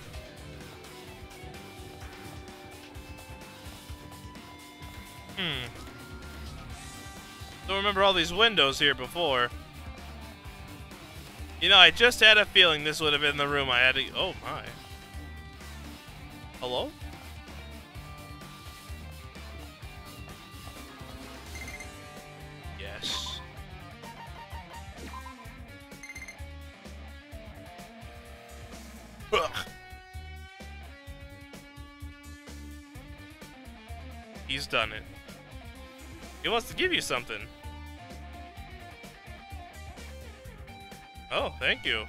Don't remember all these windows here before. You know, I just had a feeling this would have been the room I had to... Oh, my. Hello? Yes. Ugh. He's done it. He wants to give you something. Oh, thank you.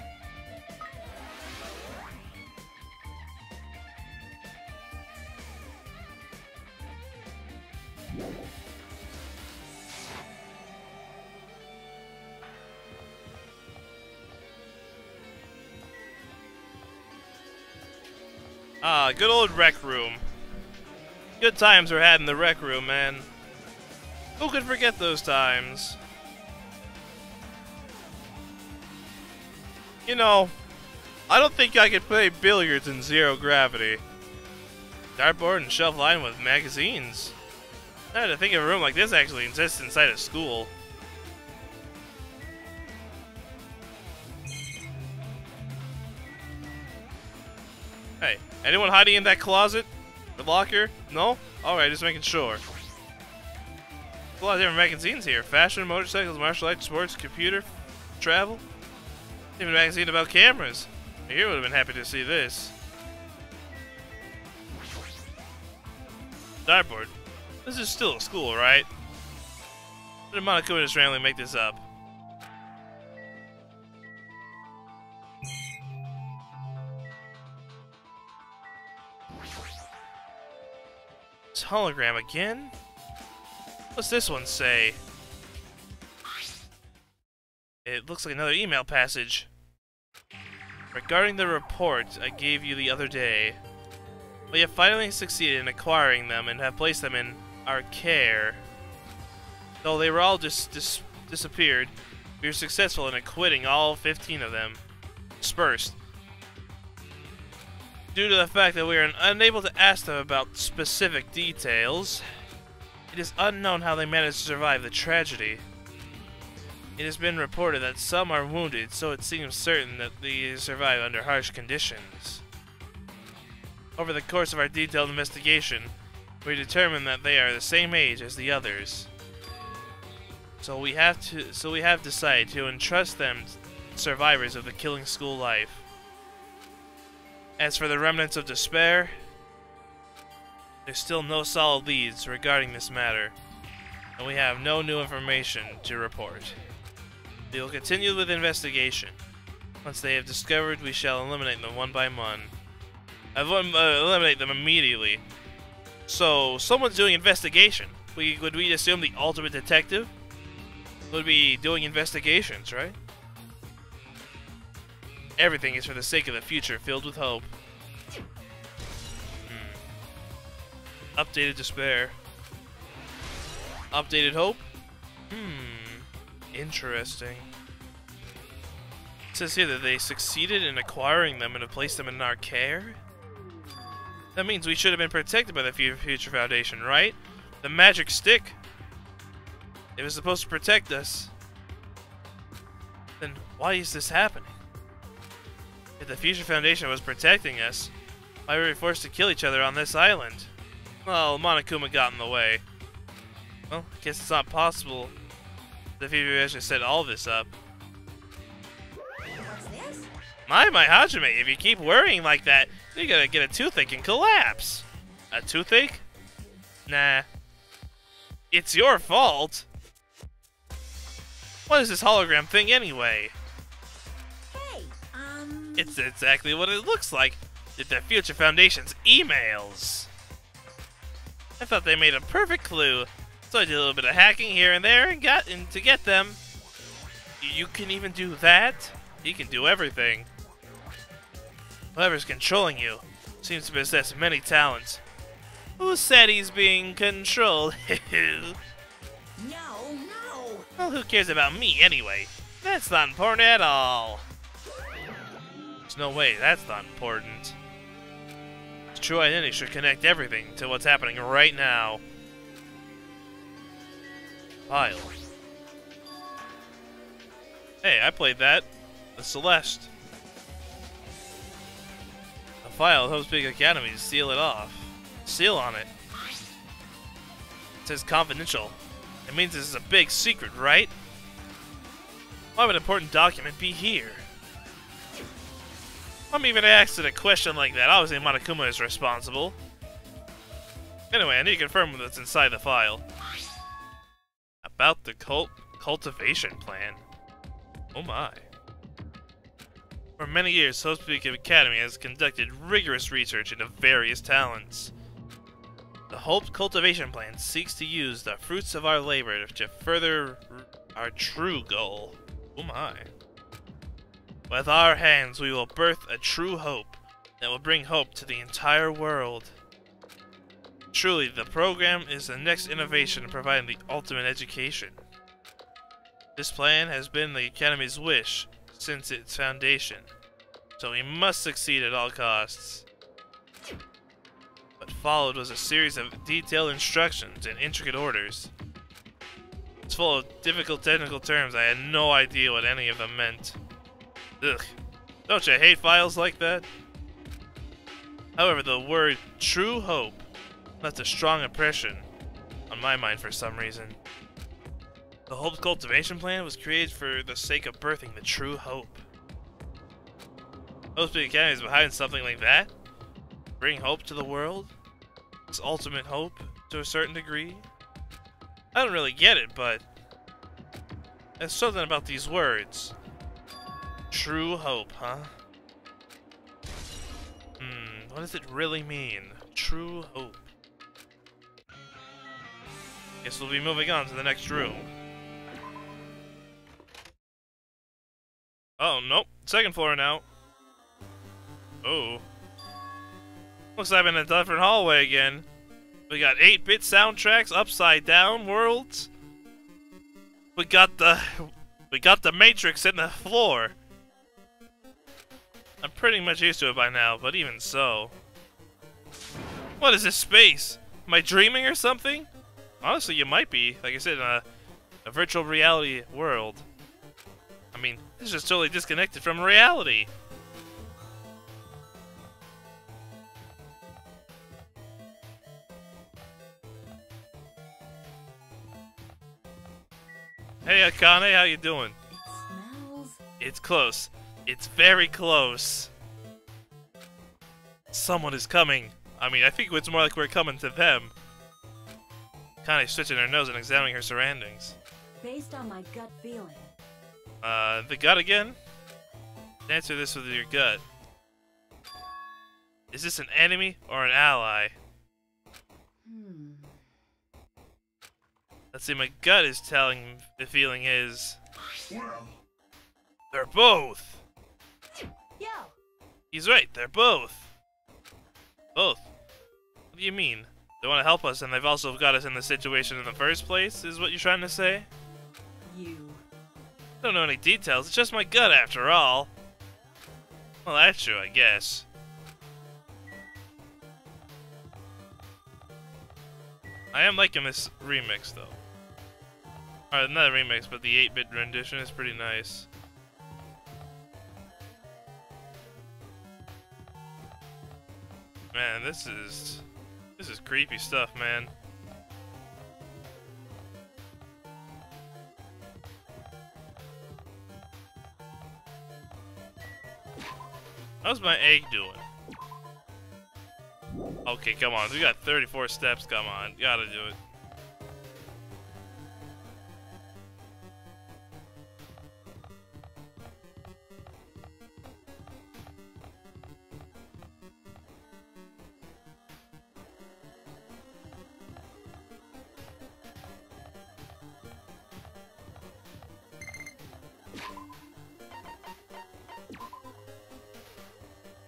Ah, good old rec room. Good times were had in the rec room, man. Who could forget those times? You know, I don't think I could play billiards in zero gravity. Dartboard and shelf lined with magazines. I had to think of a room like this actually exists inside a school. Hey, anyone hiding in that closet? The locker? No? Alright, just making sure. A lot of different magazines here. Fashion, motorcycles, martial arts, sports, computer, travel. Even a magazine about cameras. Here would have been happy to see this. Dartboard. This is still a school, right? Did Monokuma and his family make this up? This hologram again? What's this one say? It looks like another email passage. Regarding the report I gave you the other day, we have finally succeeded in acquiring them and have placed them in our care. Though they were all disappeared, we were successful in acquitting all 15 of them. Dispersed. Due to the fact that we are unable to ask them about specific details, it is unknown how they managed to survive the tragedy. It has been reported that some are wounded, so it seems certain that they survive under harsh conditions. Over the course of our detailed investigation, we determined that they are the same age as the others. So we have decided to entrust them to survivors of the killing school life. As for the remnants of despair, there's still no solid leads regarding this matter, and we have no new information to report. We will continue with the investigation. Once they have discovered, we shall eliminate them one by one. Eliminate them immediately. So, someone's doing investigation. Would we assume the ultimate detective would be doing investigations, right? Everything is for the sake of the future filled with hope. Updated despair. Updated hope? Interesting. It says here that they succeeded in acquiring them and have placed them in our care? That means we should have been protected by the Future Foundation, right? The magic stick. It was supposed to protect us. Then why is this happening? If the Future Foundation was protecting us, why were we forced to kill each other on this island? Well, Monokuma got in the way. Well, I guess it's not possible the Future Foundation set all this up. What's this? My Hajime, if you keep worrying like that, you're gonna get a toothache and collapse. A toothache? Nah. It's your fault. What is this hologram thing anyway? Hey, It's exactly what it looks like. It's the Future Foundation's emails. I thought they made a perfect clue, so I did a little bit of hacking here and there and got in to get them. You can even do that? He can do everything. Whoever's controlling you seems to possess many talents. Who said he's being controlled? no. Well, who cares about me anyway? That's not important at all. There's no way that's not important. True identity should connect everything to what's happening right now. File. Hey, I played that. The Celeste. A file helps Big Academy seal it off. Seal on it. It says confidential. It means this is a big secret, right? Why would an important document be here? I'm even asked a question like that. Obviously, Monokuma is responsible. Anyway, I need to confirm what's inside the file. About the cultivation plan. Oh my. For many years, Hope's Peak Academy has conducted rigorous research into various talents. The Hope Cultivation Plan seeks to use the fruits of our labor to further our true goal. Oh my. With our hands, we will birth a true hope that will bring hope to the entire world. Truly, the program is the next innovation in providing the ultimate education. This plan has been the Academy's wish since its foundation, so we must succeed at all costs. What followed was a series of detailed instructions and intricate orders. It's full of difficult technical terms. I had no idea what any of them meant. Ugh. Don't you hate files like that? However, the word true hope left a strong impression on my mind for some reason. The Hope Cultivation Plan was created for the sake of birthing the true hope. Hope's Peak Academy is behind something like that? Bring hope to the world? This ultimate hope, to a certain degree? I don't really get it, but there's something about these words. True hope, huh? What does it really mean? True hope. Guess we'll be moving on to the next room. Oh, nope. Second floor now. Oh. Looks like I'm in a different hallway again. We got 8-bit soundtracks, upside down worlds. We got the Matrix in the floor. I'm pretty much used to it by now, but even so. What is this space? Am I dreaming or something? Honestly, you might be. Like I said, in a virtual reality world. I mean, this is just totally disconnected from reality. Hey Akane, how you doing? Smells. It's close. It's very close. Someone is coming. I mean, I think it's more like we're coming to them. Akane stretching her nose and examining her surroundings. Based on my gut feeling. The gut again? Answer this with your gut. Is this an enemy or an ally? Let's see, my gut is telling the feeling is... Well, they're both! Yo! He's right, they're both! Both? What do you mean? They want to help us and they've also got us in the situation in the first place, is what you're trying to say? You. I don't know any details, it's just my gut after all. Well, that's true, I guess. I am liking this remix, though. Or, not a remix, but the 8-bit rendition is pretty nice. Man, this is creepy stuff, man. How's my egg doing? Okay, come on. We got 34 steps. Come on. Gotta do it.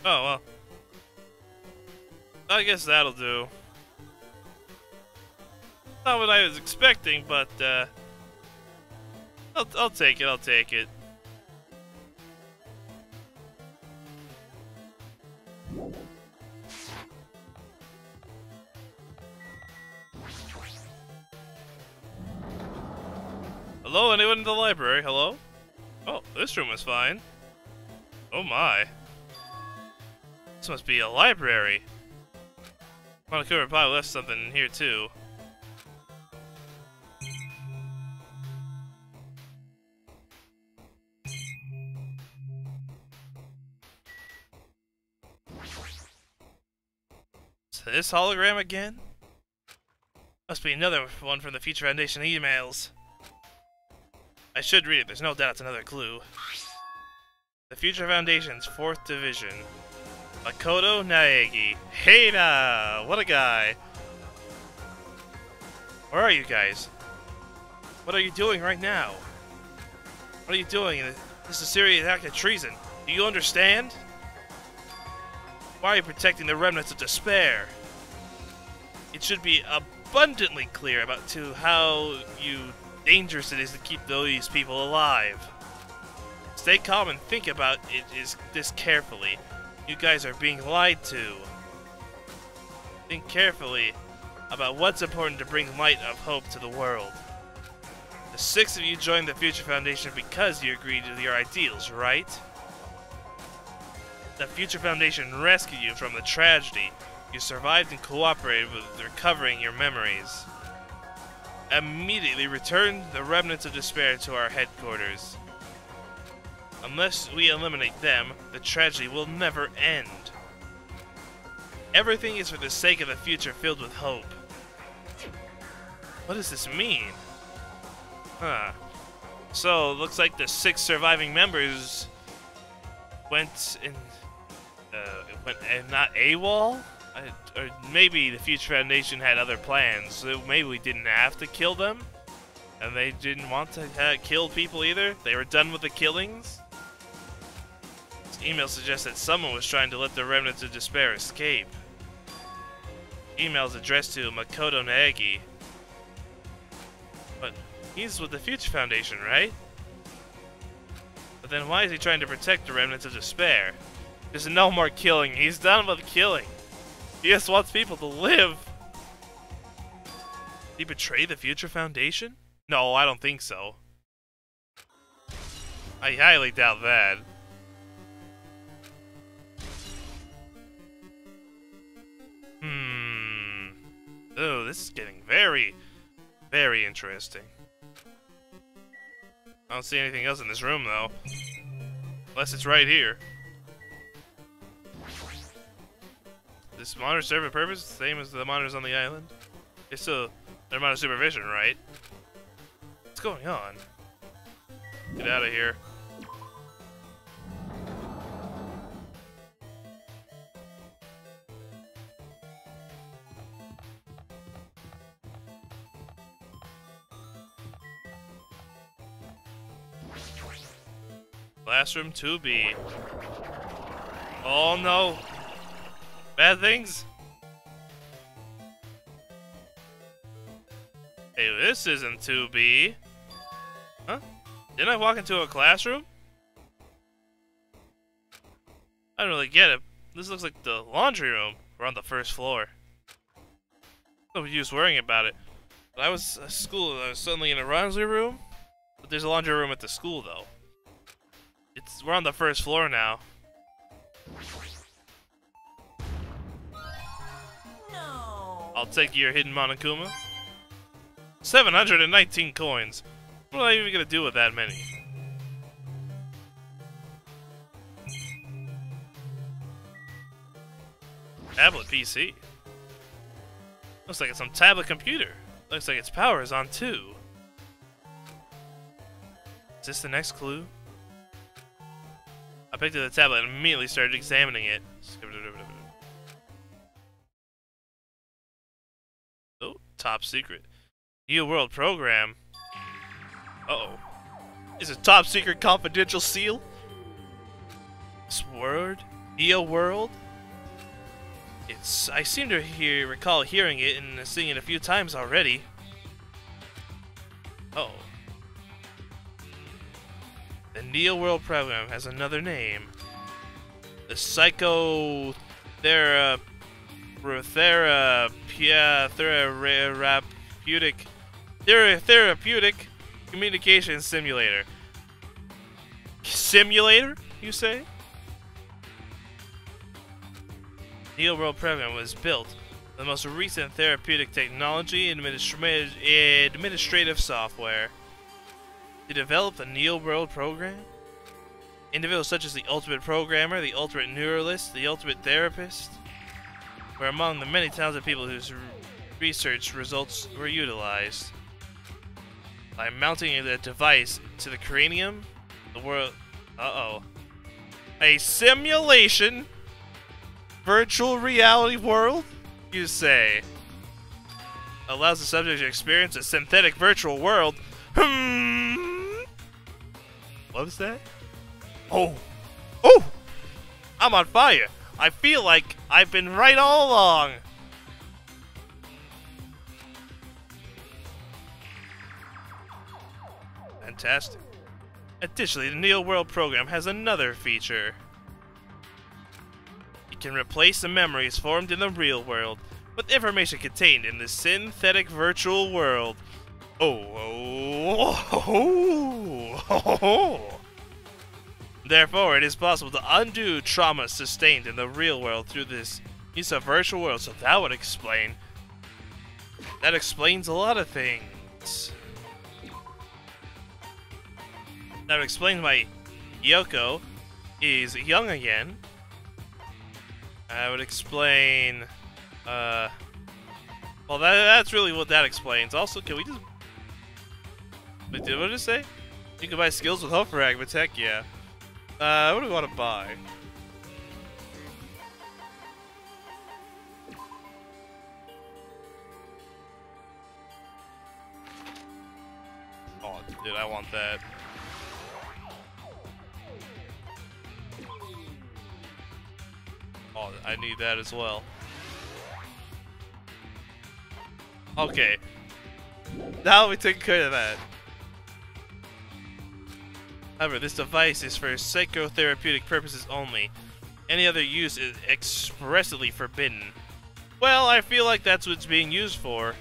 Oh, well. I guess that'll do. Not what I was expecting, but, I'll take it, I'll take it. Hello, anyone in the library? Hello? Oh, this room is fine. Oh my. This must be a library. Monokuma probably left something in here too. Is this hologram again? Must be another one from the Future Foundation emails. I should read it, there's no doubt it's another clue. The Future Foundation's 4th Division. Makoto Naegi. Hey now! What a guy! Where are you guys? What are you doing right now? What are you doing? This is a serious act of treason. Do you understand? Why are you protecting the remnants of despair? It should be abundantly clear about how dangerous it is to keep these people alive. Stay calm and think about this carefully. You guys are being lied to. Think carefully about what's important to bring light of hope to the world. The 6 of you joined the Future Foundation because you agreed with your ideals, right? The Future Foundation rescued you from the tragedy. You survived and cooperated with recovering your memories. Immediately return the remnants of despair to our headquarters. Unless we eliminate them, the tragedy will never end. Everything is for the sake of a future filled with hope. What does this mean? Huh. So, looks like the 6 surviving members went not AWOL? Or maybe the Future Foundation had other plans. So maybe we didn't have to kill them? And they didn't want to kill people either? They were done with the killings? This email suggests that someone was trying to let the remnants of despair escape. Email is addressed to Makoto Naegi. But he's with the Future Foundation, right? But then why is he trying to protect the remnants of despair? There's no more killing. He's done with killing. He just wants people to live. Did he betray the Future Foundation? No, I don't think so. I highly doubt that. Oh, this is getting very, very interesting. I don't see anything else in this room, though. Unless it's right here. This monitor serve a purpose? The same as the monitors on the island? It's still, they're monitor supervision, right? What's going on? Get out of here. Classroom 2B. Oh no! Bad things? Hey, this isn't 2B. Huh? Didn't I walk into a classroom? I don't really get it. This looks like the laundry room. We're on the 1st floor. No use worrying about it. But I was at school, I was suddenly in a laundry room. But there's a laundry room at the school, though. We're on the 1st floor now. No. I'll take your hidden Monokuma. 719 coins. What am I even gonna do with that many? Tablet PC. Looks like it's some tablet computer. Looks like its power is on too. Is this the next clue? I picked up the tablet and immediately started examining it. Oh, top secret. New World program. Uh-oh. Is a top secret confidential seal? This word? Neo World? I seem to recall hearing it and seeing it a few times already. Uh-oh. The Neo World program has another name. The Therapeutic Communication Simulator. Simulator, you say? Neo World program was built the most recent therapeutic technology and administrative software. To develop the Neo World program, individuals such as the Ultimate Programmer, the Ultimate Neuralist, the Ultimate Therapist were among the many talented people whose research results were utilized. By mounting the device to the cranium, the world... Uh-oh. A simulation? Virtual reality world? You say? Allows the subject to experience a synthetic virtual world. What was that? Oh! Oh! I'm on fire! I feel like I've been right all along! Fantastic. Additionally, the Neo World program has another feature. It can replace the memories formed in the real world with information contained in the synthetic virtual world. Therefore, it is possible to undo trauma sustained in the real world through this use of virtual world. So that would explain. That explains a lot of things. That would explain why Yoko is young again. I would explain. Well, that's really what that explains. Also, can we just... Wait, did what did it say? You can buy skills with hope fragments, heck yeah. What do we want to buy? Oh, dude, I want that. Oh, I need that as well. Okay. Now we take care of that. However, this device is for psychotherapeutic purposes only. Any other use is expressly forbidden. Well, I feel like that's what it's being used for.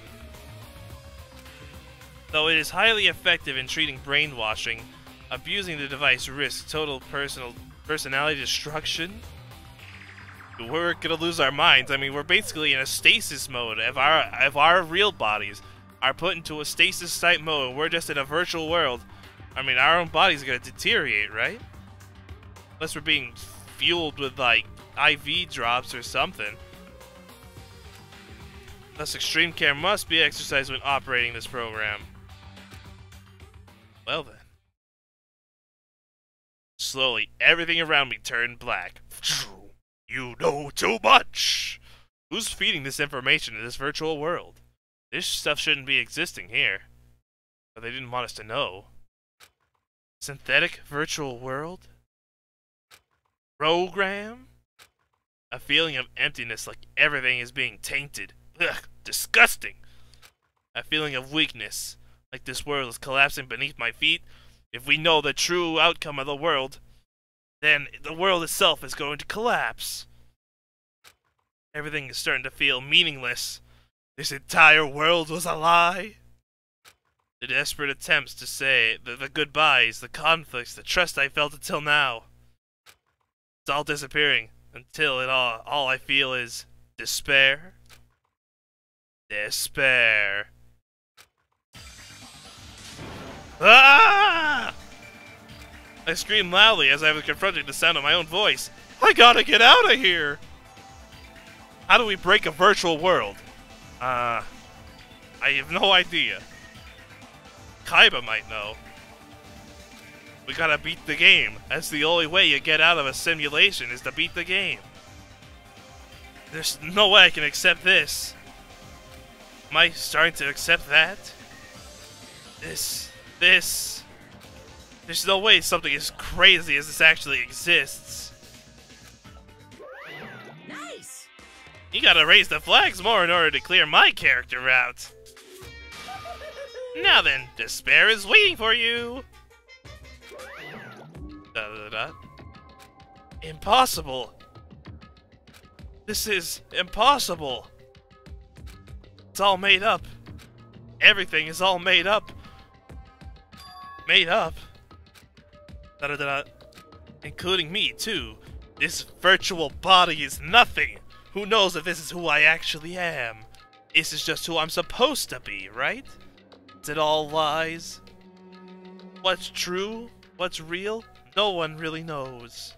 Though it is highly effective in treating brainwashing, abusing the device risks total personality destruction. We're gonna lose our minds. I mean, we're basically in a stasis mode. If our real bodies are put into a stasis type mode, and we're just in a virtual world, I mean, our own bodies are gonna deteriorate, right? Unless we're being fueled with, like, IV drops or something. Thus, extreme care must be exercised when operating this program. Well then. Slowly, everything around me turned black. You know too much! Who's feeding this information to this virtual world? This stuff shouldn't be existing here. But they didn't want us to know. Synthetic virtual world? Program? A feeling of emptiness, like everything is being tainted. Ugh, disgusting! A feeling of weakness, like this world is collapsing beneath my feet. If we know the true outcome of the world, then the world itself is going to collapse. Everything is starting to feel meaningless. This entire world was a lie. The desperate attempts to say, the goodbyes, the conflicts, the trust I felt until now. It's all disappearing until all I feel is despair. Despair. Ah! I screamed loudly as I was confronting the sound of my own voice. I gotta get out of here! How do we break a virtual world? I have no idea. Kaiba might know. We gotta beat the game. That's the only way you get out of a simulation, is to beat the game. There's no way I can accept this. Am I starting to accept that? There's no way something as crazy as this actually exists. Nice! You gotta raise the flags more in order to clear my character out. Now then, despair is waiting for you! Impossible! This is impossible! It's all made up. Everything is all made up. Made up? Including me, too. This virtual body is nothing. Who knows if this is who I actually am? This is just who I'm supposed to be, right? Is it all lies? What's true? What's real? No one really knows.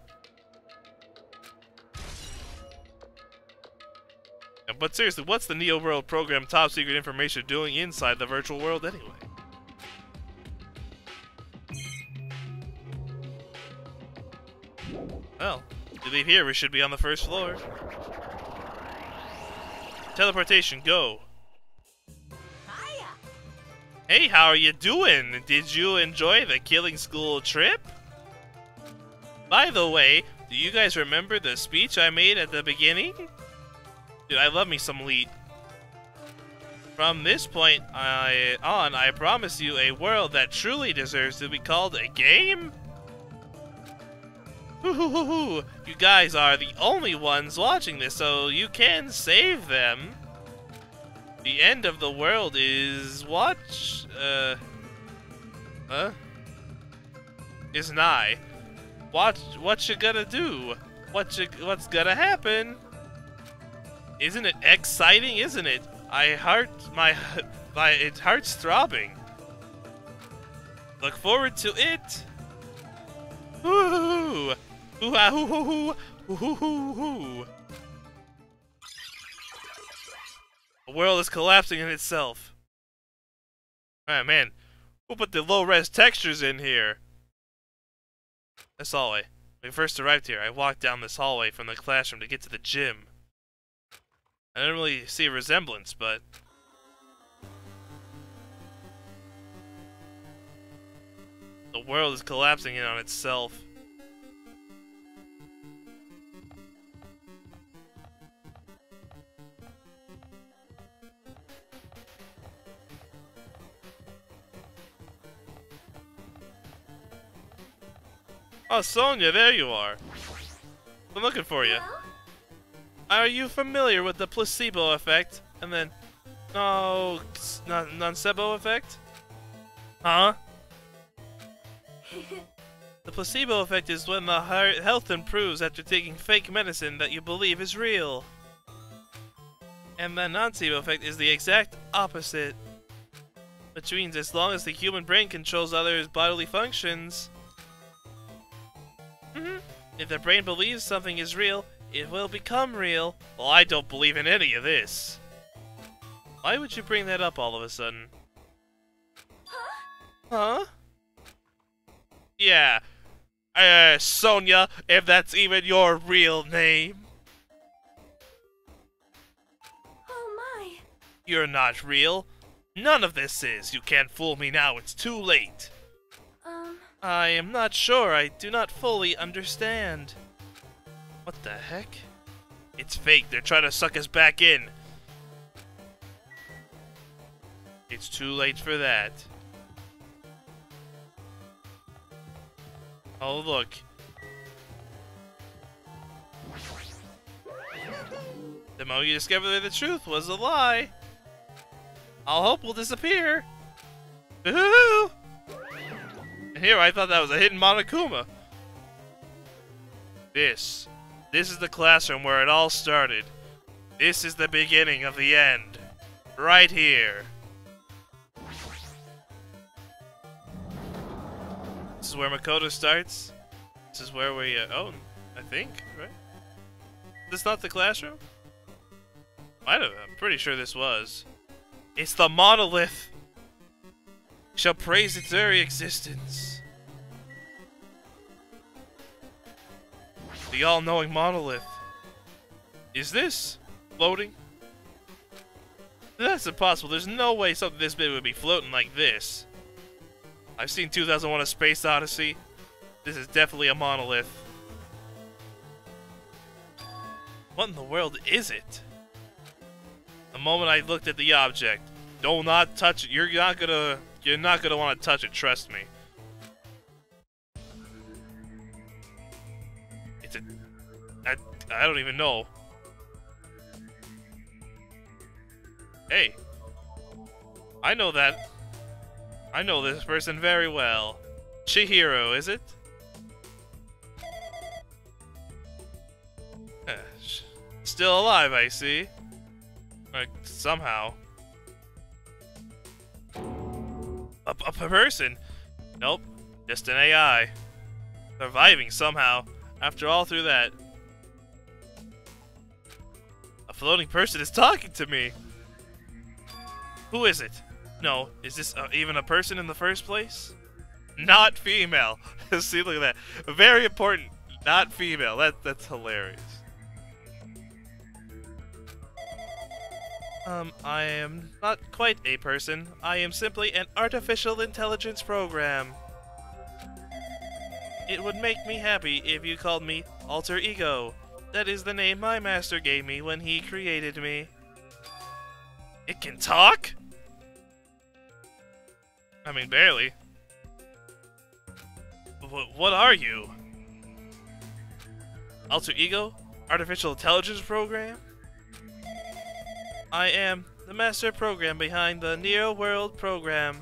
But seriously, what's the Neo World program top secret information doing inside the virtual world anyway? Well, if we leave here, we should be on the first floor. Teleportation, go. Hiya! Hey, how are you doing? Did you enjoy the Killing School trip? By the way, do you guys remember the speech I made at the beginning? Dude, I love me some Leet. From this point on, I promise you a world that truly deserves to be called a game? Hoo-hoo-hoo-hoo! You guys are the only ones watching this, so you can save them. The end of the world is is nigh. What you gonna do? What's gonna happen? Isn't it exciting? Isn't it? My heart's throbbing. Look forward to it. Hoo hoo hoo hoo hoo hoo hoo hoo. The world is collapsing in itself. Ah, man, who put the low-res textures in here? This hallway. When we first arrived here, I walked down this hallway from the classroom to get to the gym. I didn't really see a resemblance, but... the world is collapsing in on itself. Oh, Sonia, there you are. I'm looking for you. Are you familiar with the placebo effect? And then, no, nocebo effect? Huh? The placebo effect is when the health improves after taking fake medicine that you believe is real. And the nocebo effect is the exact opposite. Which means as long as the human brain controls others' bodily functions, if the brain believes something is real, it will become real. Well, I don't believe in any of this. Why would you bring that up all of a sudden? Huh? Yeah. Sonia, if that's even your real name. Oh my. You're not real. None of this is. You can't fool me now. It's too late. I am not sure. I do not fully understand. What the heck? It's fake. They're trying to suck us back in. It's too late for that. Oh, look. The moment you discover that the truth was a lie, all hope will disappear. Woohoo! And here, I thought that was a hidden Monokuma. This is the classroom where it all started. This is the beginning of the end. Right here. This is where Makoto starts. This is where we, oh, I think, right? Is this not the classroom? I'm pretty sure this was. It's the monolith! Shall praise its very existence. The all-knowing monolith. Is this floating? That's impossible. There's no way something this big would be floating like this. I've seen 2001: A Space Odyssey. This is definitely a monolith. What in the world is it? The moment I looked at the object, do not touch it. You're not gonna want to touch it. Trust me. It's a. I don't even know. Hey, I know that. I know this person very well. Chihiro, is it? Still alive, I see. Somehow. A person? Nope. Just an AI. Surviving somehow. After all through that. A A floating person is talking to me. Who is it? No, is this even a person in the first place? Not female. See, look at that. Very important. Not female. That's hilarious. I am not quite a person. I am simply an artificial intelligence program. It would make me happy if you called me Alter Ego. That is the name my master gave me when he created me. It can talk? I mean, barely. What are you? Alter Ego? Artificial Intelligence Program? I am the master program behind the Neo World program.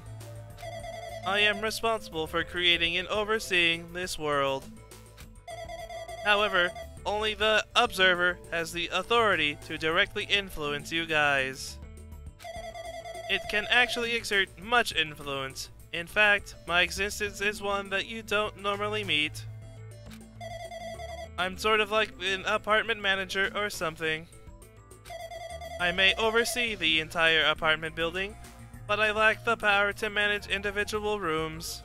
I am responsible for creating and overseeing this world. However, only the Observer has the authority to directly influence you guys. It can actually exert much influence. In fact, my existence is one that you don't normally meet. I'm sort of like an apartment manager or something. I may oversee the entire apartment building, but I lack the power to manage individual rooms.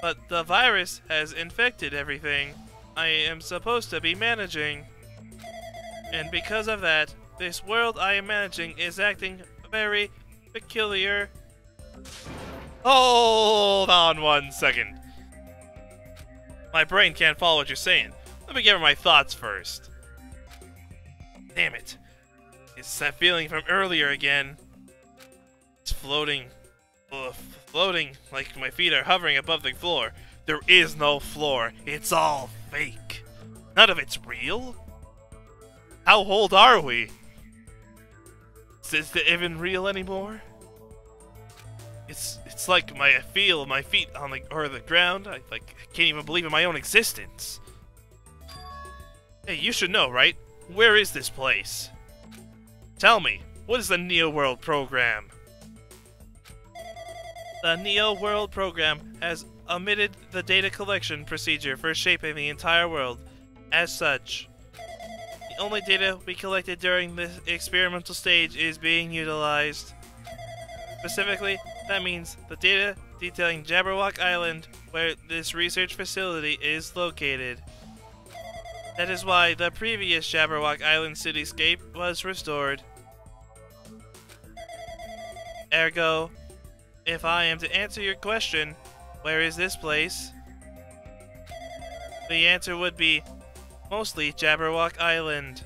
But the virus has infected everything I am supposed to be managing. And because of that, this world I am managing is acting very peculiar. Hold on 1 second. My brain can't follow what you're saying. Let me gather my thoughts first. Damn it. It's that feeling from earlier again. It's floating. Ugh, floating like my feet are hovering above the floor. There is no floor. It's all fake. None of it's real. How old are we? Is it even real anymore? It's like I feel my feet on the ground. I can't even believe in my own existence. Hey, you should know, right? Where is this place? Tell me, what is the Neo World program? The Neo World program has omitted the data collection procedure for shaping the entire world. As such, the only data we collected during the experimental stage is being utilized. Specifically, that means the data detailing Jabberwock Island, where this research facility is located. That is why the previous Jabberwock Island cityscape was restored. Ergo, if I am to answer your question, where is this place? The answer would be mostly Jabberwock Island.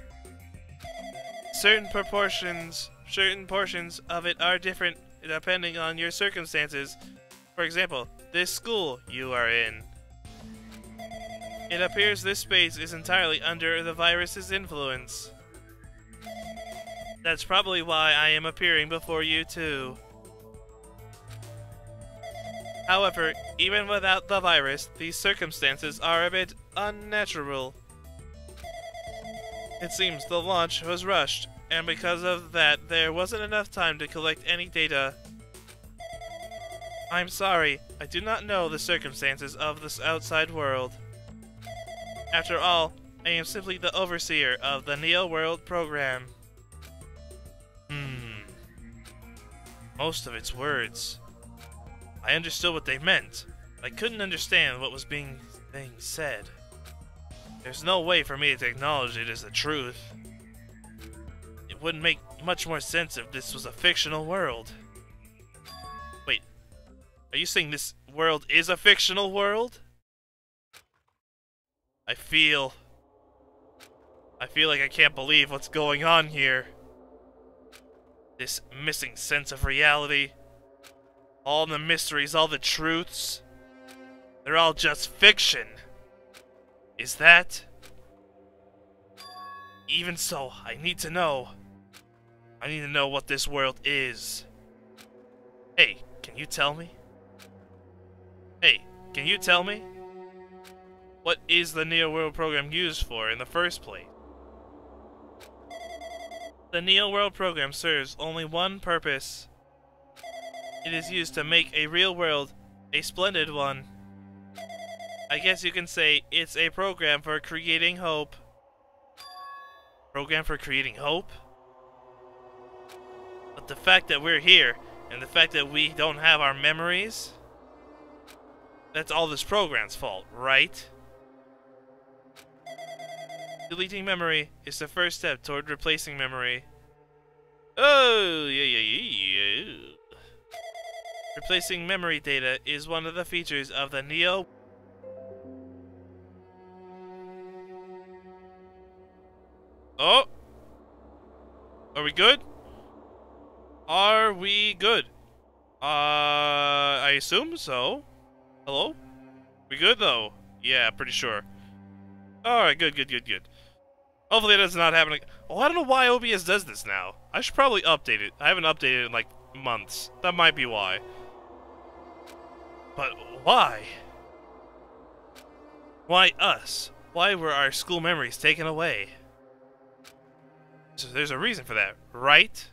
Certain portions of it are different depending on your circumstances. For example, this school you are in. It appears this space is entirely under the virus's influence. That's probably why I am appearing before you too. However, even without the virus, these circumstances are a bit unnatural. It seems the launch was rushed, and because of that, there wasn't enough time to collect any data. I'm sorry, I do not know the circumstances of this outside world. After all, I am simply the overseer of the Neo World program. Most of its words. I understood what they meant, but I couldn't understand what was being said. There's no way for me to acknowledge it as the truth. It wouldn't make much more sense if this was a fictional world. Wait, are you saying this world is a fictional world? I feel like I can't believe what's going on here. This missing sense of reality. All the mysteries, all the truths. They're all just fiction. Is that? Even so, I need to know. I need to know what this world is. Hey, can you tell me? Hey, can you tell me? What is the Neo World program used for in the first place? The Neo World program serves only one purpose. It is used to make a real world a splendid one. I guess you can say it's a program for creating hope. program for creating hope? But the fact that we're here, and the fact that we don't have our memories, that's all this program's fault, right? Deleting memory is the first step toward replacing memory. Oh, yeah. Replacing memory data is one of the features of the Neo. Oh! Are we good? Are we good? I assume so. Hello? We good though? Yeah, pretty sure. Alright, good. Hopefully that's not happening. Oh, I don't know why OBS does this now. I should probably update it. I haven't updated it in like months. That might be why. But why? Why us? Why were our school memories taken away? So there's a reason for that, right?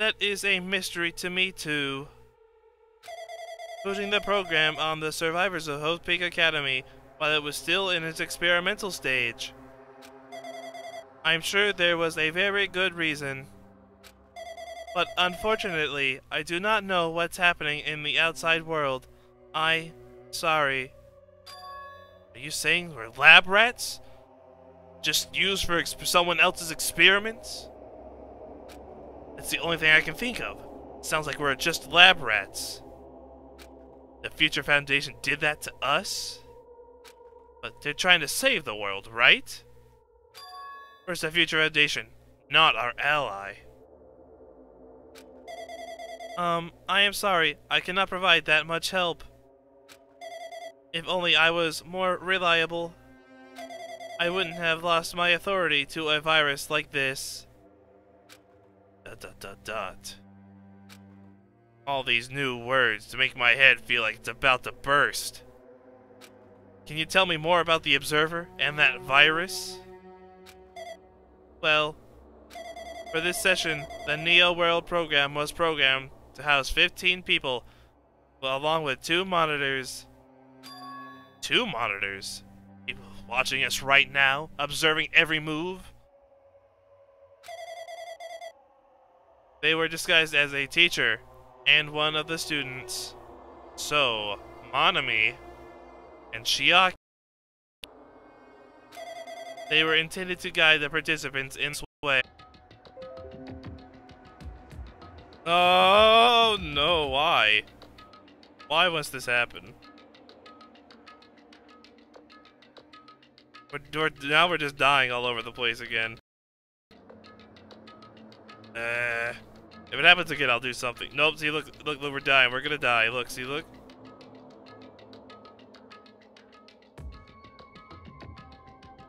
That is a mystery to me too. Putting the program on the survivors of Hope Peak Academy while it was still in its experimental stage. I'm sure there was a very good reason. But unfortunately, I do not know what's happening in the outside world. Sorry. Are you saying we're lab rats? Just used for someone else's experiments? That's the only thing I can think of. Sounds like we're just lab rats. The Future Foundation did that to us? But they're trying to save the world, right? Or is the Future Foundation not our ally? I am sorry. I cannot provide that much help. If only I was more reliable, I wouldn't have lost my authority to a virus like this. ... All these new words to make my head feel like it's about to burst. Can you tell me more about the Observer and that virus? Well, for this session, the Neo World program was programmed to house 15 people, along with 2 monitors. 2 monitors? People watching us right now, observing every move? They were disguised as a teacher and one of the students. So, Monami and Shiaki. They were intended to guide the participants in this way. Oh no, why? Why must this happen? Now we're just dying all over the place again. If it happens again, I'll do something. Nope, see, look, we're dying. We're gonna die. Look, see, look.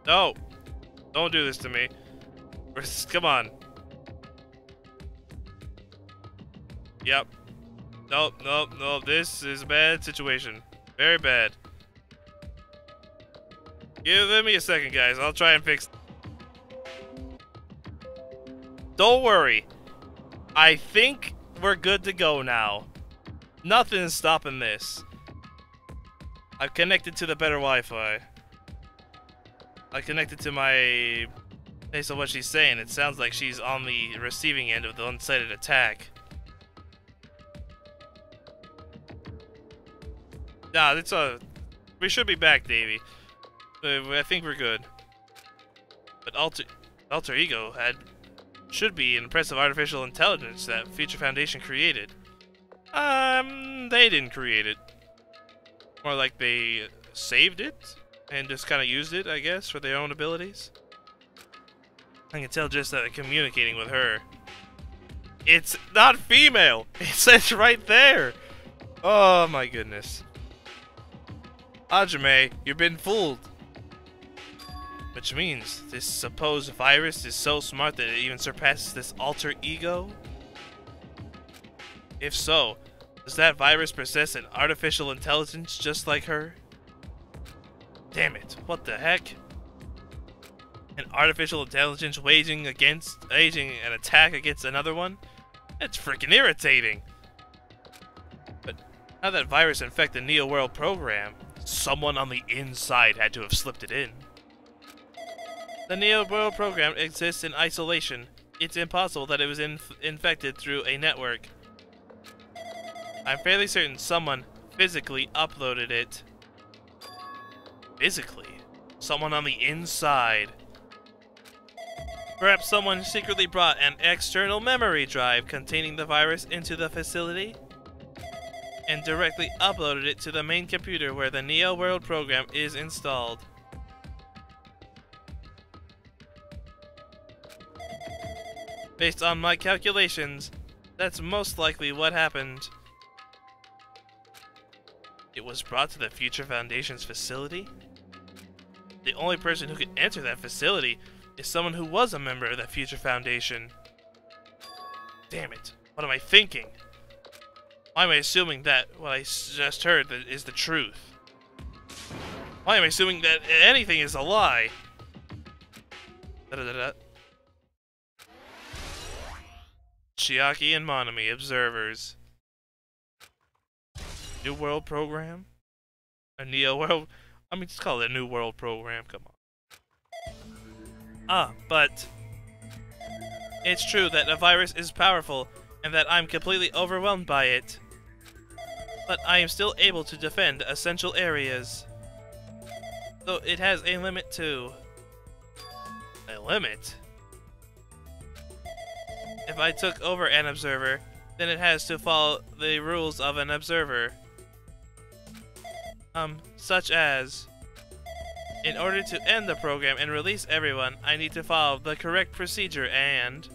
No! Don't do this to me. Come on. Yep. Nope. This is a bad situation. Very bad. Give me a second, guys. I'll try and fix... Don't worry. I think we're good to go now. Nothing's stopping this. I've connected to the better Wi-Fi. I connected to my... Based on what she's saying, it sounds like she's on the receiving end of the one-sided attack. Nah, it's a... We should be back, Davey. I think we're good. But Alter Ego should be an impressive artificial intelligence that Future Foundation created. They didn't create it. More like they saved it and just kind of used it, I guess, for their own abilities. I can tell just that they're communicating with her. It's not female! It says right there! Oh my goodness. Hajime, you've been fooled. Which means this supposed virus is so smart that it even surpasses this alter ego? If so, does that virus possess an artificial intelligence just like her? Damn it, what the heck? An artificial intelligence waging an attack against another one? That's freaking irritating! But how that virus infect the Neo World program, someone on the inside had to have slipped it in. The Neo World program exists in isolation. It's impossible that it was infected through a network. I'm fairly certain someone physically uploaded it. Physically? Someone on the inside. Perhaps someone secretly brought an external memory drive containing the virus into the facility and directly uploaded it to the main computer where the Neo World program is installed. Based on my calculations, that's most likely what happened. It was brought to the Future Foundation's facility? The only person who could enter that facility is someone who was a member of the Future Foundation. Damn it. What am I thinking? Why am I assuming that what I just heard is the truth? Why am I assuming that anything is a lie? Da-da-da-da. Chiaki and Monami, observers. New World Program? A Neo World? I mean, just call it a New World Program, come on. But it's true that a virus is powerful and that I'm completely overwhelmed by it. But I am still able to defend essential areas. Though it has a limit too. A limit? If I took over an observer, then it has to follow the rules of an observer. Such as, in order to end the program and release everyone, I need to follow the correct procedure and...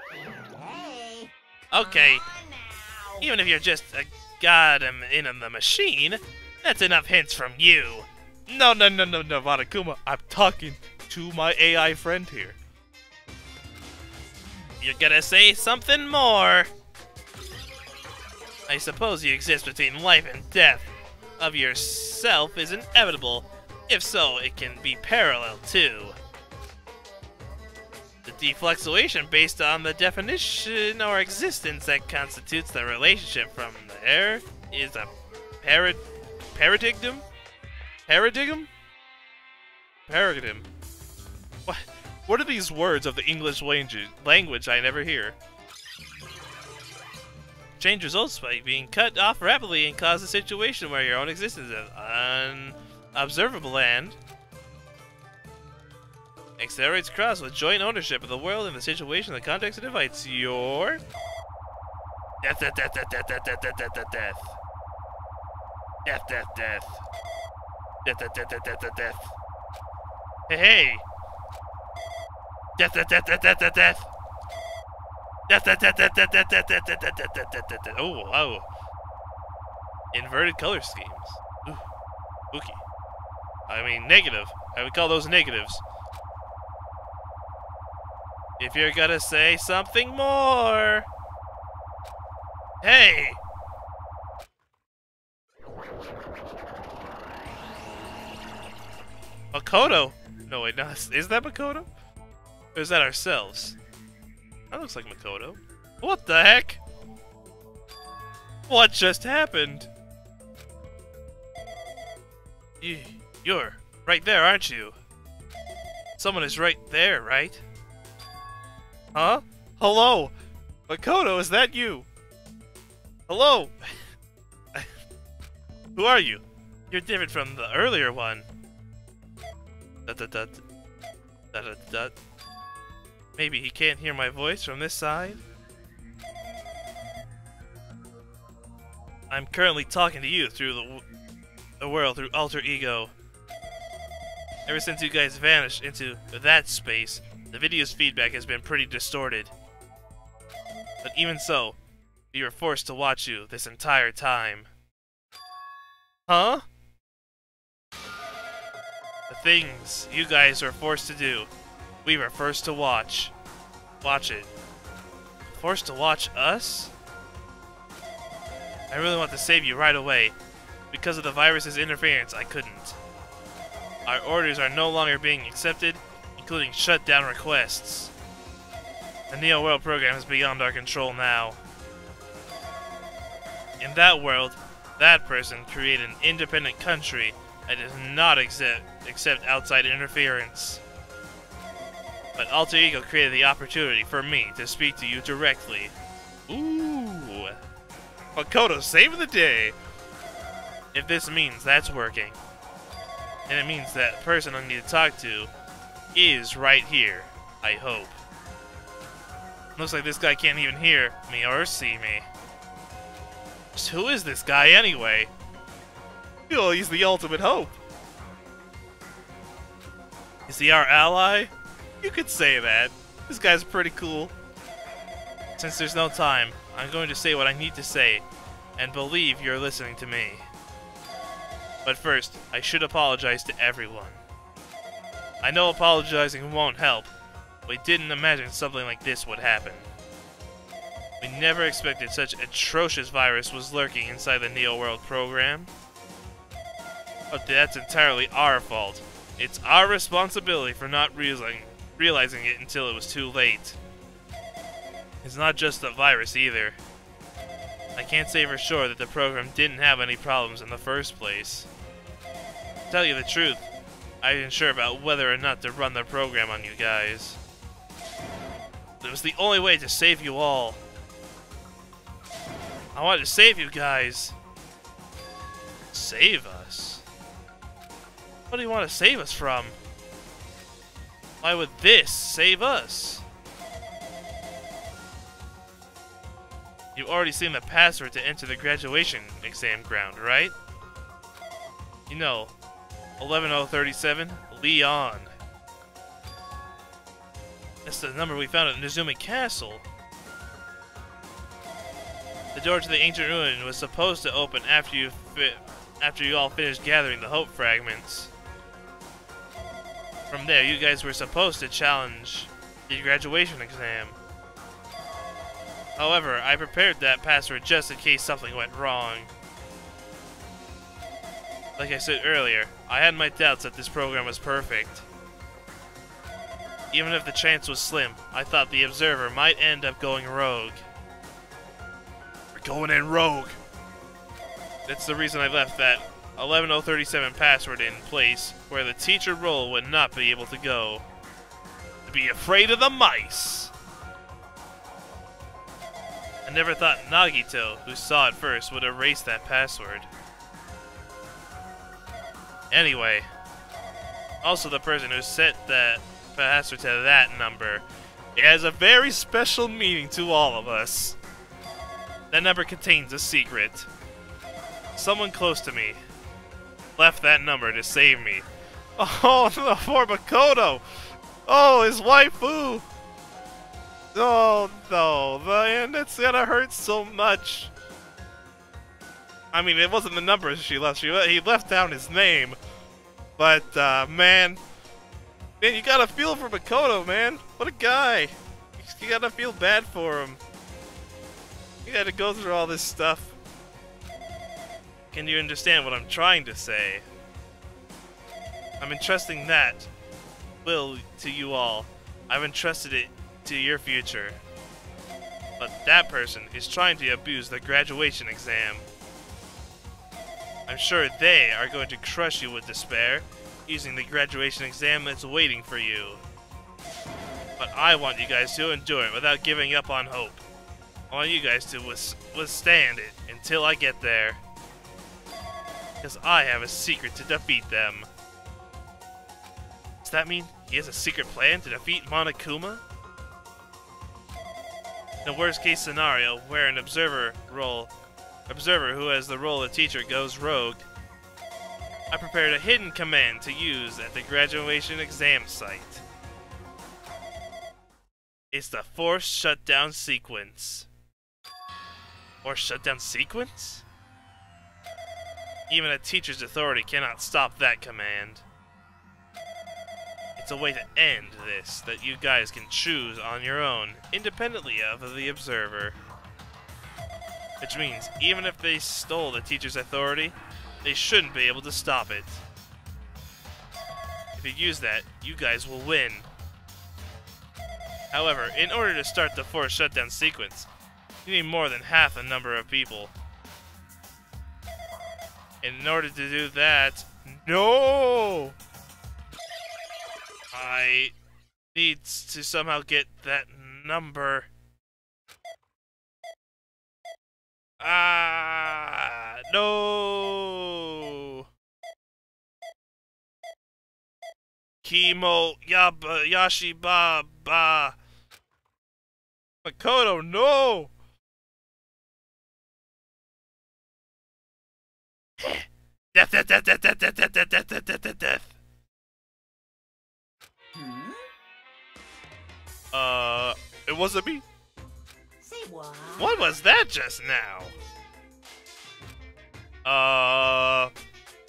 Hey, Okay, come on now. even if you're just a god in the machine, that's enough hints from you. No, Monokuma, I'm talking to my AI friend here. You're gonna say something more. I suppose you exist between life and death of yourself is inevitable. If so, it can be parallel too. The defluctuation based on the definition or existence that constitutes the relationship from there is a paradigm? Paradigm? Paradigm. What are these words of the English language I never hear? Change results by being cut off rapidly and cause a situation where your own existence is unobservable and accelerates across with joint ownership of the world in the situation, the context it invites your death. Hey. Death. Oh. Inverted color schemes. Ooh. Spooky. I mean, negative. I would call those negatives. If you're gonna say something more. Hey! Makoto! No, wait, no, is that Makoto? Or is that ourselves? That looks like Makoto. What the heck? What just happened? You're right there, aren't you? Someone is right there, right? Huh? Hello? Makoto, is that you? Hello? Who are you? You're different from the earlier one. Maybe he can't hear my voice from this side? I'm currently talking to you through the world through alter ego. Ever since you guys vanished into that space, the video's feedback has been pretty distorted. But even so, we were forced to watch you this entire time. Huh? The things you guys were forced to do, we were forced to watch. Watch it. Forced to watch us? I really want to save you right away. Because of the virus's interference, I couldn't. Our orders are no longer being accepted, including shutdown requests. The Neo World program is beyond our control now. In that world, that person created an independent country that does not accept outside interference. but Alter Ego created the opportunity for me to speak to you directly. Ooh. Makoto saving the day! If this means that's working, and it means that person I need to talk to is right here, I hope. Looks like this guy can't even hear me or see me. Just who is this guy anyway? Oh, he's the ultimate hope. Is he our ally? You could say that. This guy's pretty cool. Since there's no time, I'm going to say what I need to say, and believe you're listening to me. But first, I should apologize to everyone. I know apologizing won't help, but we didn't imagine something like this would happen. We never expected such atrocious virus was lurking inside the Neo World program. But that's entirely our fault. It's our responsibility for not realizing it until it was too late. It's not just the virus either. I can't say for sure that the program didn't have any problems in the first place. To tell you the truth, I wasn't sure about whether or not to run the program on you guys. It was the only way to save you all. I wanted to save you guys. Save us? What do you want to save us from? Why would this save us? You've already seen the password to enter the graduation exam ground, right? You know, 11037, Leon. That's the number we found at Nezumi Castle. The door to the ancient ruin was supposed to open after you all finished gathering the hope fragments. From there, you guys were supposed to challenge the graduation exam. However, I prepared that password just in case something went wrong. Like I said earlier, I had my doubts that this program was perfect. Even if the chance was slim, I thought the Observer might end up going rogue. We're going in rogue! That's the reason I left that 11037 password in place where the teacher role would not be able to go. To be afraid of the mice! I never thought Nagito, who saw it first, would erase that password. Anyway, also the person who set that password to that number, it has a very special meaning to all of us. That number contains a secret. Someone close to me left that number to save me. Oh, no, poor Makoto! Oh, his waifu! Oh, no, man, that's gonna hurt so much. I mean, it wasn't the numbers she left. He left down his name. But, man, you gotta feel for Makoto, man. What a guy. You gotta feel bad for him. You gotta go through all this stuff. Can you understand what I'm trying to say? I'm entrusting that will to you all. I've entrusted it to your future. But that person is trying to abuse the graduation exam. I'm sure they are going to crush you with despair, using the graduation exam that's waiting for you. But I want you guys to endure it without giving up on hope. I want you guys to withstand it until I get there. Because I have a secret to defeat them. Does that mean he has a secret plan to defeat Monokuma? In the worst case scenario, where an observer who has the role of teacher goes rogue, I prepared a hidden command to use at the graduation exam site. It's the forced shutdown sequence. Or shutdown sequence? Even a teacher's authority cannot stop that command. It's a way to end this that you guys can choose on your own, independently of the observer. Which means, even if they stole the teacher's authority, they shouldn't be able to stop it. If you use that, you guys will win. However, in order to start the forced shutdown sequence, you need more than half the number of people. And in order to do that... No! needs to somehow get that number. Ah, no. Kimo Yaba Yashiba Ba. Makoto, no. Death, death, death, death, death, death, death, death, death, death, death, death, death. It wasn't me. Say what? What was that just now?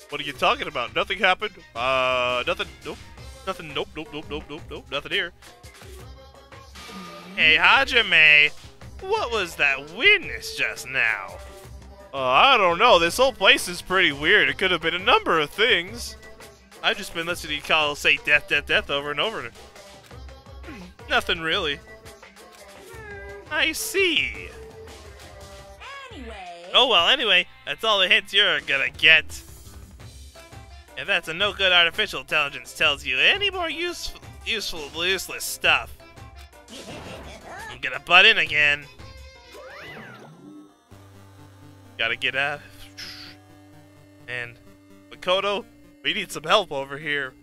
What are you talking about? Nothing happened. Nothing. Nope. Nothing. Nope. Nope. Nope. Nope. Nope. Nope. Nothing here. Hey, Hajime, what was that weirdness just now? I don't know. This whole place is pretty weird. It could have been a number of things. I've just been listening to Kyle say death, death, death over and over. Nothing really. I see. Anyway. Oh well, anyway, that's all the hints you're gonna get. If that's a no-good artificial intelligence tells you any more useless stuff, I'm gonna butt in again. Gotta get out. And Makoto, we need some help over here.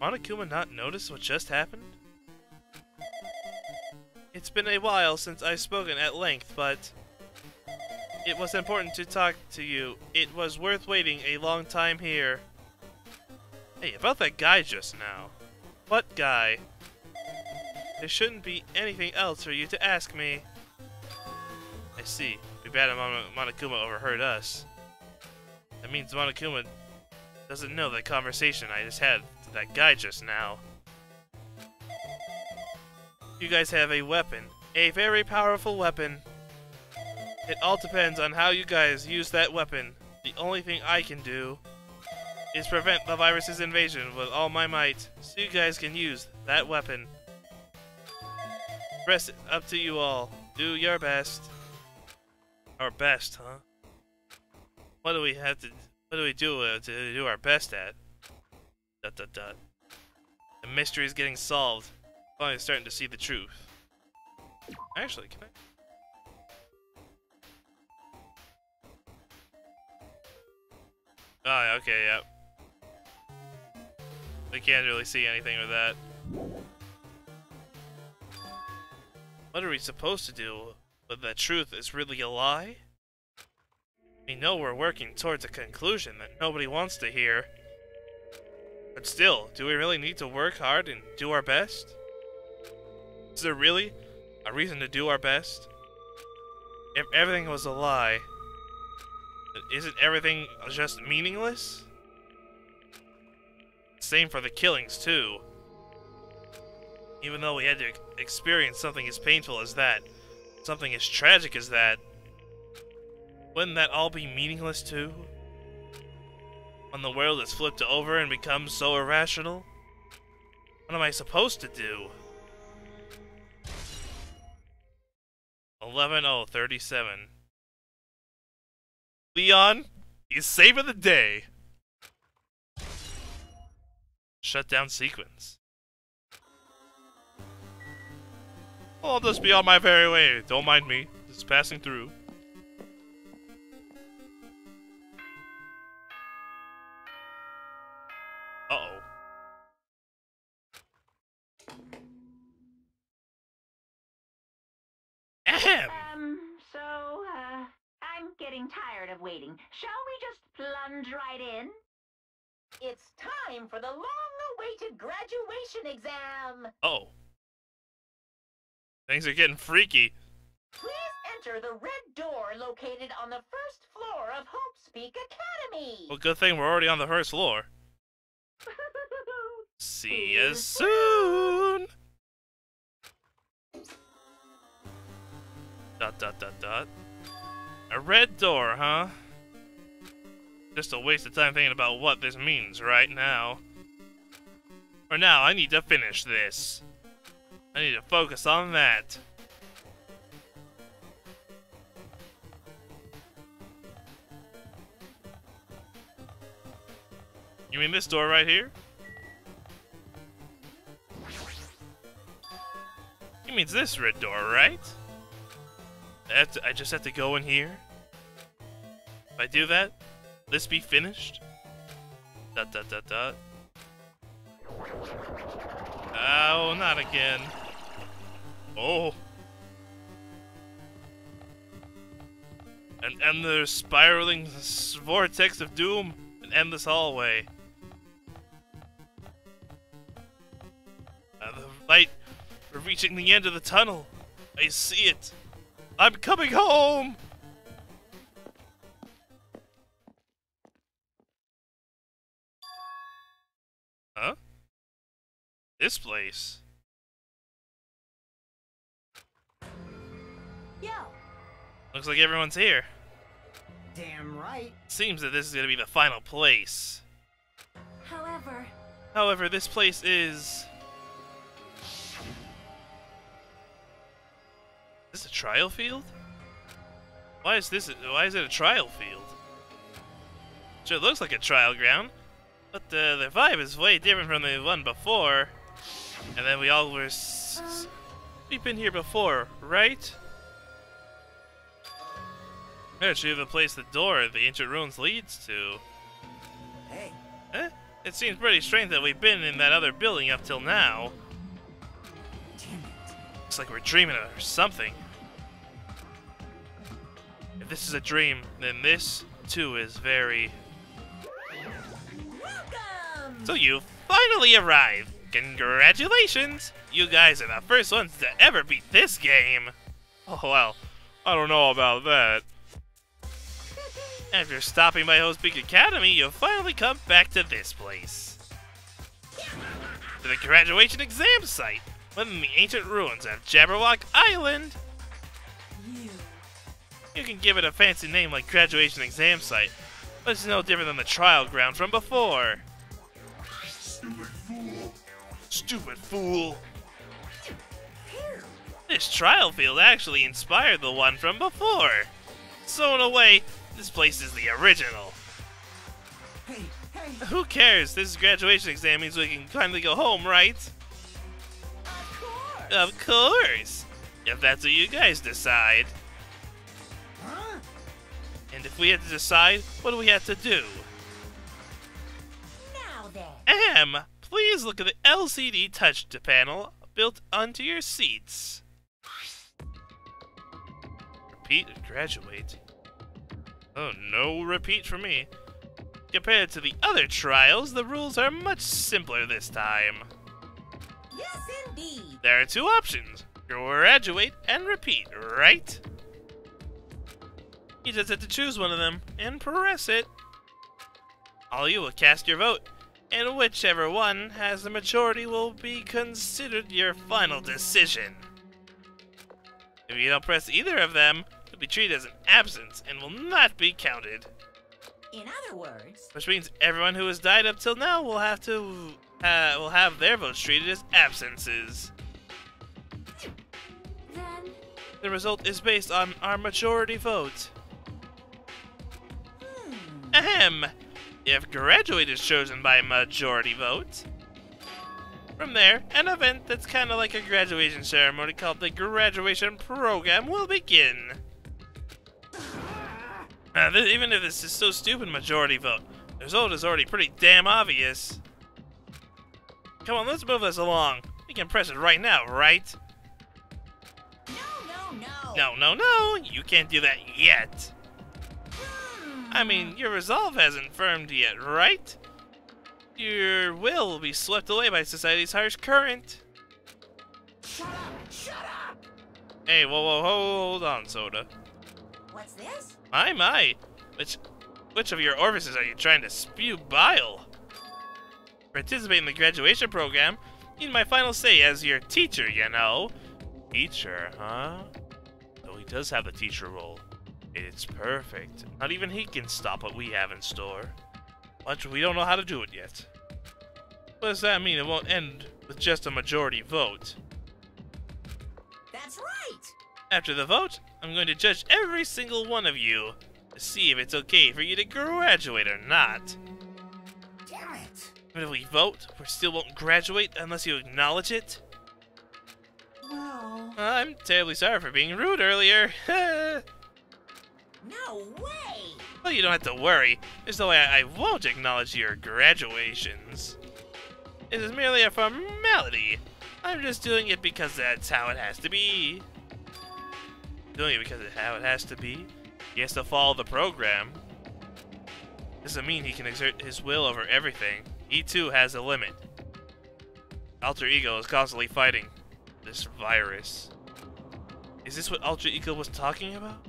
Monokuma not notice what just happened? It's been a while since I've spoken at length, but it was important to talk to you. It was worth waiting a long time here. Hey, about that guy just now. What guy? There shouldn't be anything else for you to ask me. I see. Be bad if Monokuma overheard us. That means Monokuma doesn't know that conversation I just had with that guy just now. You guys have a weapon. A very powerful weapon. It all depends on how you guys use that weapon. The only thing I can do is prevent the virus's invasion with all my might, so you guys can use that weapon. Rest up to you all. Do your best. Our best, huh? What do we have to? What do we do to do our best at? Dot dot dot. The mystery is getting solved. Finally starting to see the truth. Actually, can I? Oh, okay, yep. I can't really see anything with that. What are we supposed to do? But the truth is really a lie? We know we're working towards a conclusion that nobody wants to hear. But still, do we really need to work hard and do our best? Is there really a reason to do our best? If everything was a lie, then isn't everything just meaningless? Same for the killings, too. Even though we had to experience something as painful as that, something as tragic as that, wouldn't that all be meaningless too? When the world is flipped over and becomes so irrational? What am I supposed to do? 11:37. Leon, he's saving the day. Shutdown sequence. Oh, I'll just be on my very way. Don't mind me. Just passing through. Uh-oh. Ahem! I'm getting tired of waiting. Shall we just plunge right in? It's time for the long-awaited graduation exam! Oh. Things are getting freaky. Please enter the red door located on the first floor of Hope's Peak Academy! Well, good thing we're already on the first floor. See you soon! Dot dot dot dot. A red door, huh? Just a waste of time thinking about what this means right now. For now, I need to finish this. I need to focus on that. You mean this door right here? He means this red door, right? I just have to go in here? If I do that, will this be finished? Dot dot dot dot. Oh, not again. Oh. An endless spiraling vortex of doom, an endless hallway. The light, we're reaching the end of the tunnel. I see it. I'm coming home! Huh? This place? Yo, Looks like everyone's here. Damn right. Seems that this is gonna be the final place. However, This place is... Is this a trial field? Why is it a trial field? Sure looks like a trial ground, but the vibe is way different from the one before. And then we all were... We've been here before, right? Actually, the place the door of the ancient ruins leads to. Hey, Eh? It seems pretty strange that we've been in that other building up till now. damn it. Looks like we're dreaming or something. If this is a dream, then this, too, is very... welcome! So you finally arrived! Congratulations! You guys are the first ones to ever beat this game! Oh well, I don't know about that. After stopping by Hope's Peak Academy, you'll finally come back to this place. To the graduation exam site, within the ancient ruins of Jabberwock Island. You can give it a fancy name like graduation exam site, but it's no different than the trial ground from before. Stupid fool! Stupid fool! This trial field actually inspired the one from before. So in a way, this place is the original. Hey, hey. Who cares? This graduation exam means we can finally go home, right? Of course! Of course! If that's what you guys decide. Huh? And if we had to decide, what do we have to do? Now then, Please look at the LCD touch panel built onto your seats. Repeat and graduate. Oh, no repeat for me. Compared to the other trials, the rules are much simpler this time. yes indeed! There are two options. Graduate and repeat, right? You just have to choose one of them and press it. All you will cast your vote, and whichever one has the majority will be considered your final decision. If you don't press either of them, you'll be treated as an absence and will not be counted. In other words, Which means everyone who has died up till now will have their votes treated as absences. then The result is based on our majority vote. If graduate is chosen by majority vote, from there, an event that's kind of like a graduation ceremony called the graduation program will begin. Even if this is so stupid majority vote, the result is already pretty damn obvious. Come on, let's move this along. We can press it right now, right? No, you can't do that yet. I mean, your resolve hasn't firmed yet, right? Your will be swept away by society's harsh current. Shut up! Hey, whoa, hold on, Soda. What's this? My. Which of your orifices are you trying to spew bile? Participate in the graduation program. Need my final say as your teacher, you know. Teacher, huh? Though he does have the teacher role. It's perfect. Not even he can stop what we have in store. But we don't know how to do it yet. What does that mean? It won't end with just a majority vote. That's right! After the vote, I'm going to judge every single one of you to see if it's okay for you to graduate or not. Damn it! But if we vote, we still won't graduate unless you acknowledge it. Well, I'm terribly sorry for being rude earlier. No way! Well, you don't have to worry. There's no way I won't acknowledge your graduations. It is merely a formality. I'm just doing it because that's how it has to be. Doing it because it's how it has to be? He has to follow the program. Doesn't mean he can exert his will over everything. He too has a limit. Alter Ego is constantly fighting this virus. Is this what Alter Ego was talking about?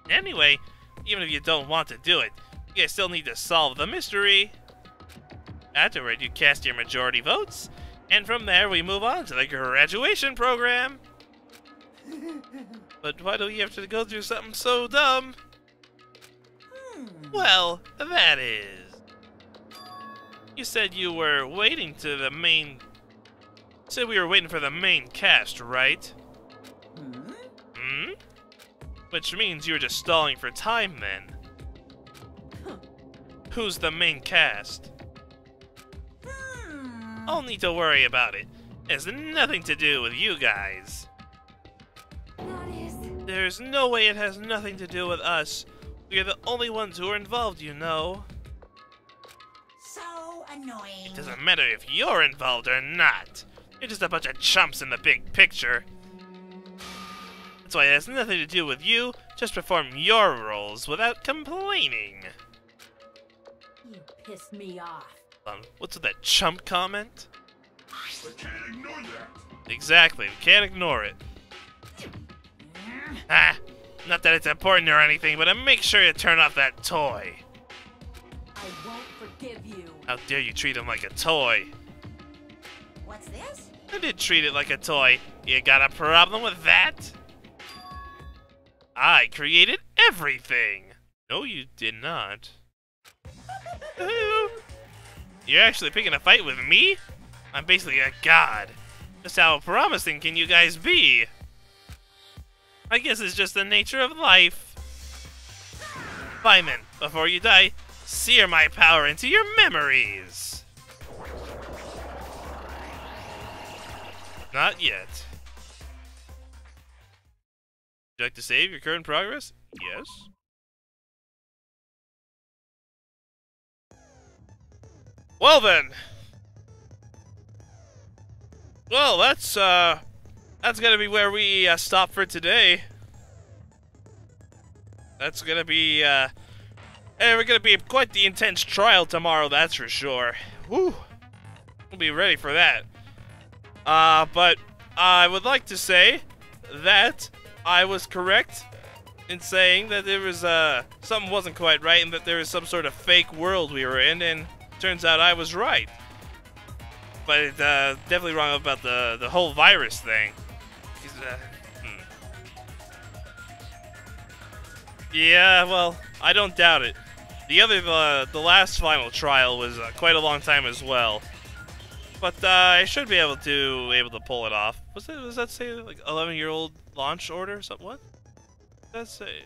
Anyway, Even if you don't want to do it, you guys still need to solve the mystery. Afterward, you cast your majority votes, and from there we move on to the graduation program. But why do we have to go through something so dumb? Well, that is... You said you were waiting to the main... You said we were waiting for the main cast, right? Hmm? Which means you were just stalling for time, then. Who's the main cast? I'll need to worry about it. It has nothing to do with you guys. That is... There's no way it has nothing to do with us. We are the only ones who are involved, you know. so annoying. It doesn't matter if you're involved or not. You're just a bunch of chumps in the big picture. That's why it has nothing to do with you. Just perform your roles without complaining. You pissed me off. What's with that chump comment? I can't ignore that. Exactly, we can't ignore it. Ah, not that it's important or anything, but make sure you turn off that toy. I won't forgive you. How dare you treat him like a toy? What's this? I did treat it like a toy. You got a problem with that? I created everything. No, you did not. Ooh. You're actually picking a fight with me? I'm basically a god. Just how promising can you guys be? I guess it's just the nature of life. Fine then, before you die, sear my power into your memories. Not yet. Would you like to save your current progress? Yes. Well then. Well, that's gonna be where we stop for today. That's gonna be we're gonna be quite the intense trial tomorrow, that's for sure. Woo! We'll be ready for that. But I would like to say that I was correct in saying that there was something wasn't quite right and that there was some sort of fake world we were in, and turns out I was right. But definitely wrong about the whole virus thing. Yeah, well, I don't doubt it. The last final trial was quite a long time as well. But I should be able to pull it off. Was that say like 11-year-old launch order? Something? What? What did that say?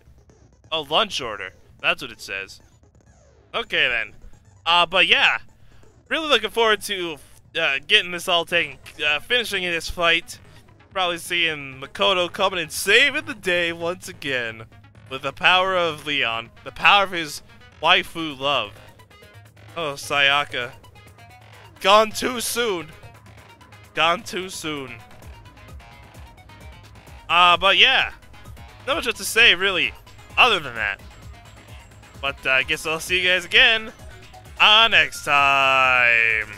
Oh, lunch order. That's what it says. Okay then. But yeah, really looking forward to getting this all taken, finishing this fight. Probably seeing Makoto coming and saving the day once again with the power of Leon, the power of his waifu love. Oh, Sayaka. Gone too soon. Gone too soon. But yeah, not much to say really, other than that. But I guess I'll see you guys again next time.